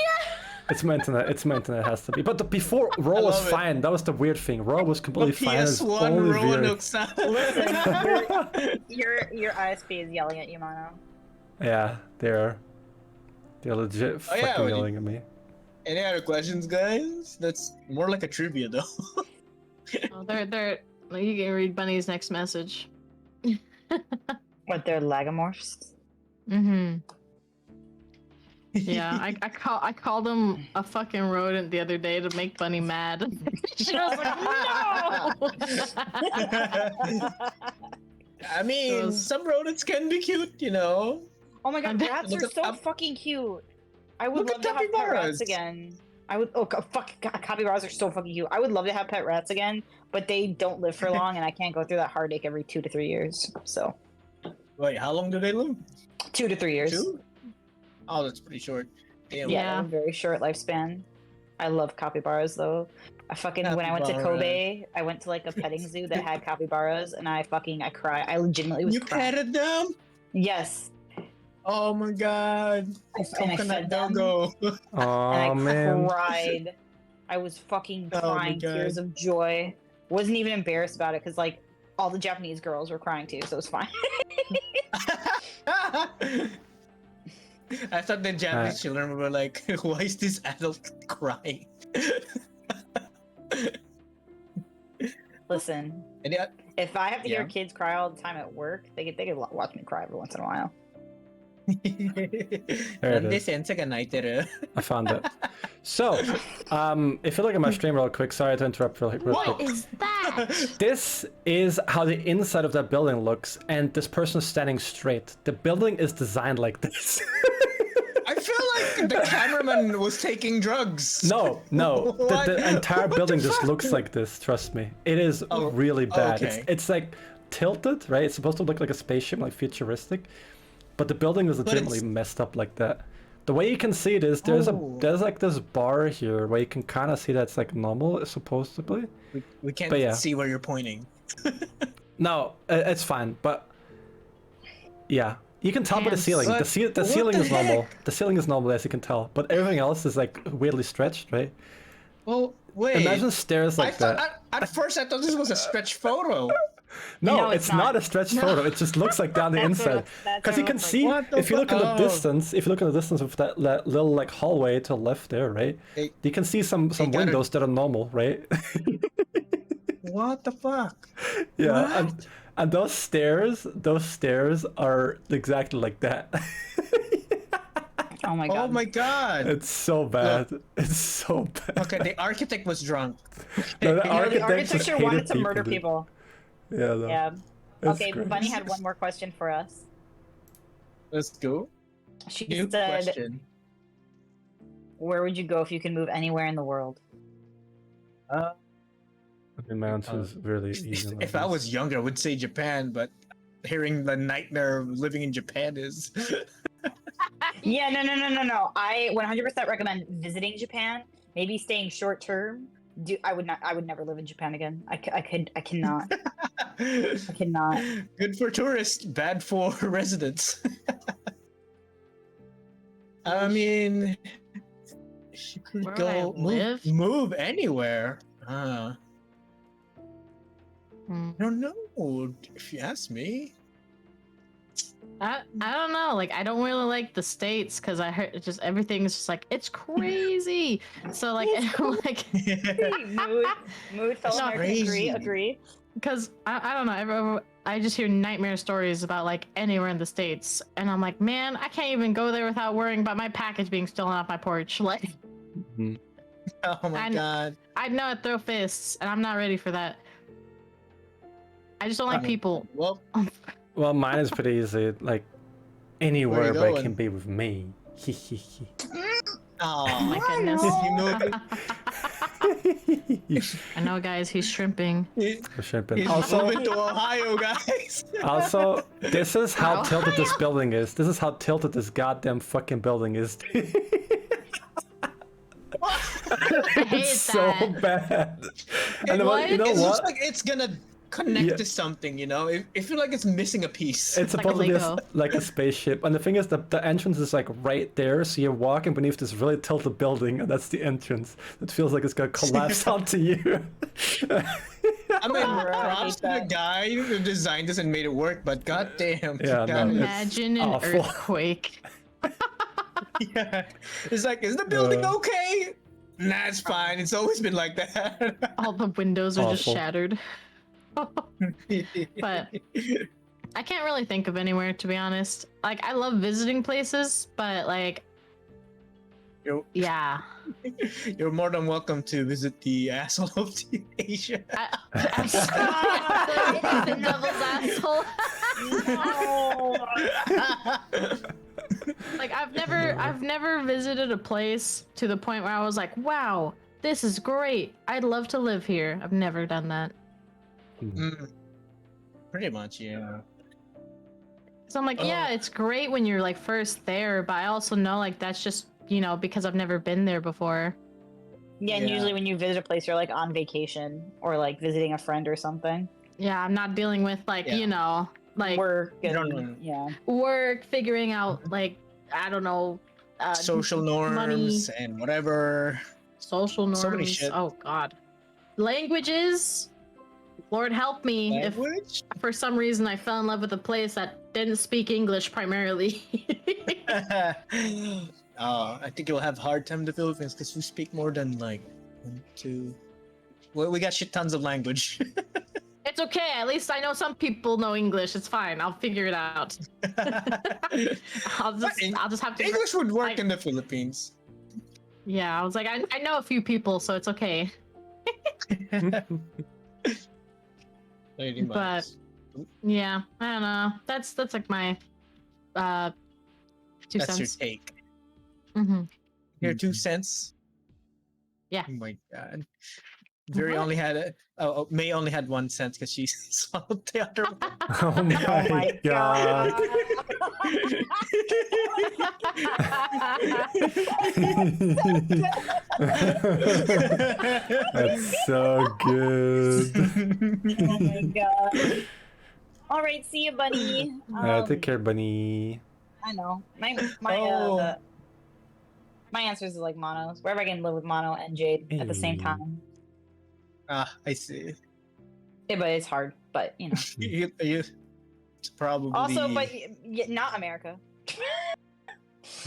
It's my internet. It's my internet. It has to be. But before Ro was love it. fine. That was the weird thing. Ro was completely fine. It's PS1 only Veer. RoanokeSan. Listen, your ISP is yelling at you, Mono. Yeah, they're legit Oh, yeah, fucking when you- yelling at me. Any other questions, guys? That's more like a trivia, though. Oh, they're. You can read Bunny's next message. What, they're lagomorphs? Mm-hmm. Yeah, I called him a fucking rodent the other day to make Bunny mad. She was like, no. I mean, Those- some rodents can be cute, you know. Oh my god, Look rats are at- so fucking cute. I would Look love at to have pet capybaras. rats again. I would. Oh god, fuck, capybaras are so fucking cute. I would love to have pet rats again, but they don't live for long, and I can't go through that heartache every 2 to 3 years. So Wait, how long do they live? 2 to 3 years. 2? Oh, that's pretty short. Damn. Yeah, Yeah. they have a very short lifespan. I love capybaras though. When I went to Kobe, I went to like a petting zoo that had capybaras, and I cried. I legitimately was You crying. petted them? Yes, Oh my god. and I Coconut fed them, doggo. Oh and I man. cried. I was fucking Oh my crying God. tears of joy. Wasn't even embarrassed about it because like all the Japanese girls were crying too, so it was fine. I thought the Japanese children were like, why is this adult crying? Listen, And yeah, if I have to Yeah. hear kids cry all the time at work, they could watch me cry every once in a while. it is. I found it. So, if you look at my stream real quick, sorry to interrupt real quick. What is that? This is how the inside of that building looks, and this person is standing straight. The building is designed like this. I feel like the cameraman was taking drugs. No, What? the entire What the building just fuck? looks like this. Trust me, it is Oh, really bad. okay. It's like tilted, right? It's supposed to look like a spaceship, like futuristic, but the building is legitimately it's- messed up like that. The way you can see it is there's like this bar here where you can kind of see that's like normal, supposedly. We can't But yeah. see where you're pointing. No, it's fine. But yeah, you can tell by the Hands. ceiling. What? The ceiling the is normal. heck? The ceiling is normal as you can tell, but everything else is like weirdly stretched, right? Well, wait. Imagine stairs like that. At first, I thought this was a stretch photo. No, No, it's it's not not. a stretched photo. It just looks like down the inside. That's Because you what can it looks see, What the if you look in the fuck? distance, if you look in the distance of that little like hallway to the left there, right? Hey, You can see some gotta- windows that are normal, right? what the fuck? Yeah, What? and those stairs are exactly like that. Oh my god. Oh my god. It's so bad. It's so bad. Okay, the architect was drunk. No, the You know, the architects just architecture wanted hated to murder dude. people. Yeah. No. Yeah. It's Okay, great. Bunny had one more question for us. Let's go. She New said, question. "Where would you go if you could move anywhere in the world?" I mean, my answer is really easy. If I was younger, I would say Japan, but hearing the nightmare of living in Japan is. Yeah, no. I 100% recommend visiting Japan. Maybe staying short term. I would never live in Japan again. I cannot. I cannot. Good for tourists, bad for residents. I mean, she could Where would I go live? move anywhere. Hmm. I don't know. If you ask me. I don't know. Like, I don't really like the States because I heard just everything's just like it's crazy. So like, like Mood, fellow No, Americans crazy. agree. because I don't know. I just hear nightmare stories about like anywhere in the States, and I'm like, man, I can't even go there without worrying about my package being stolen off my porch. Like, Mhm. Oh my god. I know I'd throw fists, and I'm not ready for that. I just don't like people. Well, Well, mine is pretty easy. Like anywhere you where it going? can be with me. Oh oh my goodness. I know, guys. He's shrimping. He's Also, moving to Ohio, guys. also, this is how Wow. tilted this building is. This is how tilted this goddamn fucking building is. I hate It's so that. bad. And What? you know It looks what? like it's gonna connect Yeah. to something, you know? I feel like it's missing a piece. It's like a supposed to be Lego. like a spaceship, and the thing is, the entrance is like right there, so you're walking beneath this really tilted building, and that's the entrance. It feels like it's gonna collapse onto you. I mean, Bro, I props hate to the that. guy who designed this and made it work, but goddamn, Yeah, no, it's Imagine an awful. earthquake. yeah. It's like, is the building Uh. okay? Nah, it's fine. It's always been like that. All the windows are just Awful. shattered. But I can't really think of anywhere, to be honest. Like, I love visiting places, but like, You're, yeah. you're more than welcome to visit the asshole of Asia. The devil's asshole. Like, I've never visited a place to the point where I was like, wow, this is great. I'd love to live here. I've never done that. Mm, pretty much, yeah. So I'm like, yeah, it's great when you're like first there, but I also know like that's just, you know, because I've never been there before. Yeah, and Yeah. usually when you visit a place, you're like on vacation or like visiting a friend or something. Yeah, I'm not dealing with like, Yeah. you know, like Work and No. yeah. work, figuring out like, I don't know, Social norms money. and whatever. social norms. So many shit. Oh God, languages. Lord help me Language? if for some reason I fell in love with a place that didn't speak English primarily. I think you'll have a hard time in the Philippines because we speak more than like 1, 2. Well, we got shit tons of language. It's okay. At least I know some people know English. It's fine. I'll figure it out. I'll just have to. English would work I- in the Philippines. Yeah, I was like, I know a few people, so it's okay. Pretty much. But- Yeah, I don't know. That's like my 2 That's your cents. take. Mm-hmm. Your 2 cents? Yeah. Oh my god. Very only had May only had 1 cent because she swallowed the other one. Oh my, Oh my god. god. That's so good. Oh my god. All right, see you, bunny. Take care, bunny. I know. Oh. My answer is like monos. Wherever I can live with mono and jade at the same Hey. time. I see. Yeah, but it's hard. But you know. You probably Also, but not America.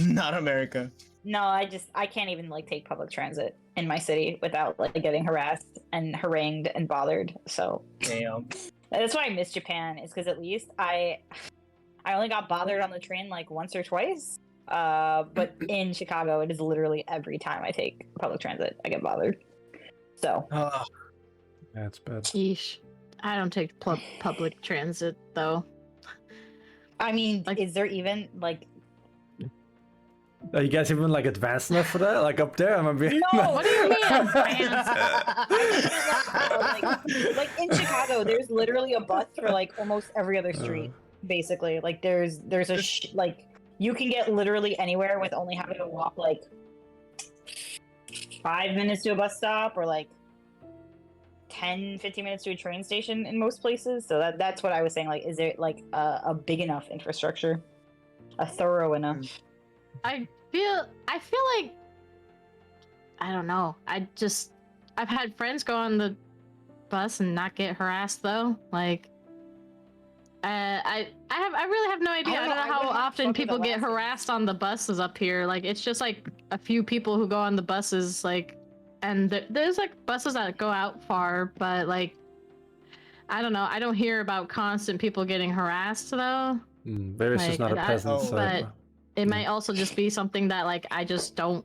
not America. No, I can't even like take public transit in my city without like getting harassed and harangued and bothered. So Damn. that's why I miss Japan. Is because at least I only got bothered on the train like once or twice. But in Chicago, it is literally every time I take public transit, I get bothered. So That's bad. Yeesh. I don't take public transit though. I mean, Like- is there even like Are you guys even like advanced enough for that? Like up there? I'm gonna be. No! What do you mean advanced? like in Chicago, there's literally a bus for like almost every other street. Basically, like there's a like you can get literally anywhere with only having to walk like 5 minutes to a bus stop or like 10-15 minutes to a train station in most places. So that's what I was saying. Like, is there like a big enough infrastructure, a thorough enough? I feel like I don't know. I've had friends go on the bus and not get harassed though. Like I really have no idea. I don't know I how wouldn't often fuck with people get Alaskans. harassed on the buses up here. Like it's just like a few people who go on the buses like and there's like buses that go out far, but like I don't know. I don't hear about constant people getting harassed though. Maybe it's just Like, not a presence. but it might also just be something that like I just don't.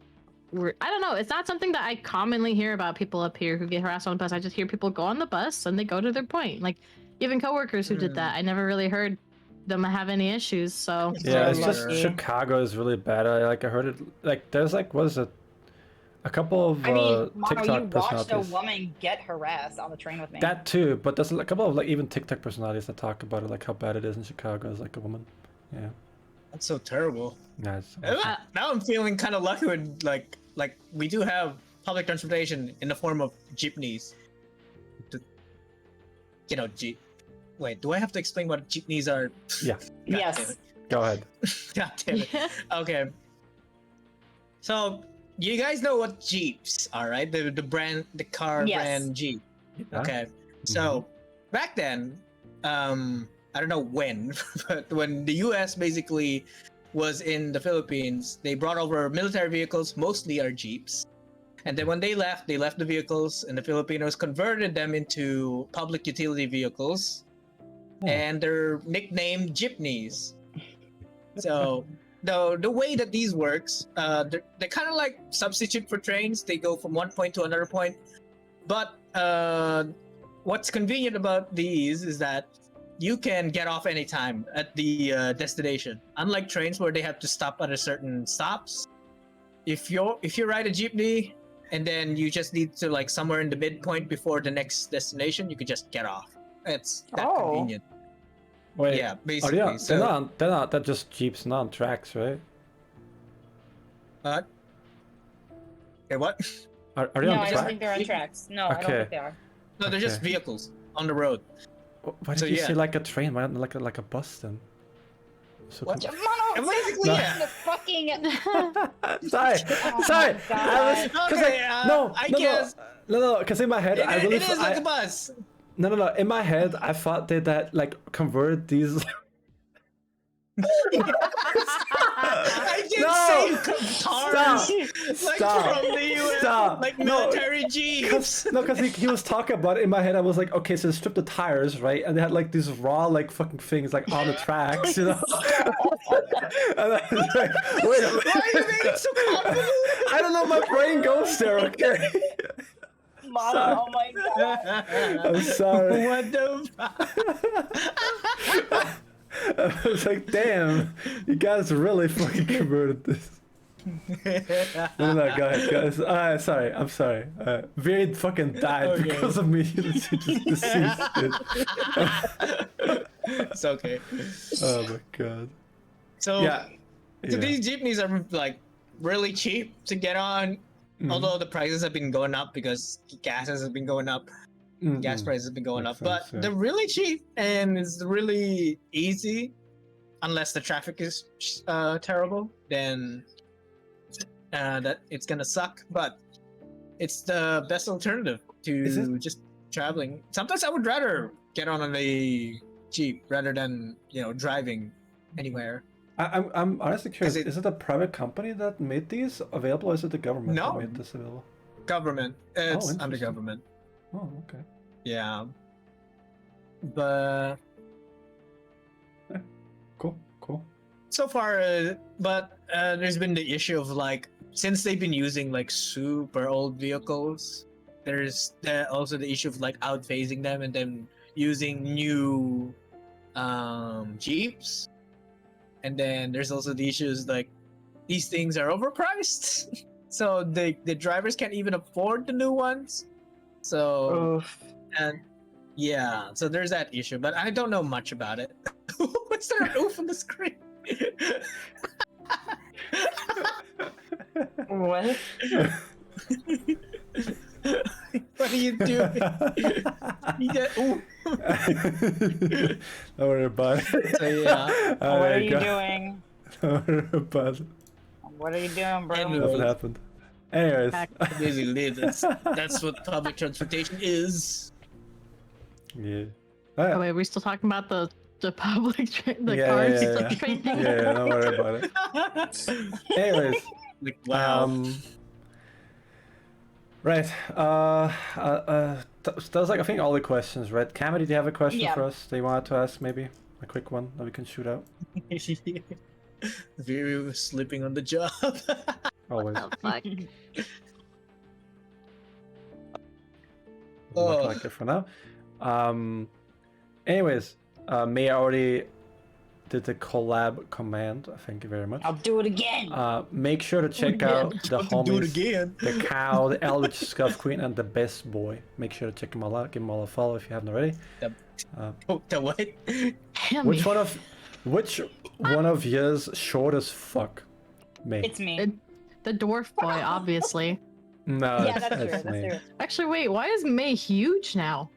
I don't know. It's not something that I commonly hear about people up here who get harassed on the bus. I just hear people go on the bus and they go to their point. Like even coworkers who did that, I never really heard them have any issues. So Yeah, it's So just lucky. Chicago is really bad. I heard it. Like there's like what is it? A couple of I mean, Mono, TikTok you watched a personalities. woman get harassed on the train with me. That too, but there's a couple of like even TikTok personalities that talk about it, like how bad it is in Chicago as like a woman. Yeah, That's so terrible. yeah. It's, Now I'm feeling kind of lucky when like we do have public transportation in the form of jeepneys. Wait, do I have to explain what jeepneys are? yeah. God damn Yes. it. Go ahead. God damn it. Okay. So you guys know what Jeeps are, right? The brand, the car Yes. brand Jeep. Yeah. Okay. So back then, I don't know when, but when the U.S. basically was in the Philippines, they brought over military vehicles, mostly are Jeeps. And then when they left the vehicles, and the Filipinos converted them into public utility vehicles, and they're nicknamed jeepneys. So the way that these works, they're kind of like substitute for trains. They go from one point to another point. But what's convenient about these is that you can get off anytime at the destination. Unlike trains where they have to stop at a certain stops. If you ride a jeepney and then you just need to like somewhere in the midpoint before the next destination, you could just get off. It's that convenient. Wait. Yeah, Are basically. they, So, they're not. They're just Jeeps, not on tracks, right? okay, what? Are they No, on I don't tracks? think they're on tracks. No, I don't Okay. think they are. No, they're just Okay. vehicles on the road. Why did So, you yeah. say like a train? Why not like a bus then? So What? confused. Mono, Basically, No. yeah. the fucking. sorry, Oh sorry. my I was God. because Okay, I guess no, because in my head I really it is like a bus. no. In my head I thought they that like converted these. I did No! say cars, like Stop. from the US, Stop. like No. military jeeps. Because he was talking about it in my head. I was like, okay, so they stripped the tires, right? And they had like these raw like fucking things like on the tracks, you know. And I was like, wait a minute. Why are you making it so complicated? I don't know. My brain goes there. Okay. Mono, oh my god. I'm sorry. What the fuck? I was like, damn, you guys really fucking converted this. No, go ahead, guys. Sorry, I'm sorry. Veered fucking died Okay. because of me. She just deceased. Dude. It's okay. Oh my god. So, Yeah. so Yeah. these jeepneys are like really cheap to get on, Mhm. although the prices have been going up because gas has been going up. Gas Mhm. prices have been going Makes up, but sense, yeah. they're really cheap and it's really easy, unless the traffic is terrible. Then that it's gonna suck. But it's the best alternative Is to it- just traveling. Sometimes I would rather get on a jeep rather than driving anywhere. I'm honestly curious. it- Is it a private company that made these available, or is it the government that No. made this available? Government, it's under interesting. government. Oh, okay. Yeah, but Cool. so far, but there's been the issue of like since they've been using like super old vehicles, there's also the issue of like outphasing them and then using new jeeps, and then there's also the issues like these things are overpriced, so the drivers can't even afford the new ones. So Oof. and yeah, so there's that issue, but I don't know much about it. What's there an oof on the screen? What? What are you doing? You get ooh. Don't worry about it. So yeah, What are you doing? Don't worry about it. What are you doing, bro? Anyway. Nothing happened. Anyways. basically that's what public transportation is. Yeah. Oh wait, are we still talking about the public the Yeah, cars? yeah, the yeah. train thing? Yeah, don't worry about it. Anyways, Like wow. Right. That was like I think all the questions, right? Cammy, did you have a question Yeah. for us that you wanted to ask? Maybe a quick one that we can shoot out. Very was sleeping on the job. Always. Oh fuck. Look Oh. like it for now. Anyways, May already did the collab command. Thank you very much. I'll do it again. Make sure to check again. out the Do it homies, again. the cow, the Eldritch Scuff Queen, and the best boy. Make sure to check them all out. Give them all a follow if you haven't already. Oh, the what? Damn Which me. one of yours short as fuck? Me. It's me. The dwarf boy, obviously. No, Yeah, that's true. it's That's me. true. Actually, wait, why is May huge now?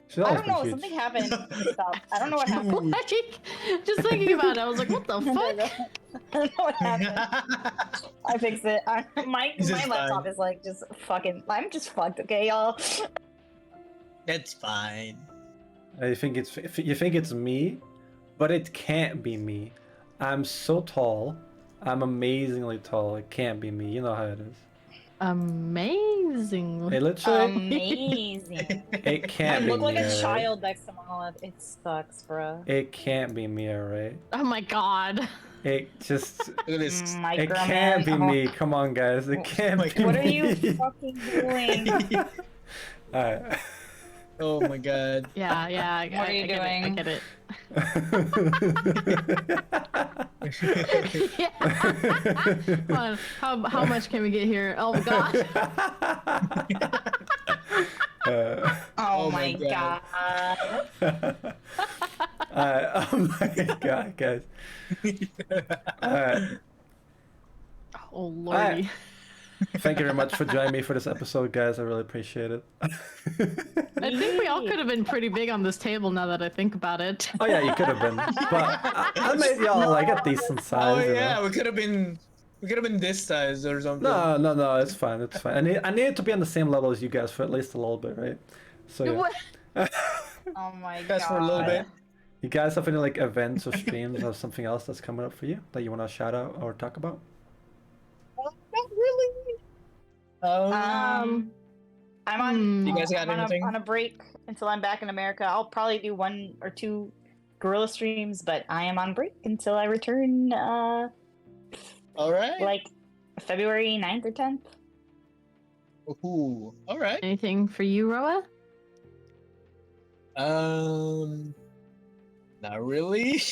She's I always don't been know. huge. Something happened. Stop. I don't know what happened. Like, just thinking about it, I was like, what the fuck? I don't know what happened. I fixed it. My This is laptop fine. is like just fucking. I'm just fucked. Okay, y'all. That's fine. You think it's me, but it can't be me. I'm so tall. I'm amazingly tall. It can't be me. You know how it is. Amazing. It literally, Amazing. it I can't be look like me. a alright? child next to Monolith. It sucks, bro. It can't be me, alright? Oh my god. It just, Look at this. it can't be Microman. me. Come on, guys. It can't be What me. are you fucking doing? Alright. Oh my god. Yeah, What are you I get doing? it. Come on, how much can we get here? Oh my god. Oh, my my God. god. Oh my god, guys. Alright. Oh lordy. Thank you very much for joining me for this episode, guys. I really appreciate it. I think we all could have been pretty big on this table now that I think about it. Oh yeah, you could have been, but I made y'all like a decent size. Oh you know? yeah, we could have been this size or something. No, it's fine, it's fine. I need to be on the same level as you guys for at least a little bit, right? So yeah. What? Oh my god. Just for a little bit. You guys have any like events or streams or something else that's coming up for you that you want to shout out or talk about? Not really. I'm on. You guys got I'm on anything? on a break until I'm back in America. I'll probably do 1 or 2 gorilla streams, but I am on break until I return. All right. Like February 9th or 10th. Ooh. All right. Anything for you, Roa? Not really.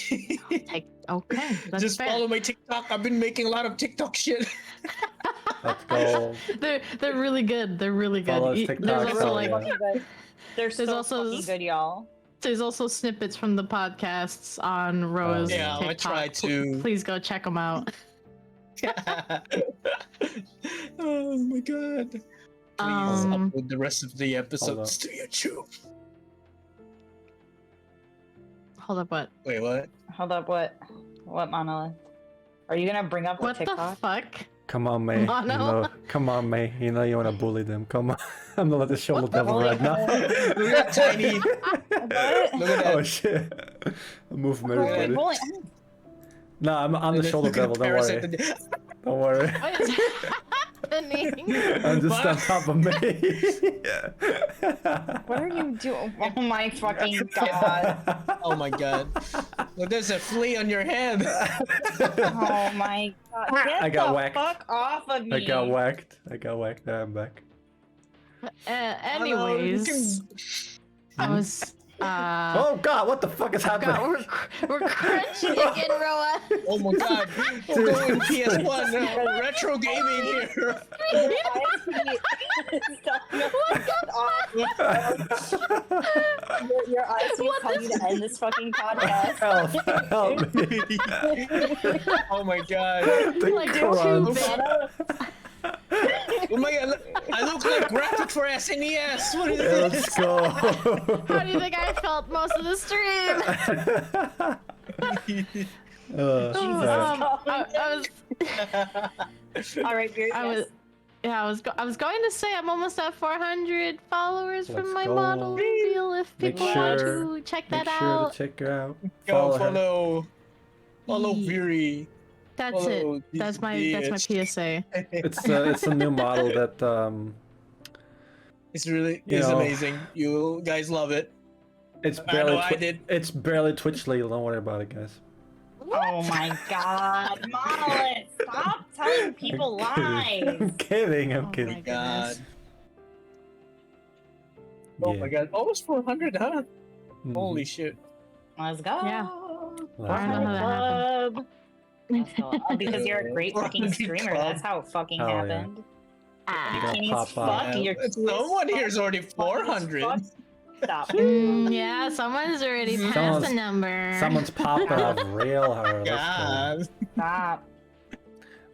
Okay, that's Just fair. follow my TikTok. I've been making a lot of TikTok shit. Let's go. They're really good. They're really good. Follow us There's TikTok, also hell like yeah. Fucking good. They're There's so also fucking good, y'all. There's also snippets from the podcasts on Roa's Yeah, I'm gonna TikTok. try to- Please go check them out. Oh my god. Please upload the rest of the episodes to YouTube. Hold up, what? Wait, what? Hold up, what? What monolith? Are you gonna bring up the What the TikTok? fuck? Come on, May. You Mono. know, come on, May. You know you want to bully them. Come on. I'm gonna let the shoulder What the devil right now. Look at that tiny. Look at that. Oh shit. I'm moving Who are we everybody. bullying? No, I'm the shoulder Look at devil. Don't worry. parasite. Don't worry. What is happening? I'm just on top of May. What are you doing? Oh my fucking god. Oh my god. Look, there's a flea on your head. Oh my god. Get I got the whacked. fuck off of me. I got whacked. There, I'm back. Anyways, I was. Oh god, what the fuck is God, happening? we're crunching again, Roa. Oh my god. We're going PS1 now. Retro gaming here. Your eyes keep telling you to end this fucking podcast. Help me. Oh my god. The Like, crunch. Oh my god. I look like graphic for SNES. What is this? Let's go. How do you think I felt most of the stream? I was. Alright, Beard. I was. Yeah, I was going to say I'm almost at 400 followers Let's from my go. model reveal. If Make people want sure- to check Make that sure out, to check her out. Go her. follow Viri. that's follow it. That's my PSA. It's a new model that It's really You it's know. amazing. You guys love it. it's I barely know I did. it's barely Twitch legal. Don't worry about it, guys. Oh my god, Monolith! Stop telling people lies! I'm kidding. I'm Oh kidding. my God. goodness. Oh Yeah. my god. Almost 400, huh? Mhm. Holy shit. Let's go! Yeah. Let's I don't know how that Club. Let's go. Oh, because you're a great fucking streamer. That's how it fucking Oh, yeah. happened. Ah. You gotta Kenny pop as out. fuck. Yeah, You're it's- cute no as one fuck. here is already Fuck as 400. fuck. Stop. Yeah, someone's already past Someone's- the number. Someone's popping off real hard. God. Stop.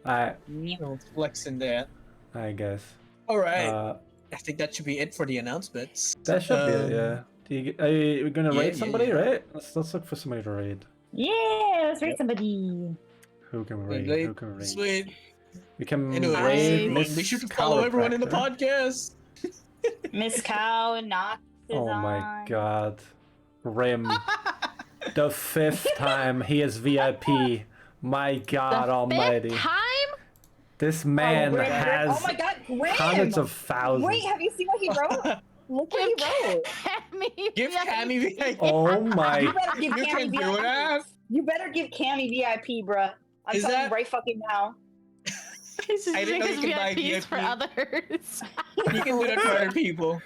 Alright, Don't flex in that. I guess. Alright. Uh, I think that should be it for the announcements. that should be it. Yeah. Do you, are you gonna yeah, raid yeah, somebody, yeah. right? Let's look for somebody to raid. Yeah, let's read somebody. Who can raid? They- Who can raid? Sweet. We can Anyway, raid everyone, Miss be sure to follow everyone in the Chiropractor. podcast. Miss Cow Knox is Oh my on. god. Rim. The 5th time he is VIP. My God The almighty. 5th time? This man Grim, Grim. has Oh my god, Grim! hundreds of thousands. Wait, have you seen what he wrote? Look what he wrote. Cammy, Give Cammy VIP. Oh my. You better give You Cammy can do VIP. that. You better give Cammy VIP, bruh. I'm Is telling that- you right fucking now. He's just I didn't doing know his you could buy VIPs for VIP. others. You can do that for other people.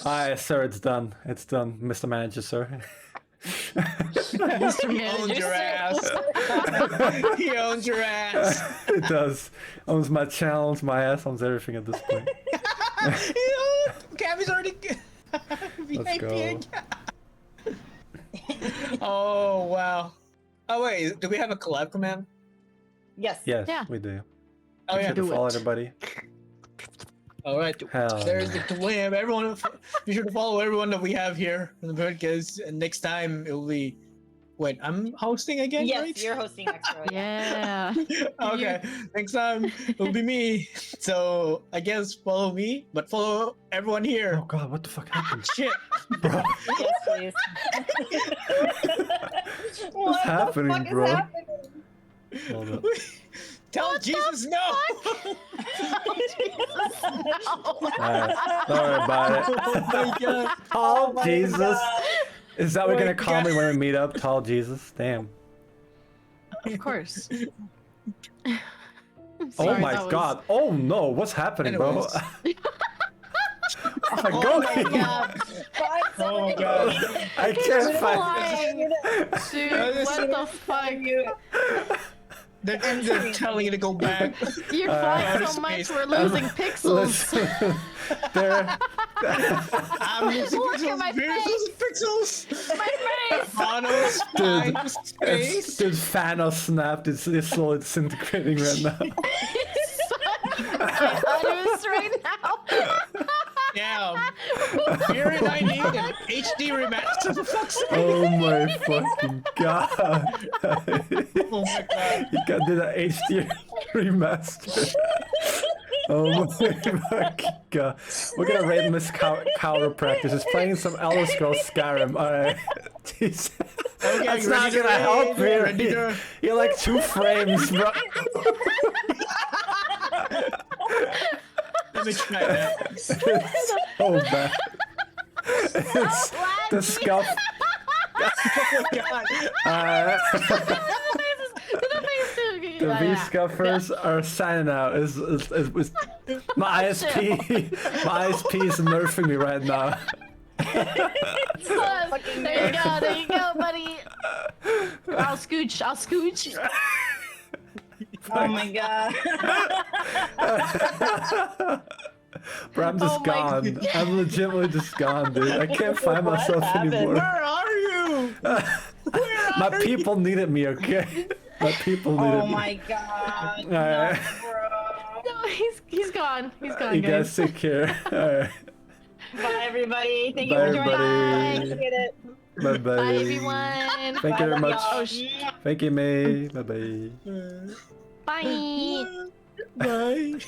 Alright, sir, it's done. It's done, Mr. Manager, sir. Mr. He owns Manager, your sir. ass. He owns your ass. It does. Owns my channel, owns my ass, owns everything at this point. Cammy's already Let's go. VIP. Oh wow. Oh wait, do we have a collab command? Yes. Yes, Yeah. we do. Oh Be yeah. sure to Do follow it. everybody. All right. Hell There's the yeah. collab. Everyone, be sure to follow everyone that we have here in the podcast. And next time it will be. Wait, I'm hosting again, Yes, right? you're hosting next row. Yeah. Okay. Next time it'll be me. So I guess follow me, but follow everyone here. Oh god, what the fuck happened? Shit. Bro, Yes, please. What's happening, fuck is bro? happening? hold up. Tell Jesus no. Alright, don't worry about it. Oh my god. Tall my Jesus. God. Is that what Oh we're my gonna call me God. when we meet up? Tall Jesus? Damn. Of course. Oh Sorry, my that was- god. Oh no, what's happening, bro? Anyways. I'm Oh going. my god. Find Oh my somebody. god. I can't find. Flying. Dude, what the fuck? They're telling you to go back. You're flying so much, space. we're losing pixels. Listen, they're I'm losing Look at my pixels. My face! Thanos flying to space. dude, Thanos snapped. It's slowly disintegrating right now. Utters right now. Damn. Here and I need an HD remaster for fuck's sake. Oh my fucking god! Oh my god. You can do that HD remaster. Oh my fucking god! We're gonna rate Miss Chiropractor. She's playing some Elder Scrolls Skyrim. Alright. Jeez. Okay, That's you not ready to gonna help raid? here. Ready to- You're like 2 frames, bro. Let me try that. It's so bad. It's the scuff. Oh my god. The V-Scuffers are signing out. My ISP, my ISP is nerfing me right now. There you go, buddy. I'll scooch. Oh my god. Bro, I'm just Oh my gone. I'm legitimately just gone, dude. I can't find myself anymore. Where are you? My people needed me, okay? My people needed Oh me. my god. Alright. No, he's gone. He's gone, You guys. guys take care. Alright. Bye everybody. Thank you Bye, for joining. everybody. Appreciate it. Bye bye. Bye, everyone. Thank you very much. Oh, Thank you, May. Bye bye. Bye. Bye.